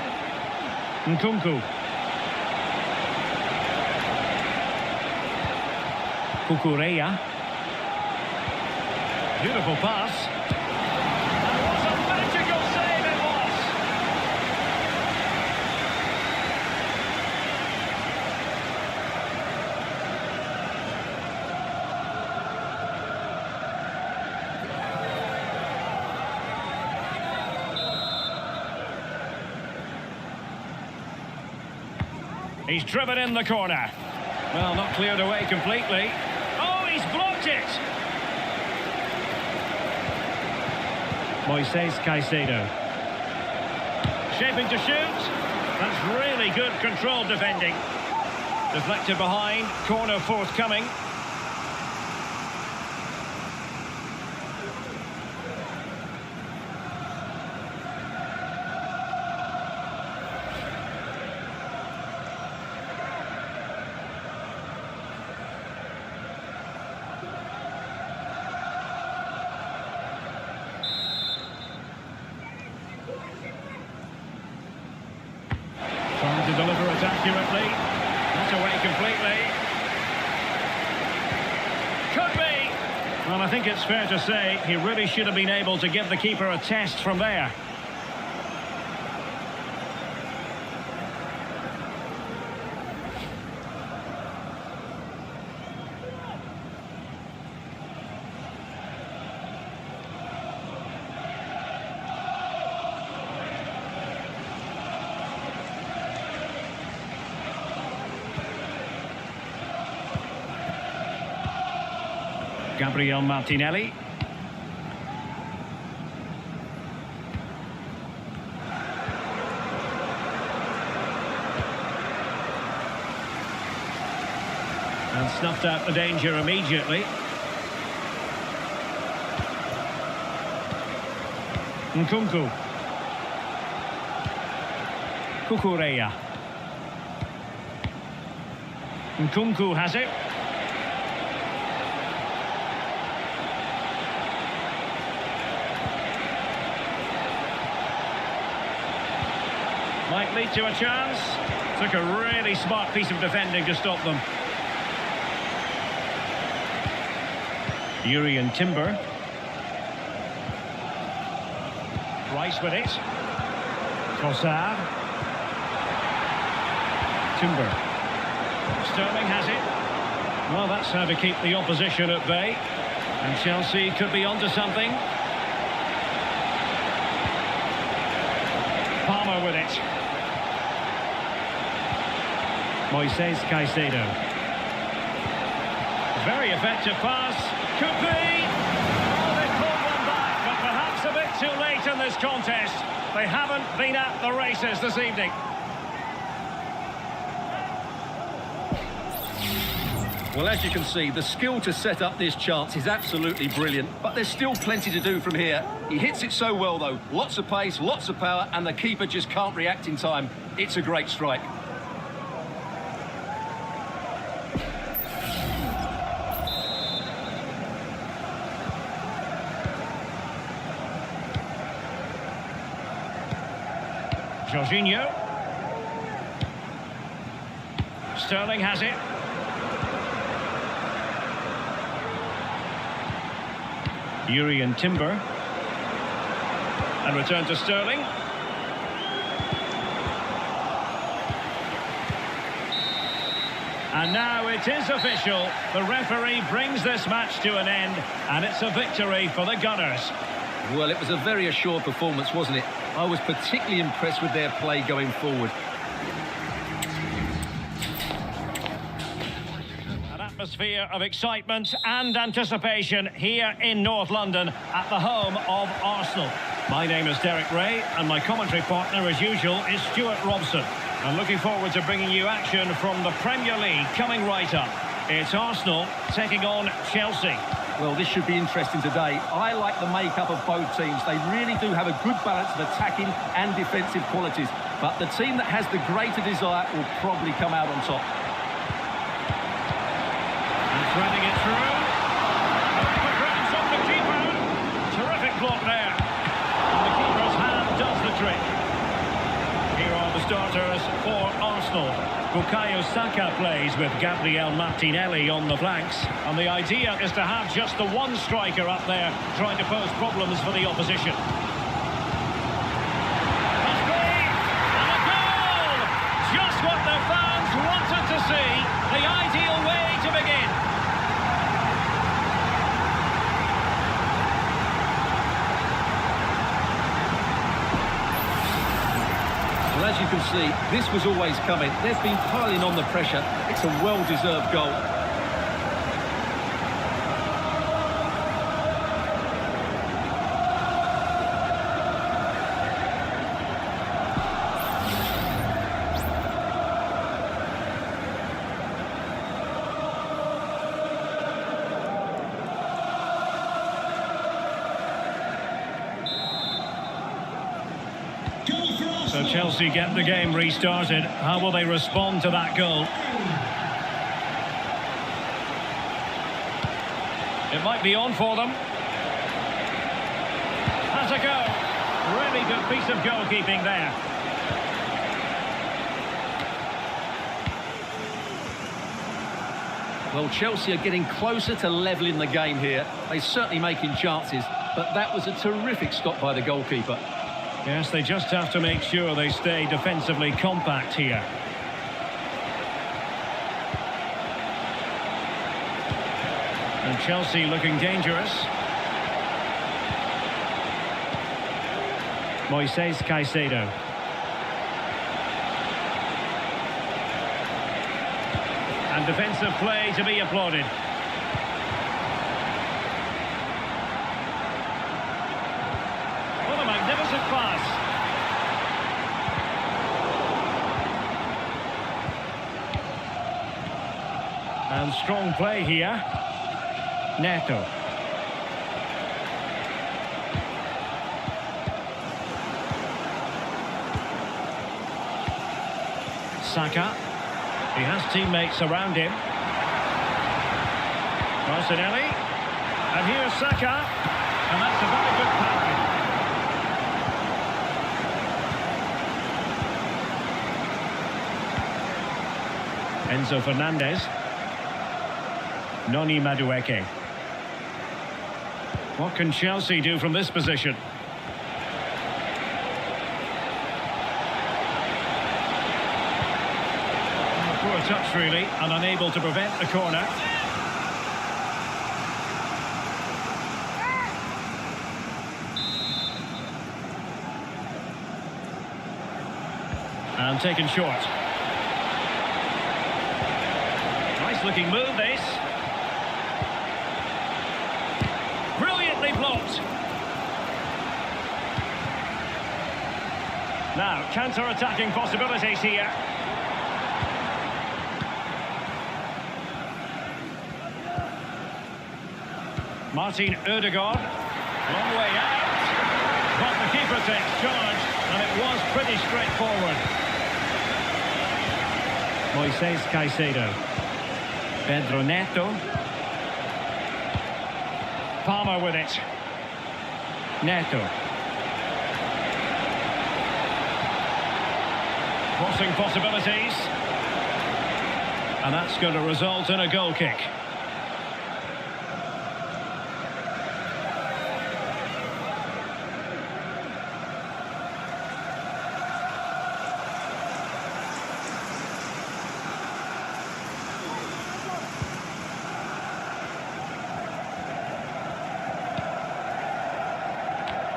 Nkunku. Cucurella. Beautiful pass. And what a magical save it was! He's driven in the corner. Well, not cleared away completely. Oh, he's blocked it! Moises Caicedo. Shaping to shoot. That's really good controlled defending. Deflected behind. Corner forthcoming. Trying to deliver it accurately. Not away completely. Could be! Well, I think it's fair to say he really should have been able to give the keeper a test from there. Gabriel Martinelli. And snuffed out the danger immediately. Nkunku. Cucurella. Nkunku has it. Might lead to a chance. Took a really smart piece of defending to stop them. Jurrien Timber. Rice with it. Trossard. Timber. Sterling has it. Well, that's how to keep the opposition at bay. And Chelsea could be onto something. Palmer with it. Moises Caicedo. Very effective pass. Could be. Oh, they pulled one back, but perhaps a bit too late in this contest. They haven't been at the races this evening. Well, as you can see, the skill to set up this chance is absolutely brilliant, but there's still plenty to do from here. He hits it so well, though. Lots of pace, lots of power, and the keeper just can't react in time. It's a great strike. Jorginho. Sterling has it. Jurrien Timber. And return to Sterling. And now it is official. The referee brings this match to an end, and it's a victory for the Gunners. Well, it was a very assured performance, wasn't it? I was particularly impressed with their play going forward. An atmosphere of excitement and anticipation here in North London at the home of Arsenal. My name is Derek Ray, and my commentary partner, as usual, is Stuart Robson. I'm looking forward to bringing you action from the Premier League coming right up. It's Arsenal taking on Chelsea. Well, this should be interesting today. I like the makeup of both teams. They really do have a good balance of attacking and defensive qualities. But the team that has the greater desire will probably come out on top. And threading it through. Over grabs off the keeper. Terrific block there. And the keeper's hand does the trick. Here are the starters for Arsenal. Bukayo Saka plays with Gabriel Martinelli on the flanks. And the idea is to have just the one striker up there trying to pose problems for the opposition. Must be! And a goal! Just what the fans wanted to see. The ideal way to begin. Well, as you can see, this was always coming. They've been piling on the pressure. It's a well-deserved goal. So Chelsea get the game restarted. How will they respond to that goal? It might be on for them. Has a go. Really good piece of goalkeeping there. Well, Chelsea are getting closer to levelling the game here. They're certainly making chances, but that was a terrific stop by the goalkeeper. Yes, they just have to make sure they stay defensively compact here. And Chelsea looking dangerous. Moises Caicedo. And defensive play to be applauded. What a magnificent pass. And strong play here. Neto. Saka. He has teammates around him. Martinelli. And here's Saka. And that's a very good pass. Enzo Fernandez. Noni Madueke. What can Chelsea do from this position? Poor touch, really, and unable to prevent the corner. And taken short. Nice looking move, this. Brilliantly blocked. Now, counter-attacking possibilities here. Martin Ødegaard. Long way out. But the keeper takes charge, and it was pretty straightforward. Moises Caicedo. Pedro Neto. Palmer with it. Neto. Crossing possibilities. And that's going to result in a goal kick.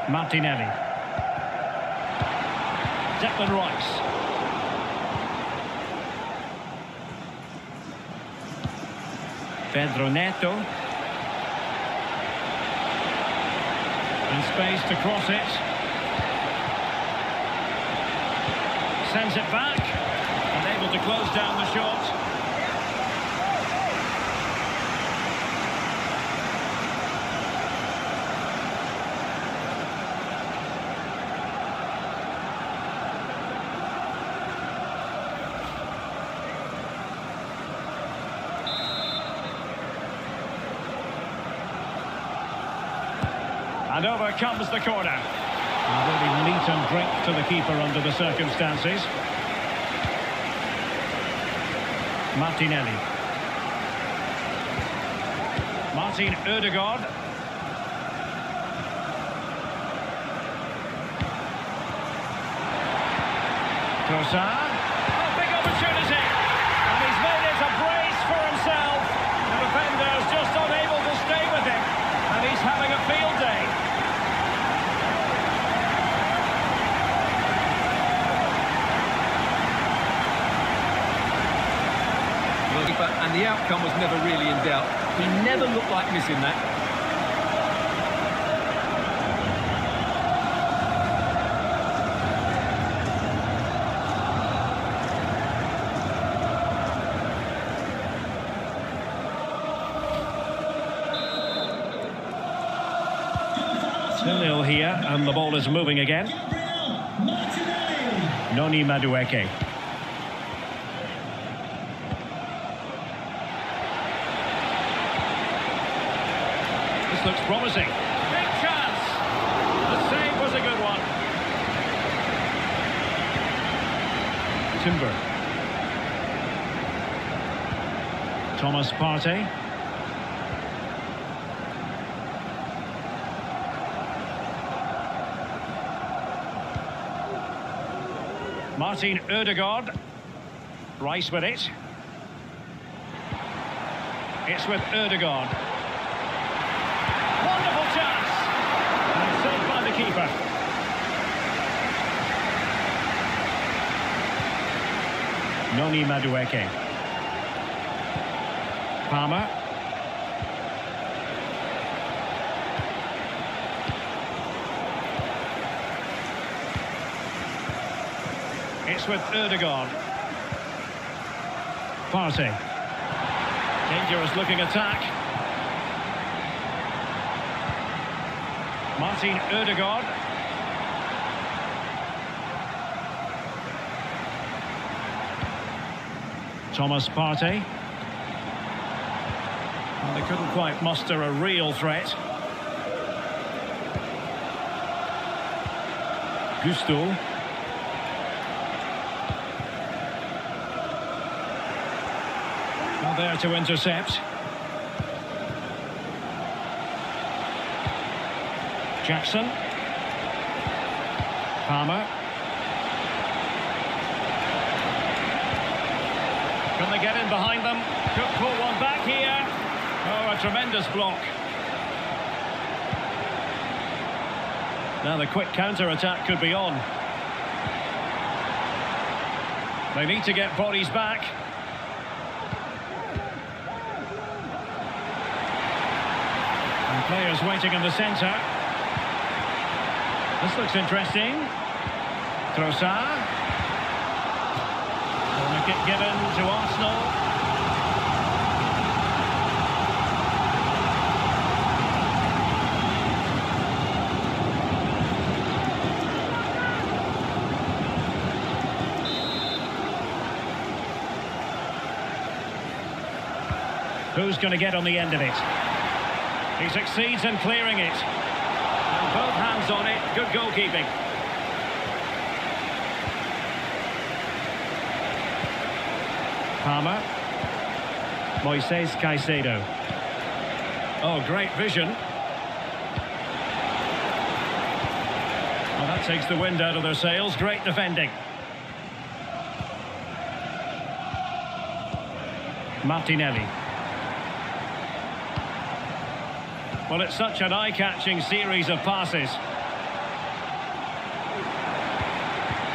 Martinelli. Declan Rice. Pedro Neto. In space to cross it. Sends it back. Unable to close down the shot. And over comes the corner. And really meat and drink to the keeper under the circumstances. Martinelli. Martin Ødegaard. Trossard. Oh, big opportunity. And he's made it a brace for himself. The defender's just unable to stay with him. And he's having a field day. And the outcome was never really in doubt. He never looked like missing that. Nil here, and the ball is moving again. Noni Madueke. This looks promising. Big chance. The save was a good one. Timber. Thomas Partey. Martin Ødegaard. Rice with it. It's with Ødegaard. Wonderful chance. And saved by the keeper. Noni Madueke. Palmer. It's with Ødegaard. Partey. Dangerous looking attack. Martin Ødegaard. Thomas Partey. Well, they couldn't quite muster a real threat. Gusto. There to intercept. Jackson. Palmer. Can they get in behind them? Could pull one back here. Oh, a tremendous block. Now the quick counter-attack could be on. They need to get bodies back. And players waiting in the centre. This looks interesting. Trossard. Corner kick given to Arsenal. Who's going to get on the end of it? He succeeds in clearing it. And both hands on it. Good goalkeeping. Palmer. Moises Caicedo. Oh, great vision. Well, that takes the wind out of their sails. Great defending. Martinelli. Well, it's such an eye-catching series of passes.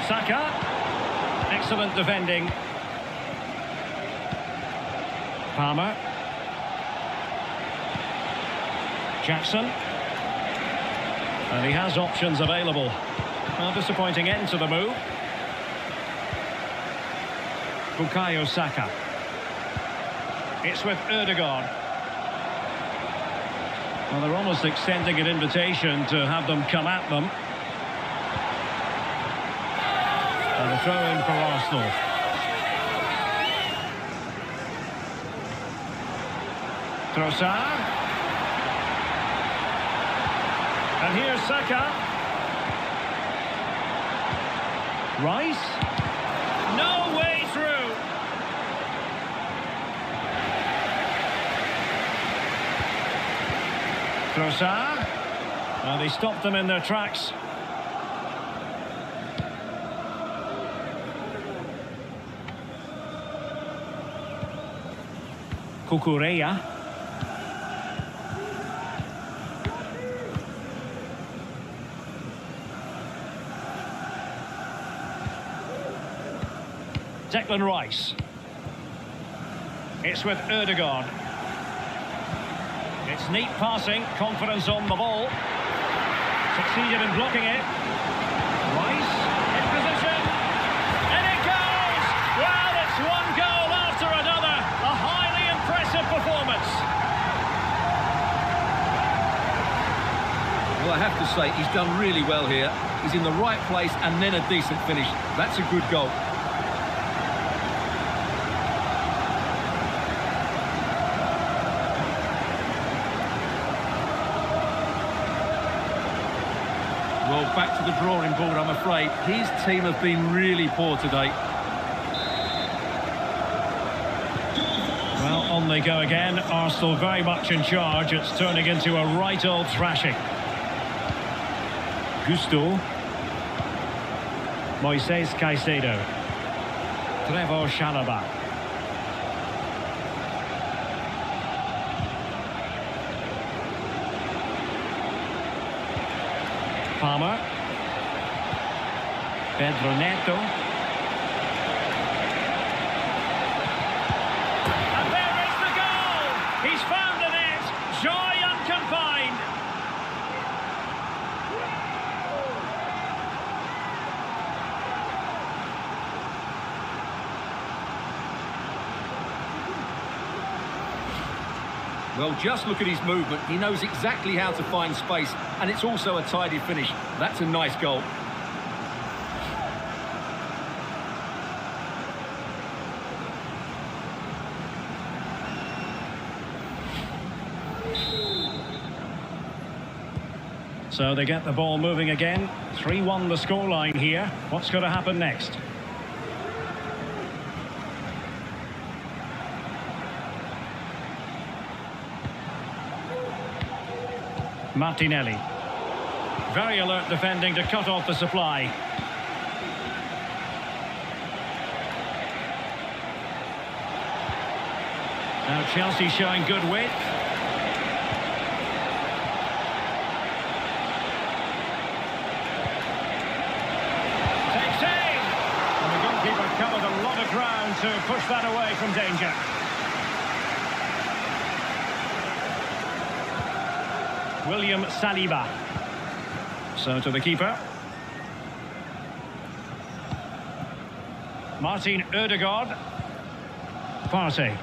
Saka. Excellent defending. Palmer. Jackson. And he has options available. Well, disappointing end to the move. Bukayo Saka. It's with Ødegaard. Well, they're almost extending an invitation to have them come at them. And a throw-in for Arsenal. Trossard. And here's Saka. Rice. No way through. Trossard. They stopped them in their tracks. Cucurella. Declan Rice. It's with Ødegaard. It's neat passing, confidence on the ball. Succeeded in blocking it. Rice in position. And it goes! Well, it's one goal after another. A highly impressive performance. Well, I have to say, he's done really well here. He's in the right place and then a decent finish. That's a good goal. Well, back to the drawing board, I'm afraid. His team have been really poor today. Well, on they go again. Arsenal very much in charge. It's turning into a right old thrashing. Gusto. Moises Caicedo. Trevor Chalobah. Palmer. Pedro Neto. And there is the goal! He's found the net! Joy unconfined! Well, just look at his movement. He knows exactly how to find space, and it's also a tidy finish. That's a nice goal. So they get the ball moving again. 3-1 the scoreline here. What's going to happen next? Martinelli. Very alert defending to cut off the supply. Now Chelsea showing good width. Takes aim! And the goalkeeper covered a lot of ground to push that away from danger. William Saliba. So to the keeper. Martin Ødegaard. Partey.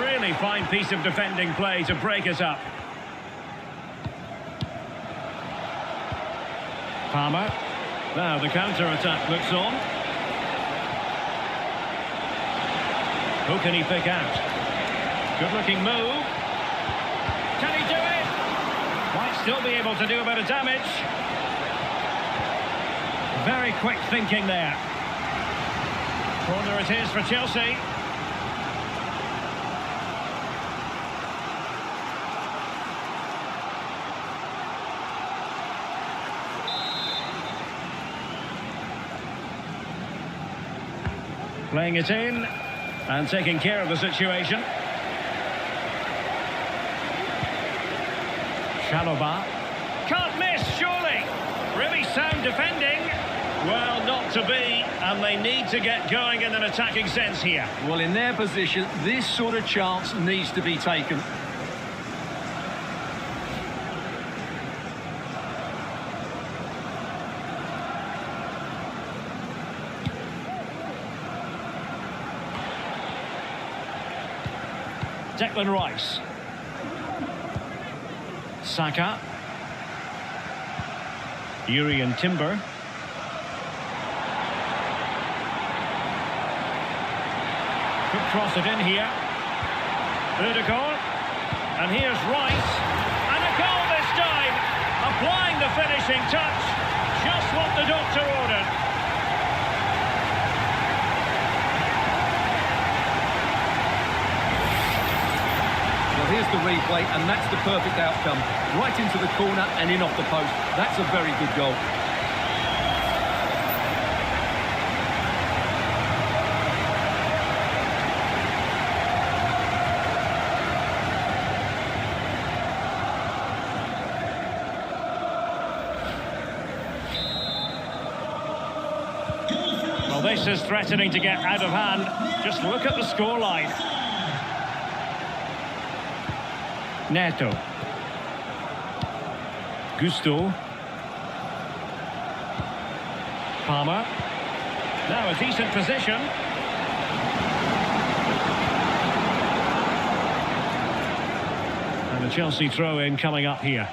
Really fine piece of defending play to break us up. Palmer. Now the counter-attack looks on. Who can he pick out? Good-looking move. Can he do it? Might still be able to do a bit of damage. Very quick thinking there. Corner it is for Chelsea. Playing it in and taking care of the situation. Chalobah. Can't miss, surely. Really sound defending. Well, not to be, and they need to get going in an attacking sense here. Well, in their position, this sort of chance needs to be taken. Declan Rice. Saka. Jurrien Timber. Could cross it in here. Ødegaard. And here's Rice. And a goal this time. Applying the finishing touch. Just what the doctor ordered. Well, here's the replay, and that's the perfect outcome. Right into the corner and in off the post. That's a very good goal. Well, this is threatening to get out of hand. Just look at the scoreline. Neto. Gusto. Palmer. Now a decent position. And a Chelsea throw-in coming up here.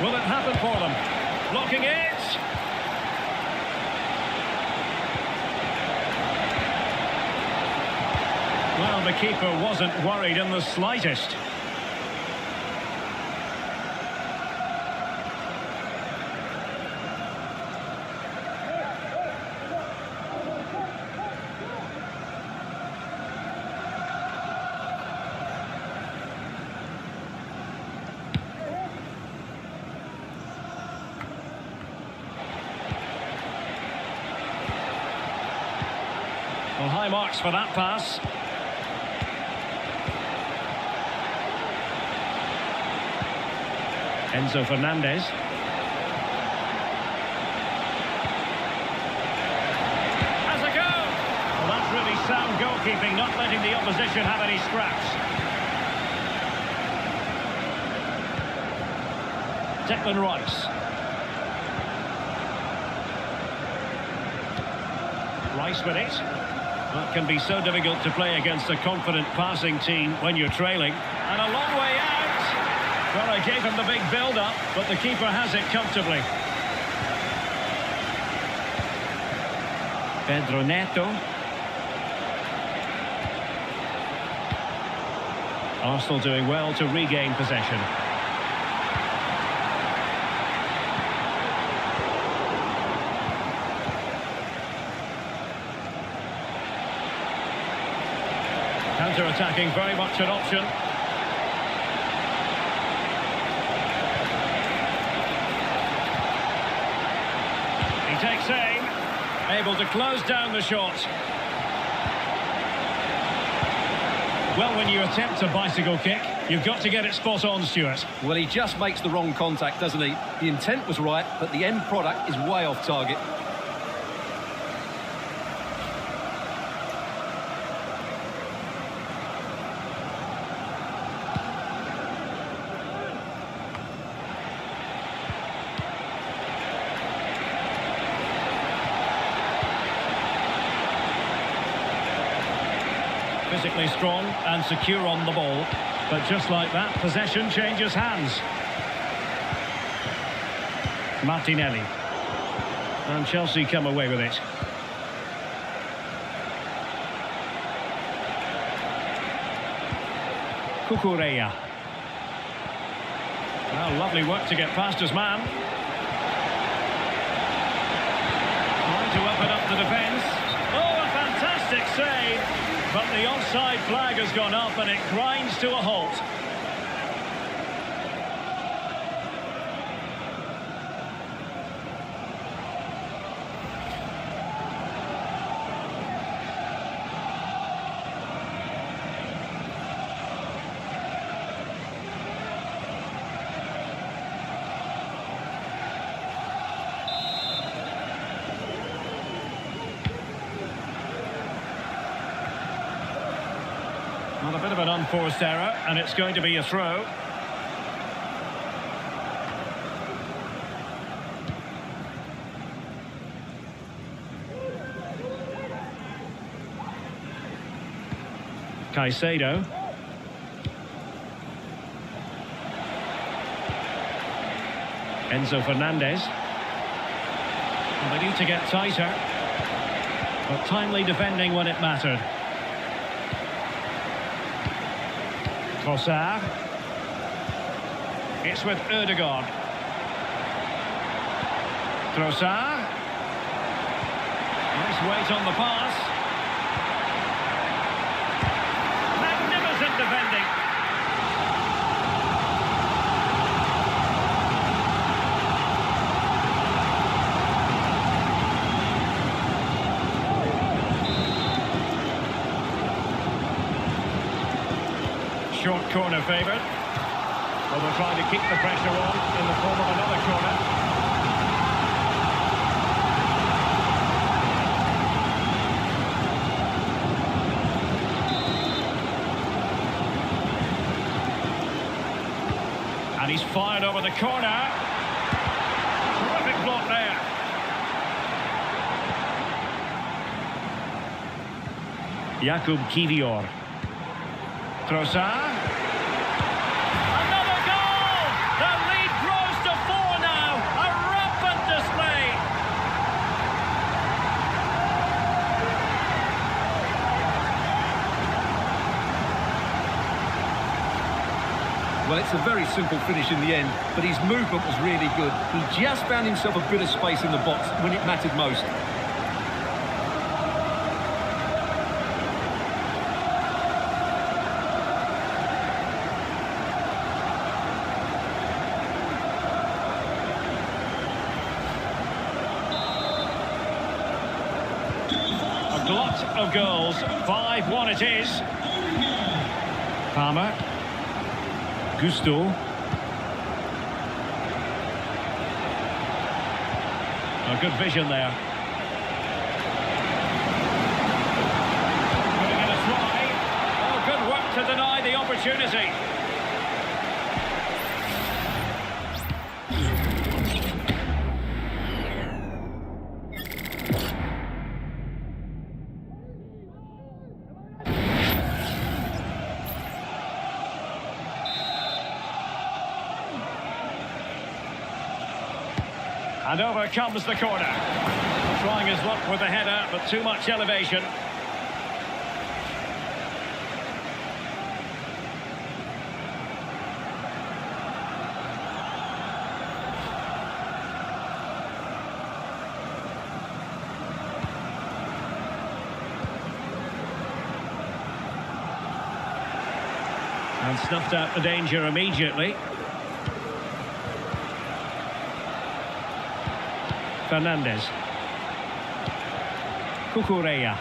Will it happen for them? Blocking it. Well, the keeper wasn't worried in the slightest. Well, high marks for that pass. Enzo Fernandez. Has a go! Well, that's really sound goalkeeping, not letting the opposition have any scraps. Declan Rice. Rice with it. That can be so difficult to play against a confident passing team when you're trailing. And a long way out. Well, I gave him the big build-up, but the keeper has it comfortably. Pedro Neto. Arsenal doing well to regain possession. counter-attacking, very much an option. He takes aim, able to close down the shot. Well, when you attempt a bicycle kick, you've got to get it spot on, Stuart. Well, he just makes the wrong contact, doesn't he? The intent was right, but the end product is way off target. Physically strong and secure on the ball. But just like that, possession changes hands. Martinelli. And Chelsea come away with it. Cucurella. Well, lovely work to get past his man. Trying to open up the defence. Oh, a fantastic save! But the offside flag has gone up and it grinds to a halt. Well, a bit of an unforced error, and it's going to be a throw. Caicedo. Enzo Fernandez. Well, they need to get tighter, but timely defending when it mattered. Trossard. It's with Ødegaard. Trossard. Nice weight on the pass. Magnificent defending. Short corner favoured. Well, they're trying to keep the pressure on in the form of another corner. And he's fired over the corner. Terrific block there. Jakub Kivior. Trossard. Another goal! The lead grows to 4 now. A rampant display. Well, it's a very simple finish in the end, but his movement was really good. He just found himself a bit of space in the box when it mattered most. Glut of goals. 5-1 it is. Palmer. Gusto. A good vision there. Putting in a try. Oh, good work to deny the opportunity. And over comes the corner. Trying his luck with the header, but too much elevation. And snuffed out the danger immediately. Fernandez. Cucurella.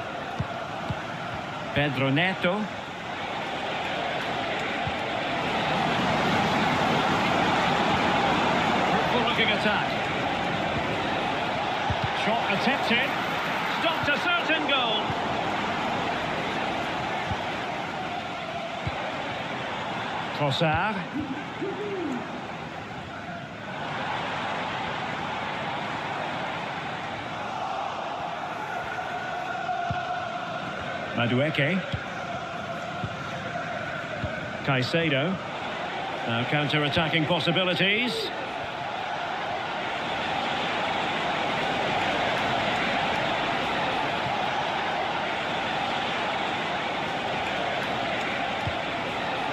Pedro Neto. Fruitful looking attack. Shot attempted. Stopped a certain goal. Trossard. Madueke. Caicedo. Now counter-attacking possibilities.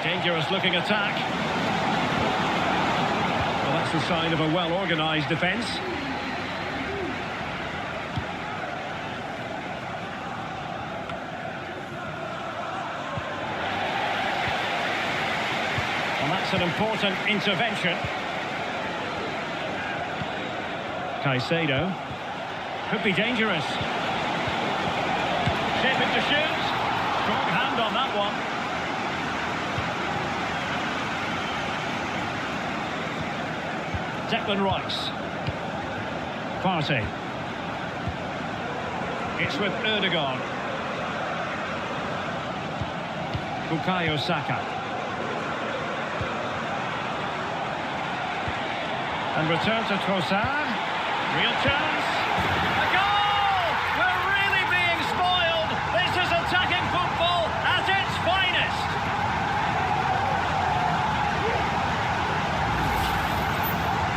Dangerous looking attack. Well, that's the sign of a well-organised defence. And that's an important intervention. Caicedo. Could be dangerous. Shaping to shoot. Strong hand on that one. Declan Rice. Partey. It's with Ødegaard. Bukayo Saka. And return to Trossard. Real chance. A goal! We're really being spoiled. This is attacking football at its finest.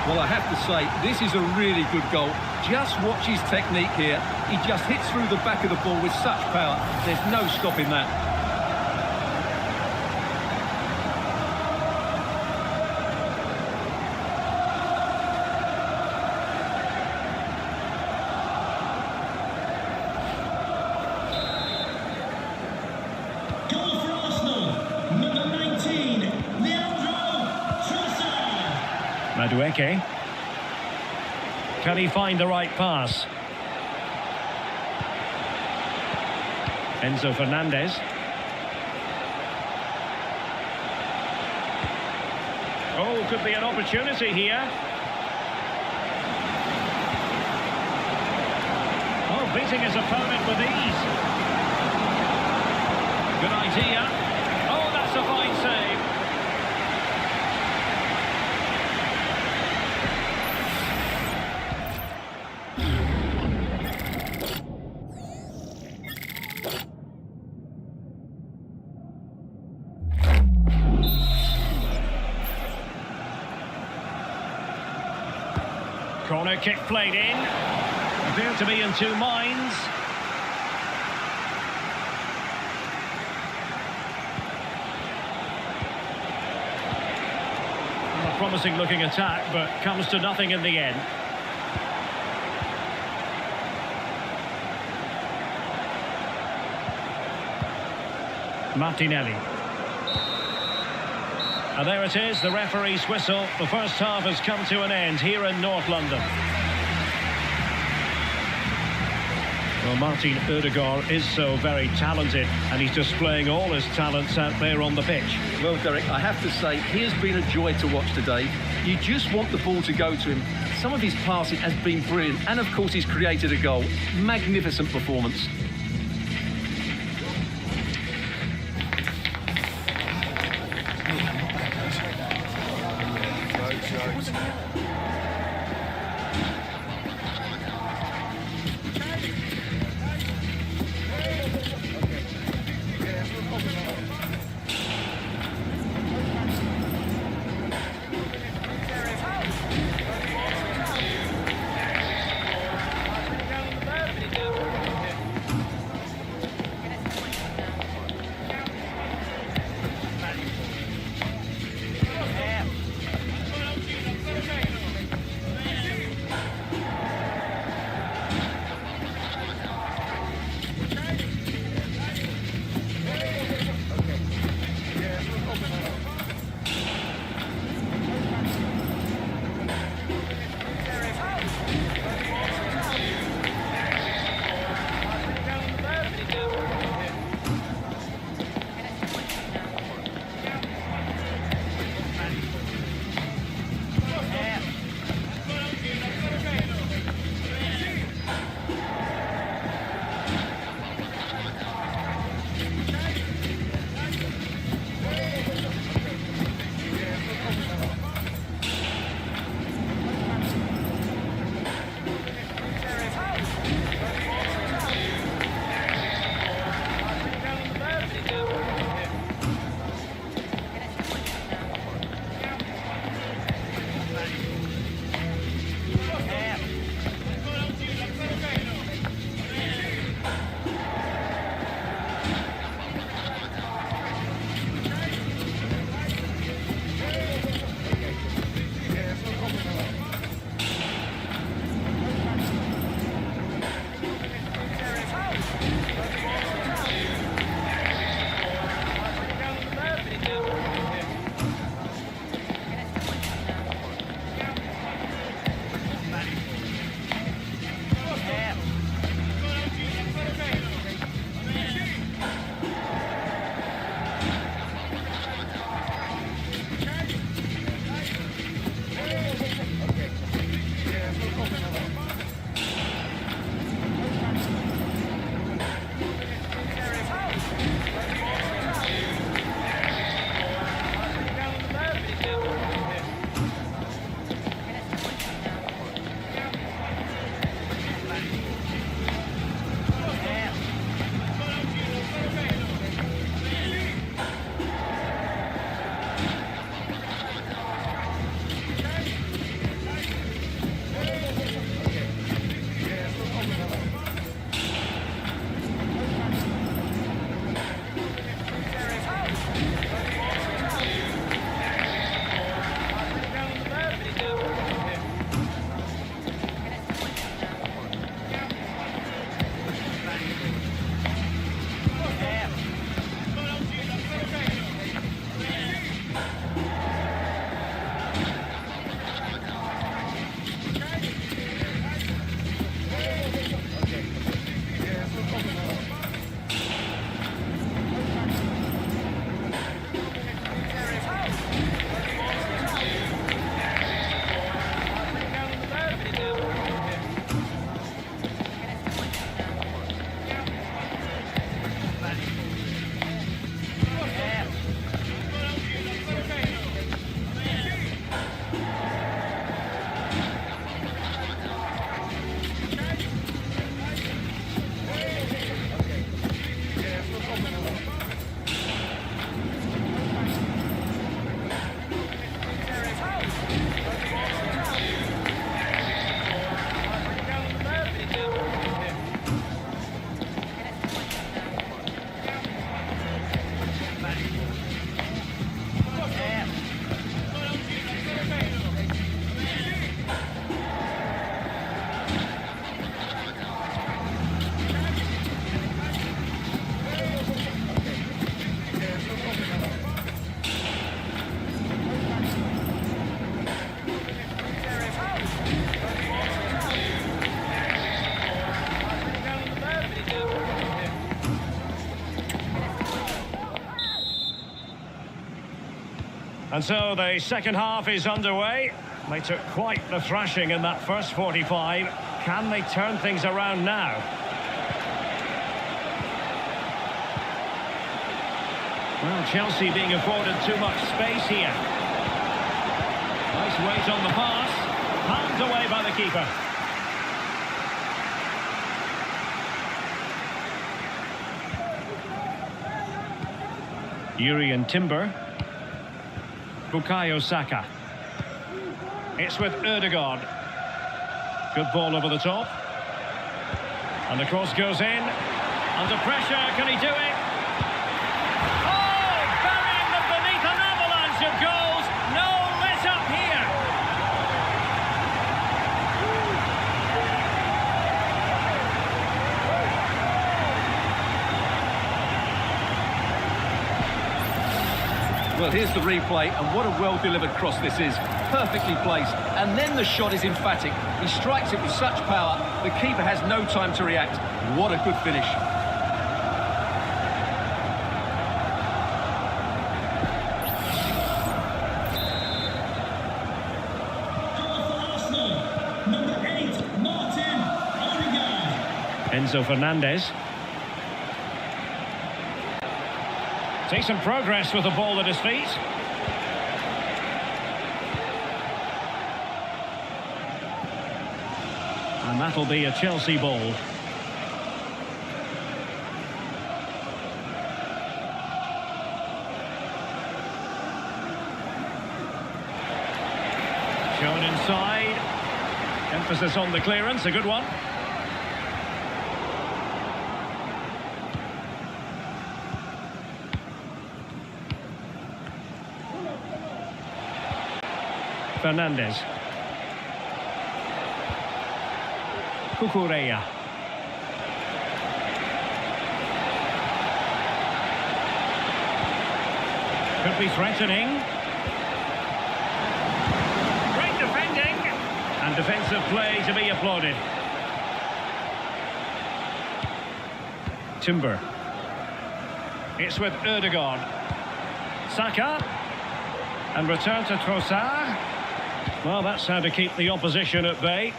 Well, I have to say, this is a really good goal. Just watch his technique here. He just hits through the back of the ball with such power. There's no stopping that. Goal for Arsenal, number 19, Leandro Trossard. Madueke. Can he find the right pass? Enzo Fernandez. Oh, could be an opportunity here. Oh, beating his opponent with ease. Good idea. Oh, that's a fine save. Corner kick played in. Appear to be in two minds. A promising looking attack, but comes to nothing in the end. Martinelli. And there it is, the referee's whistle. The first half has come to an end here in North London. Well, Martin Ødegaard is so very talented, and he's displaying all his talents out there on the pitch. Well, Derek, I have to say, he has been a joy to watch today. You just want the ball to go to him. Some of his passing has been brilliant, and of course he's created a goal. Magnificent performance. And so the second half is underway. They took quite the thrashing in that first 45. Can they turn things around now? Well, Chelsea being afforded too much space here. Nice weight on the pass. Palmed away by the keeper. Jurrien Timber. Bukayo Saka. It's with Ødegaard. Good ball over the top. And the cross goes in. Under pressure, can he do it? Oh, burying them beneath an avalanche of goals. No let up here. Well, here's the replay, and what a well-delivered cross this is. Perfectly placed, and then the shot is emphatic. He strikes it with such power, the keeper has no time to react. What a good finish. Arsenal, number 8, Martin Odegaard. Enzo Fernandez. Decent progress with the ball at his feet. And that'll be a Chelsea ball. Shown inside. Emphasis on the clearance, a good one. Fernandez. Cucurella. Could be threatening. Great defending. And defensive play to be applauded. Timber. It's with Ødegaard. Saka. And return to Trossard. Well, that's how to keep the opposition at bay.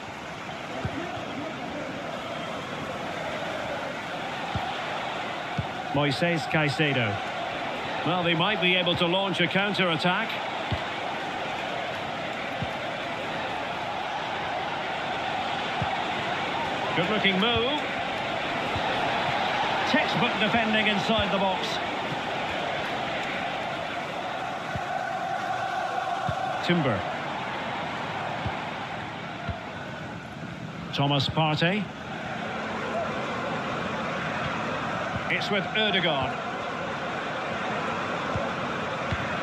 Moises Caicedo. Well, they might be able to launch a counter-attack. Good-looking move. Textbook defending inside the box. Timber. Thomas Partey. It's with Ødegaard.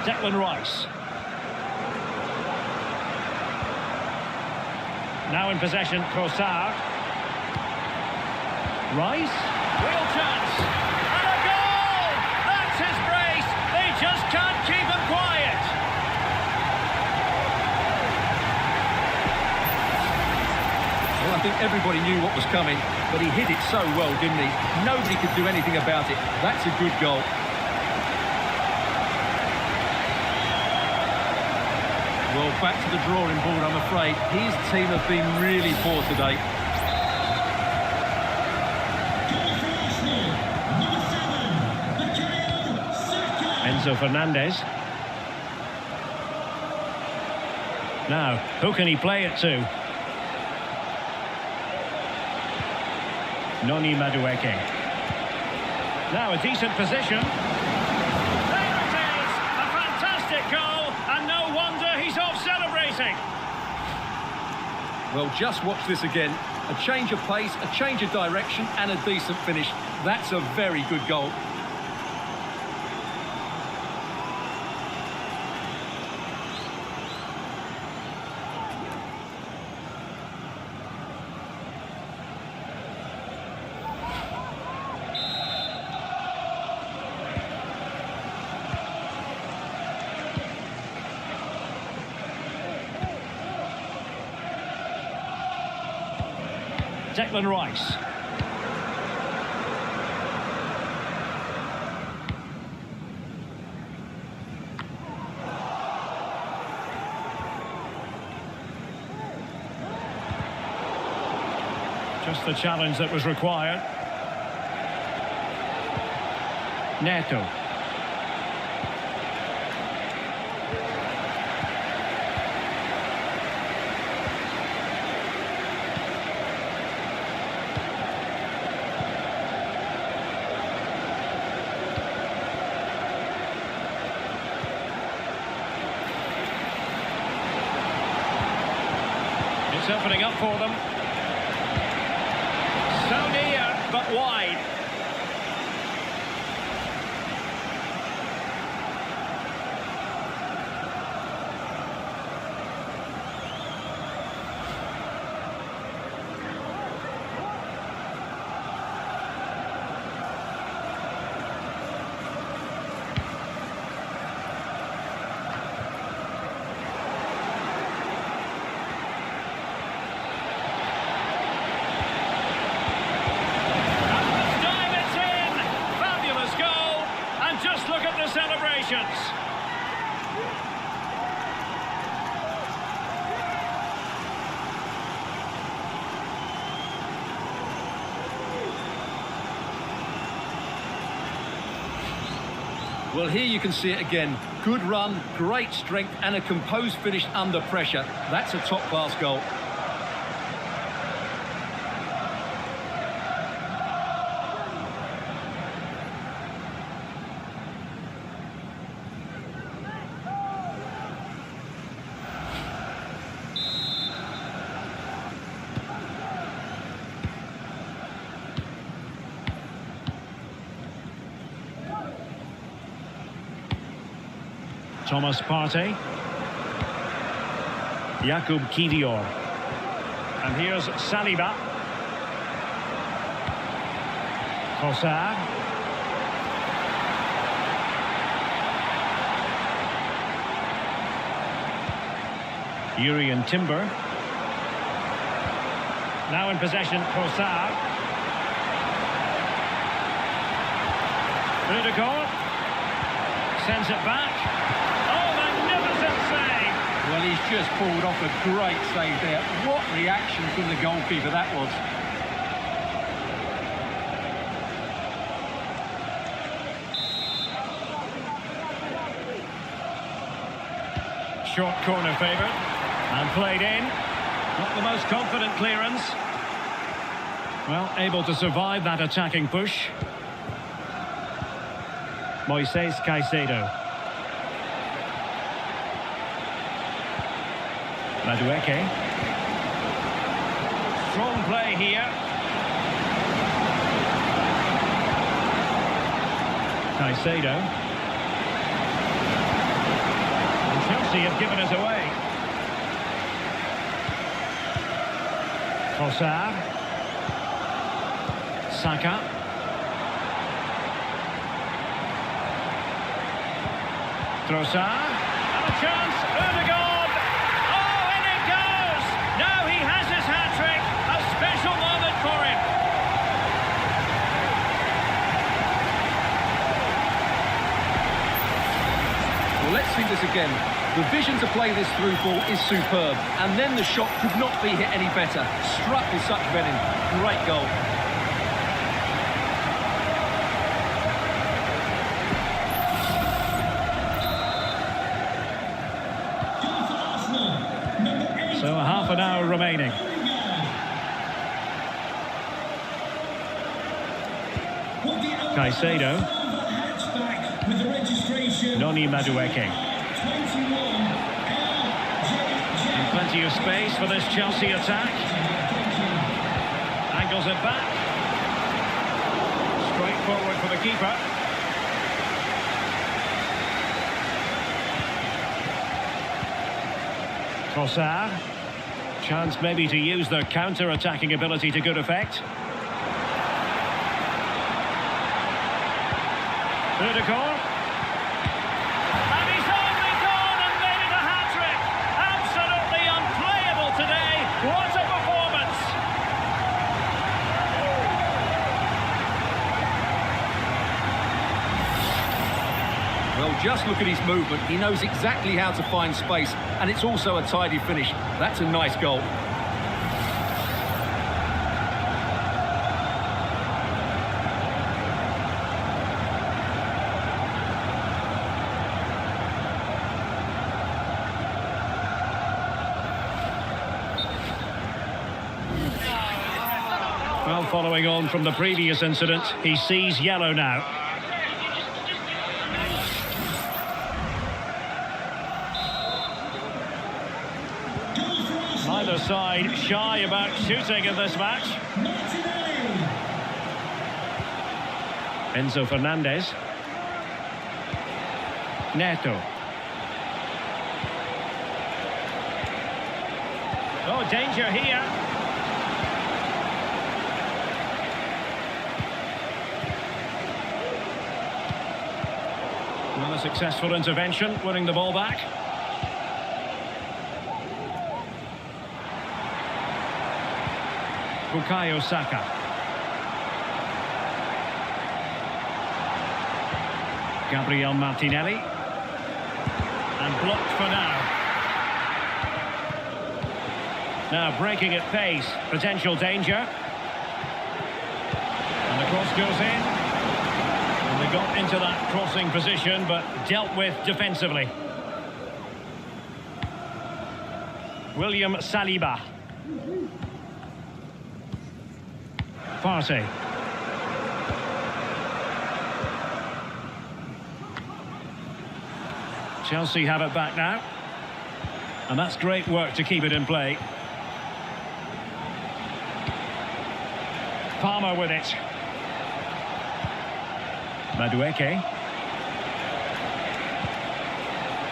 Declan Rice. Now in possession, Trossard. Rice. Real chance. And a goal! That's his brace. They just can't keep him quiet. Well, I think everybody knew what was coming, but he hit it so well, didn't he? Nobody could do anything about it. That's a good goal. Well, back to the drawing board, I'm afraid. His team have been really poor today. Enzo Fernandez. Now, who can he play it to? Noni Madueke. Now a decent position. There it is! A fantastic goal, and no wonder he's off celebrating. Well, just watch this again. A change of pace, a change of direction, and a decent finish. That's a very good goal. Declan Rice. Just the challenge that was required. Neto. It's opening up for them. So near, but wide. Celebrations. Well, here you can see it again. Good run, great strength, and a composed finish under pressure. That's a top-class goal. Thomas Partey. Jakub Kivior. And here's Saliba. Trossard. Jurrien Timber. Now in possession, Trossard. Rudiger. Sends it back. Well, he's just pulled off a great save there. What reaction from the goalkeeper that was. Short corner favoured. And played in. Not the most confident clearance. Well, able to survive that attacking push. Moises Caicedo. Madueke. Strong play here. Caicedo. And Chelsea have given us away. Trossard. Saka. Trossard. And a chance. Rudiger. Let's see this again. The vision to play this through ball is superb, and then the shot could not be hit any better. Struck with such venom. Great goal. So half an hour remaining. Caicedo. Noni Madueke. And plenty of space for this Chelsea attack. Angles it back. Straight forward for the keeper. Trossard. Chance maybe to use their counter-attacking ability to good effect. Rudiger. And he's only gone and made it a hat-trick. Absolutely unplayable today. What a performance. Well, just look at his movement. He knows exactly how to find space, and it's also a tidy finish. That's a nice goal. following on from the previous incident. He sees yellow now. Neither side shy about shooting in this match. Enzo Fernandez. Neto. Oh, danger here. Another successful intervention, winning the ball back. Bukayo Saka. Gabriel Martinelli. And blocked for now. Now breaking at pace, potential danger. And the cross goes in. And they got into that crossing position, but dealt with defensively. William Saliba. Partey. Chelsea have it back now. And that's great work to keep it in play. Palmer with it. Madueke.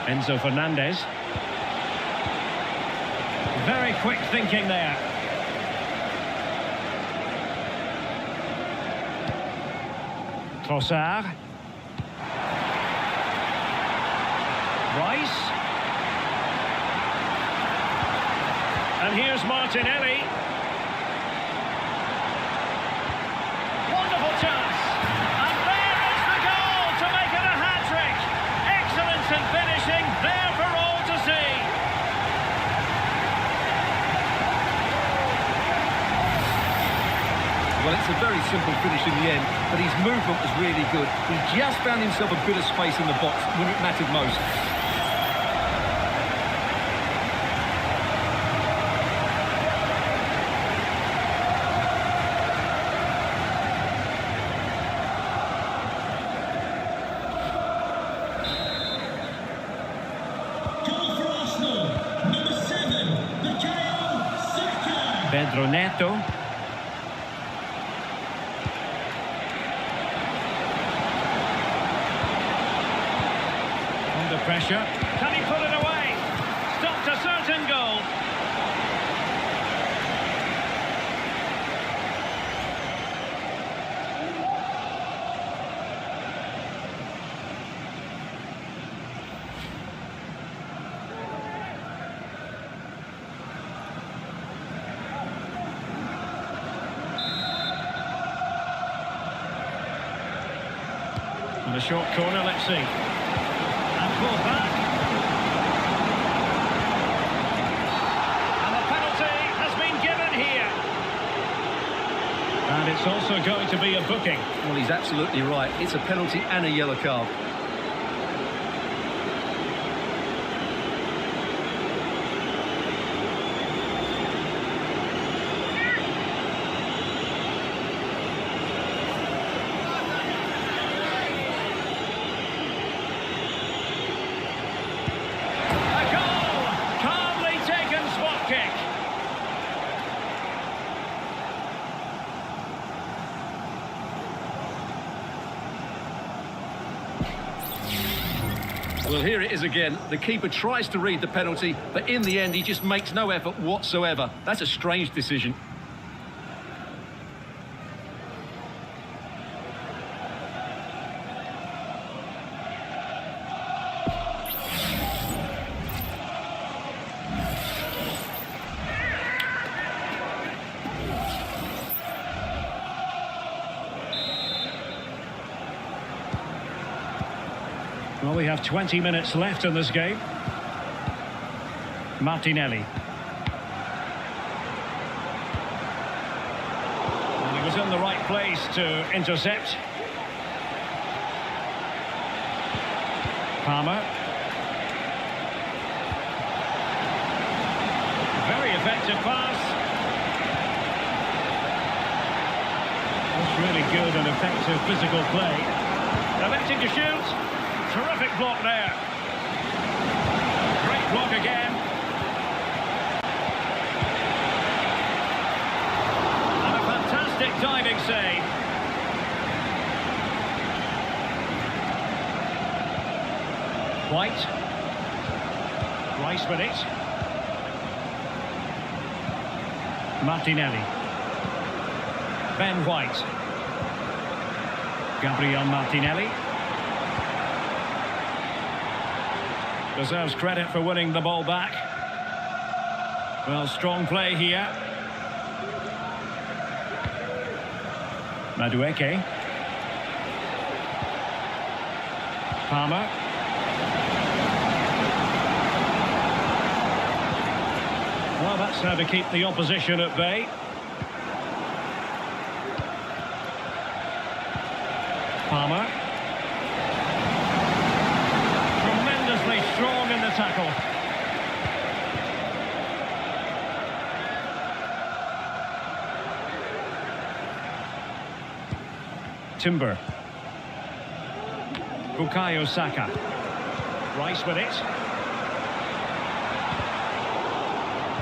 Enzo Fernandez. Very quick thinking there. Trossard. Rice. And here's Martinelli. Wonderful chance. And there is the goal to make it a hat-trick. Excellence in finishing, there for all to see. Well, it's a very simple finish in the end, but his movement was really good. He just found himself a bit of space in the box when it mattered most. Pedro Neto. Under pressure. Can he put it away? Stopped a certain goal. And a short corner, let's see. And pulled back. And the penalty has been given here. And it's also going to be a booking. Well, he's absolutely right. It's a penalty and a yellow card. Well, here it is again. The keeper tries to read the penalty, but in the end, he just makes no effort whatsoever. That's a strange decision. Well, we have 20 minutes left in this game. Martinelli. And he was in the right place to intercept. Palmer. Very effective pass. That's really good and effective physical play. Electing to shoot. Terrific block there. Great block again. And a fantastic diving save. White. Rice with it. Martinelli. Ben White. Gabriel Martinelli. Deserves credit for winning the ball back. Well, strong play here. Madueke. Palmer. Well, that's how to keep the opposition at bay. Palmer. Tremendously strong in the tackle. Timber. Bukayo Saka. Rice with it.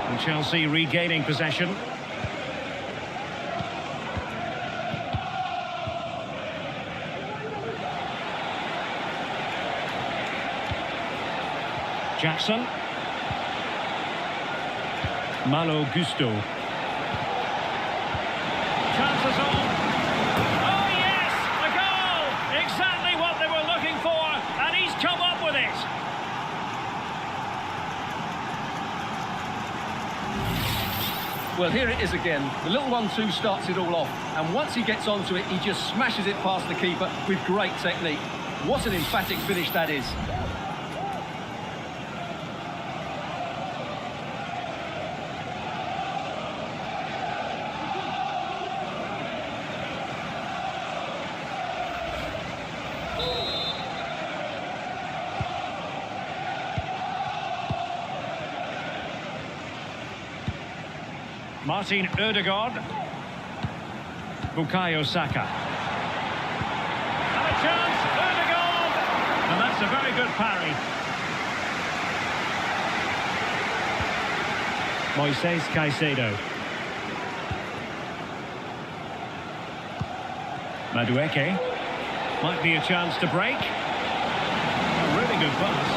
And Chelsea regaining possession. Jackson. Malo Gusto. Chances on. Oh yes, a goal! Exactly what they were looking for, and he's come up with it. Well, here it is again. The little 1-2 starts it all off, and once he gets onto it, he just smashes it past the keeper with great technique. What an emphatic finish that is. Martin Ødegaard. Bukayo Saka. And a chance, Ødegaard! And that's a very good parry. Moises Caicedo. Madueke. Might be a chance to break. A really good pass.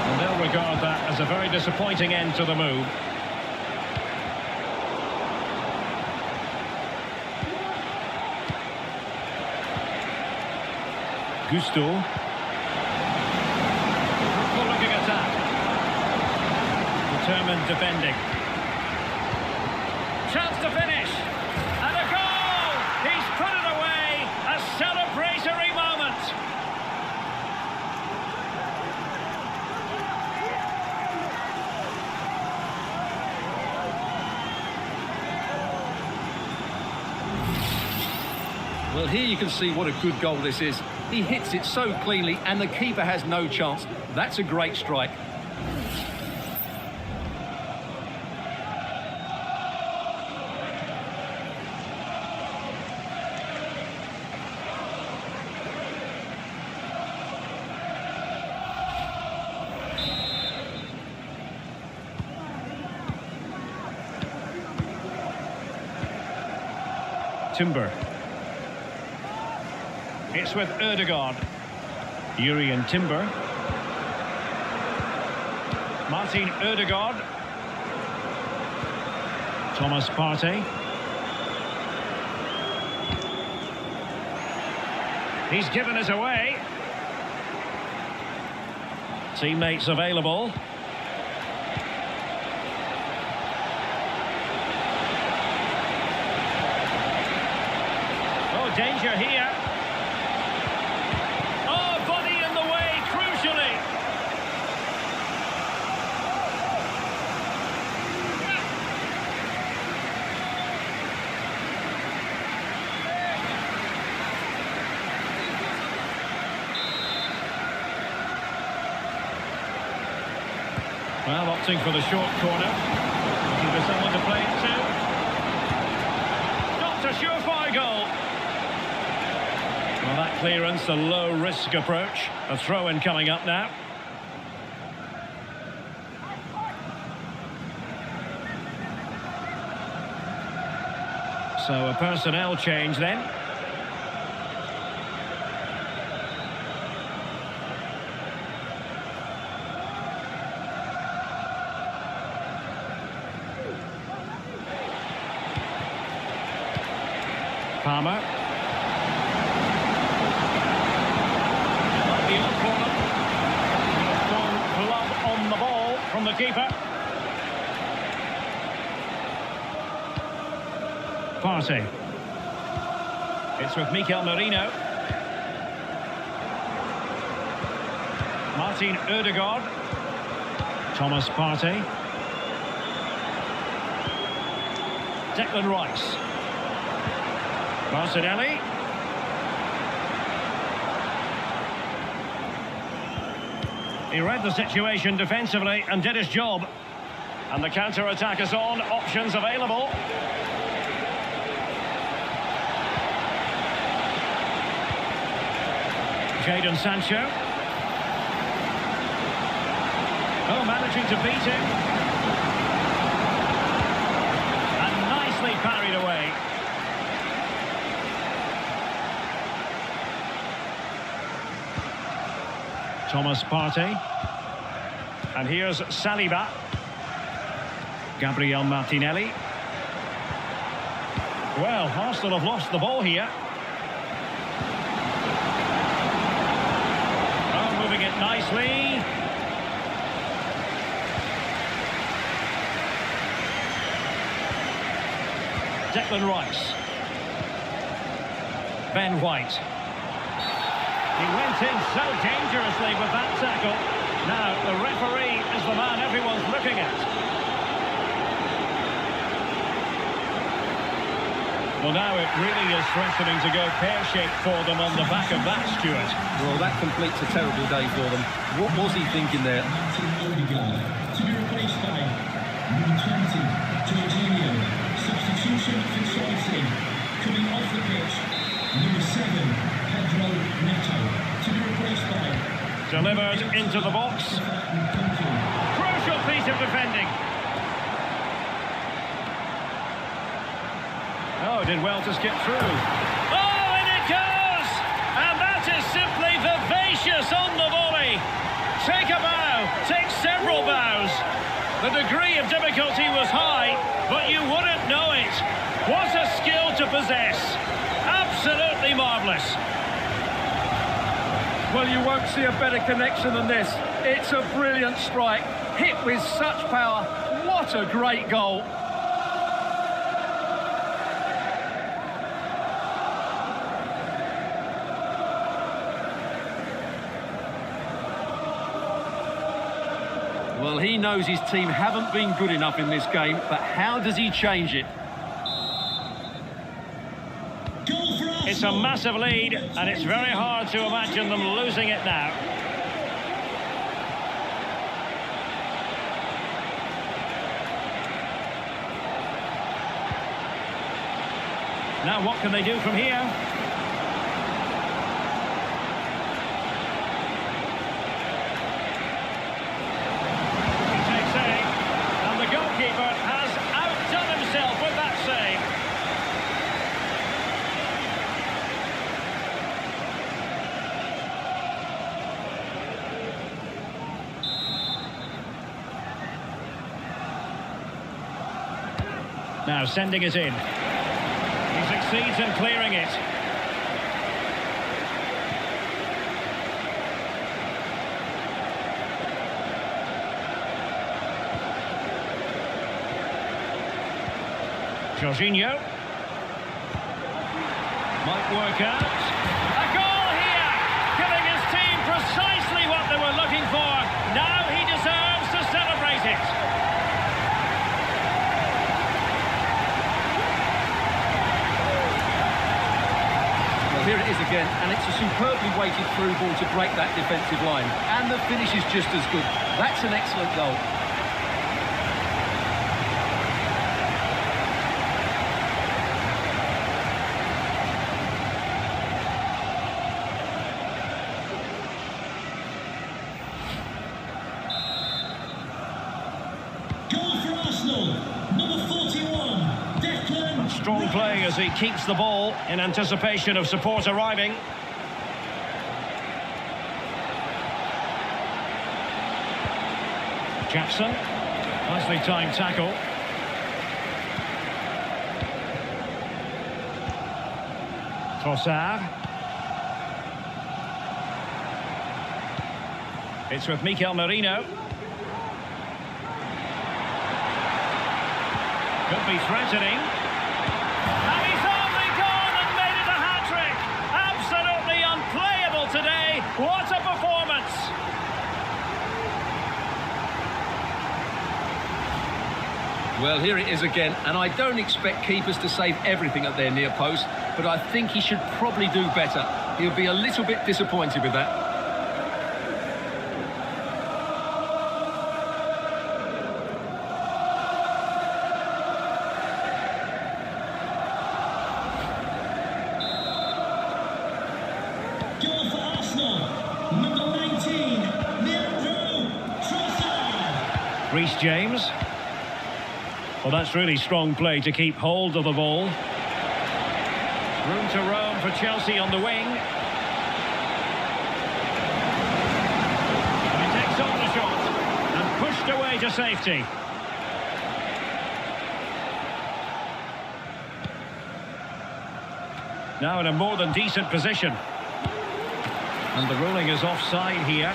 And they'll regard that as a very disappointing end to the move. Gusto. Good looking attack. Determined defending. Chance to finish. And a goal! He's put it away. A celebratory moment. Well, here you can see what a good goal this is. He hits it so cleanly and the keeper has no chance. That's a great strike. Timber. It's with Ødegaard. Jurrien Timber. Martin Ødegaard. Thomas Partey. He's given it away. Teammates available. Oh, danger here. Well, opting for the short corner. Looking for someone to play it to. Got to a surefire goal. Well, that clearance, a low-risk approach. A throw-in coming up now. So a personnel change then. Palmer. Might be on for them. A strong glove on the ball from the keeper. Partey. It's with Mikel Merino. Martin Ødegaard. Thomas Partey. Declan Rice. Martinelli. He read the situation defensively and did his job. And the counter-attack is on, options available. Jadon Sancho. Oh, managing to beat him. And nicely parried away. Thomas Partey. And here's Saliba. Gabriel Martinelli. Well, Arsenal have lost the ball here. Oh, moving it nicely. Declan Rice. Ben White. He went in so dangerously with that tackle. Now, the referee is the man everyone's looking at. Well, now it really is threatening to go pear-shaped for them on the back of that, Stuart. Well, that completes a terrible day for them. What was he thinking there? Martin Ødegaard to be replaced by number 20, Jorginho. Substitution for Chelsea. Coming off the pitch, number 7, Pedro Neto. To be replaced by... Delivered into the box. Crucial piece of defending. Oh, did well to skip through. Oh, and it goes! And that is simply vivacious on the volley. Take a bow, take several bows. The degree of difficulty was high, but you wouldn't know it. What a skill to possess. Absolutely marvellous. Well, you won't see a better connection than this. It's a brilliant strike, hit with such power. What a great goal. Well, he knows his team haven't been good enough in this game, but how does he change it? It's a massive lead, and it's very hard to imagine them losing it now. Now, what can they do from here? He takes aim, and the goalkeeper has outdone himself with that save. Now sending it in. He succeeds in clearing it. Jorginho. Might work out. A goal here! Giving his team precisely what they were looking for. Now he deserves to celebrate it. Here it is again, and it's a superbly weighted through ball to break that defensive line. And the finish is just as good. That's an excellent goal. strong play as he keeps the ball in anticipation of support arriving. Jackson, nicely timed tackle. Trossard. It's with Mikel Merino. Could be threatening. And he's only gone and made it a hat-trick. Absolutely unplayable today. What a performance. Well, here it is again, and I don't expect keepers to save everything at their near post, but I think he should probably do better. He'll be a little bit disappointed with that. Goal for Arsenal, number 19, Leandro Trossard. Reece James. Well, that's really strong play to keep hold of the ball. Room to roam for Chelsea on the wing. And he takes on the shot and pushed away to safety. Now in a more than decent position. And the ruling is offside here.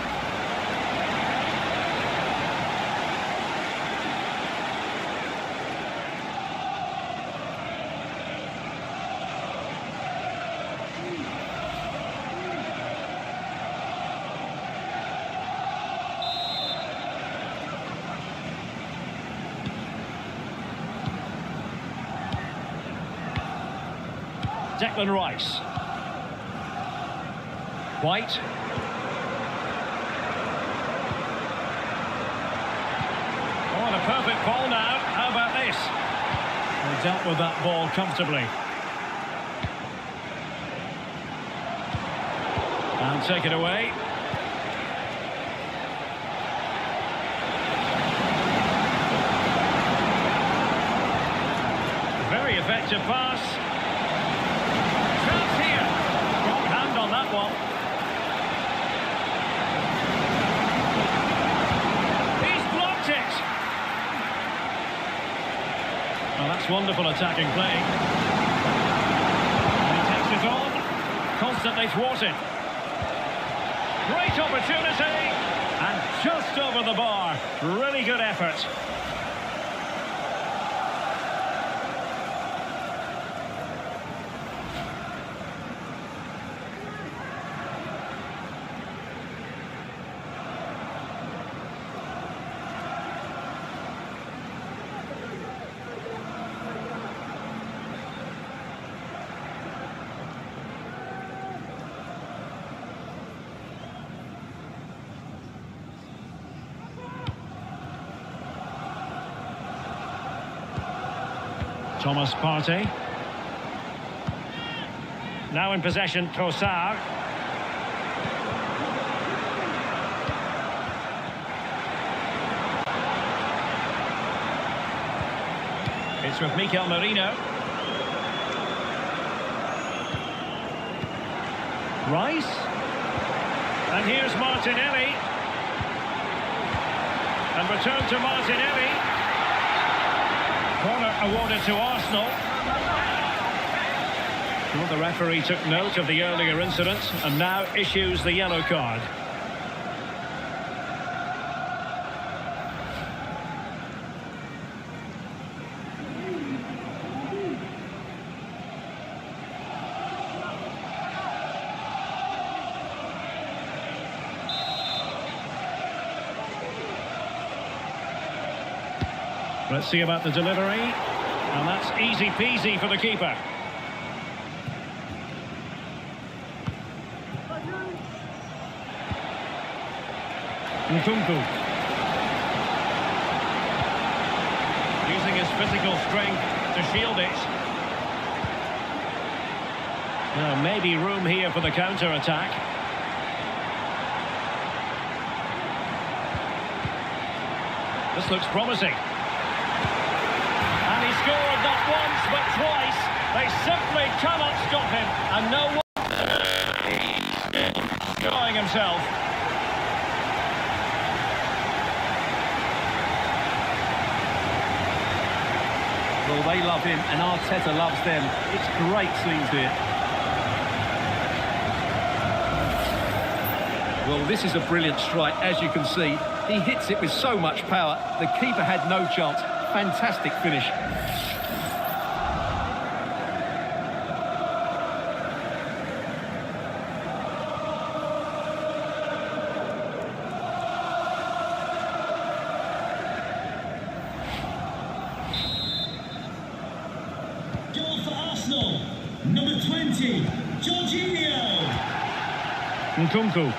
Declan Rice. White. Oh, and a perfect ball now. How about this? They dealt with that ball comfortably. And take it away. Very effective pass. Chance here. Strong hand on that one. He's blocked it. Well, that's wonderful attacking play. And he takes it on. Constantly thwarted. Great opportunity. And just over the bar. Really good effort. Thomas Partey. Now in possession, Trossard. It's with Mikel Merino. Rice. And here's Martinelli. And return to Martinelli. Corner awarded to Arsenal. Well, the referee took note of the earlier incident and now issues the yellow card. Let's see about the delivery. And that's easy peasy for the keeper. Nkunku. Using his physical strength to shield it. Now, maybe room here for the counter-attack. This looks promising. And he scored not once, but twice. They simply cannot stop him, and no one enjoying himself. Well, they love him, and Arteta loves them. It's great scenes here. Well, this is a brilliant strike, as you can see. He hits it with so much power. The keeper had no chance. Fantastic finish. Goal for Arsenal, number 20, Jorginho. Nkunku.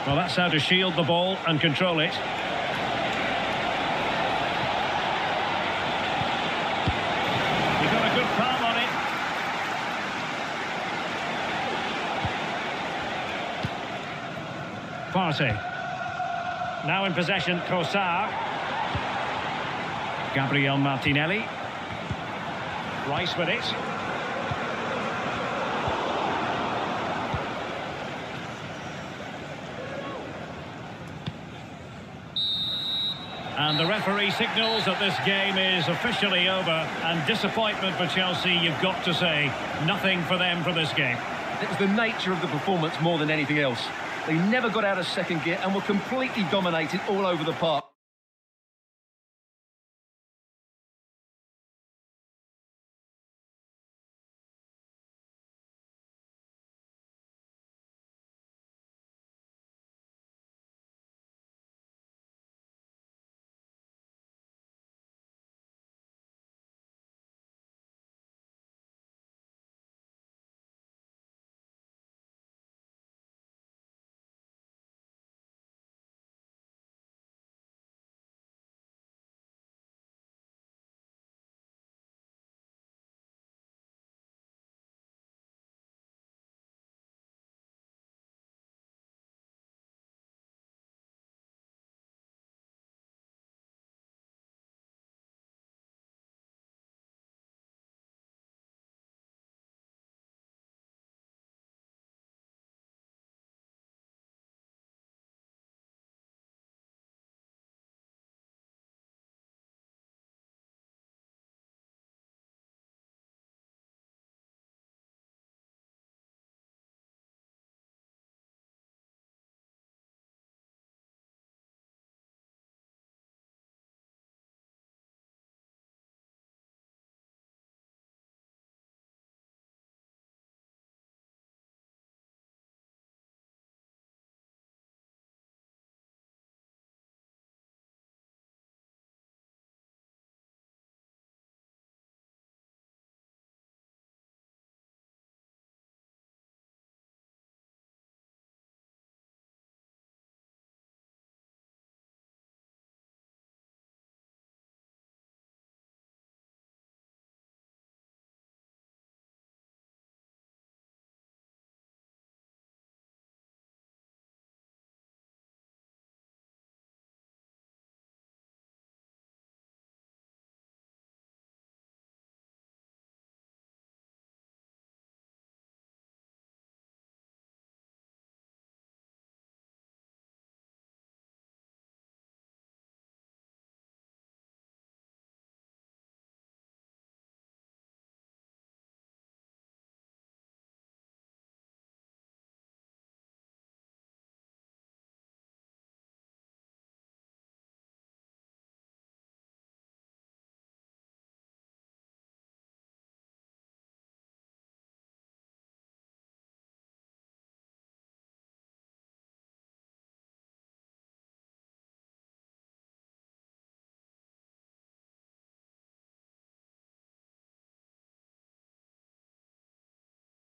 Well, that's how to shield the ball and control it. He got a good palm on it. Partey. Now in possession, Trossard. Gabriel Martinelli. Rice with it. And the referee signals that this game is officially over, and disappointment for Chelsea, you've got to say. Nothing for them for this game. It was the nature of the performance more than anything else. They never got out of second gear and were completely dominated all over the park.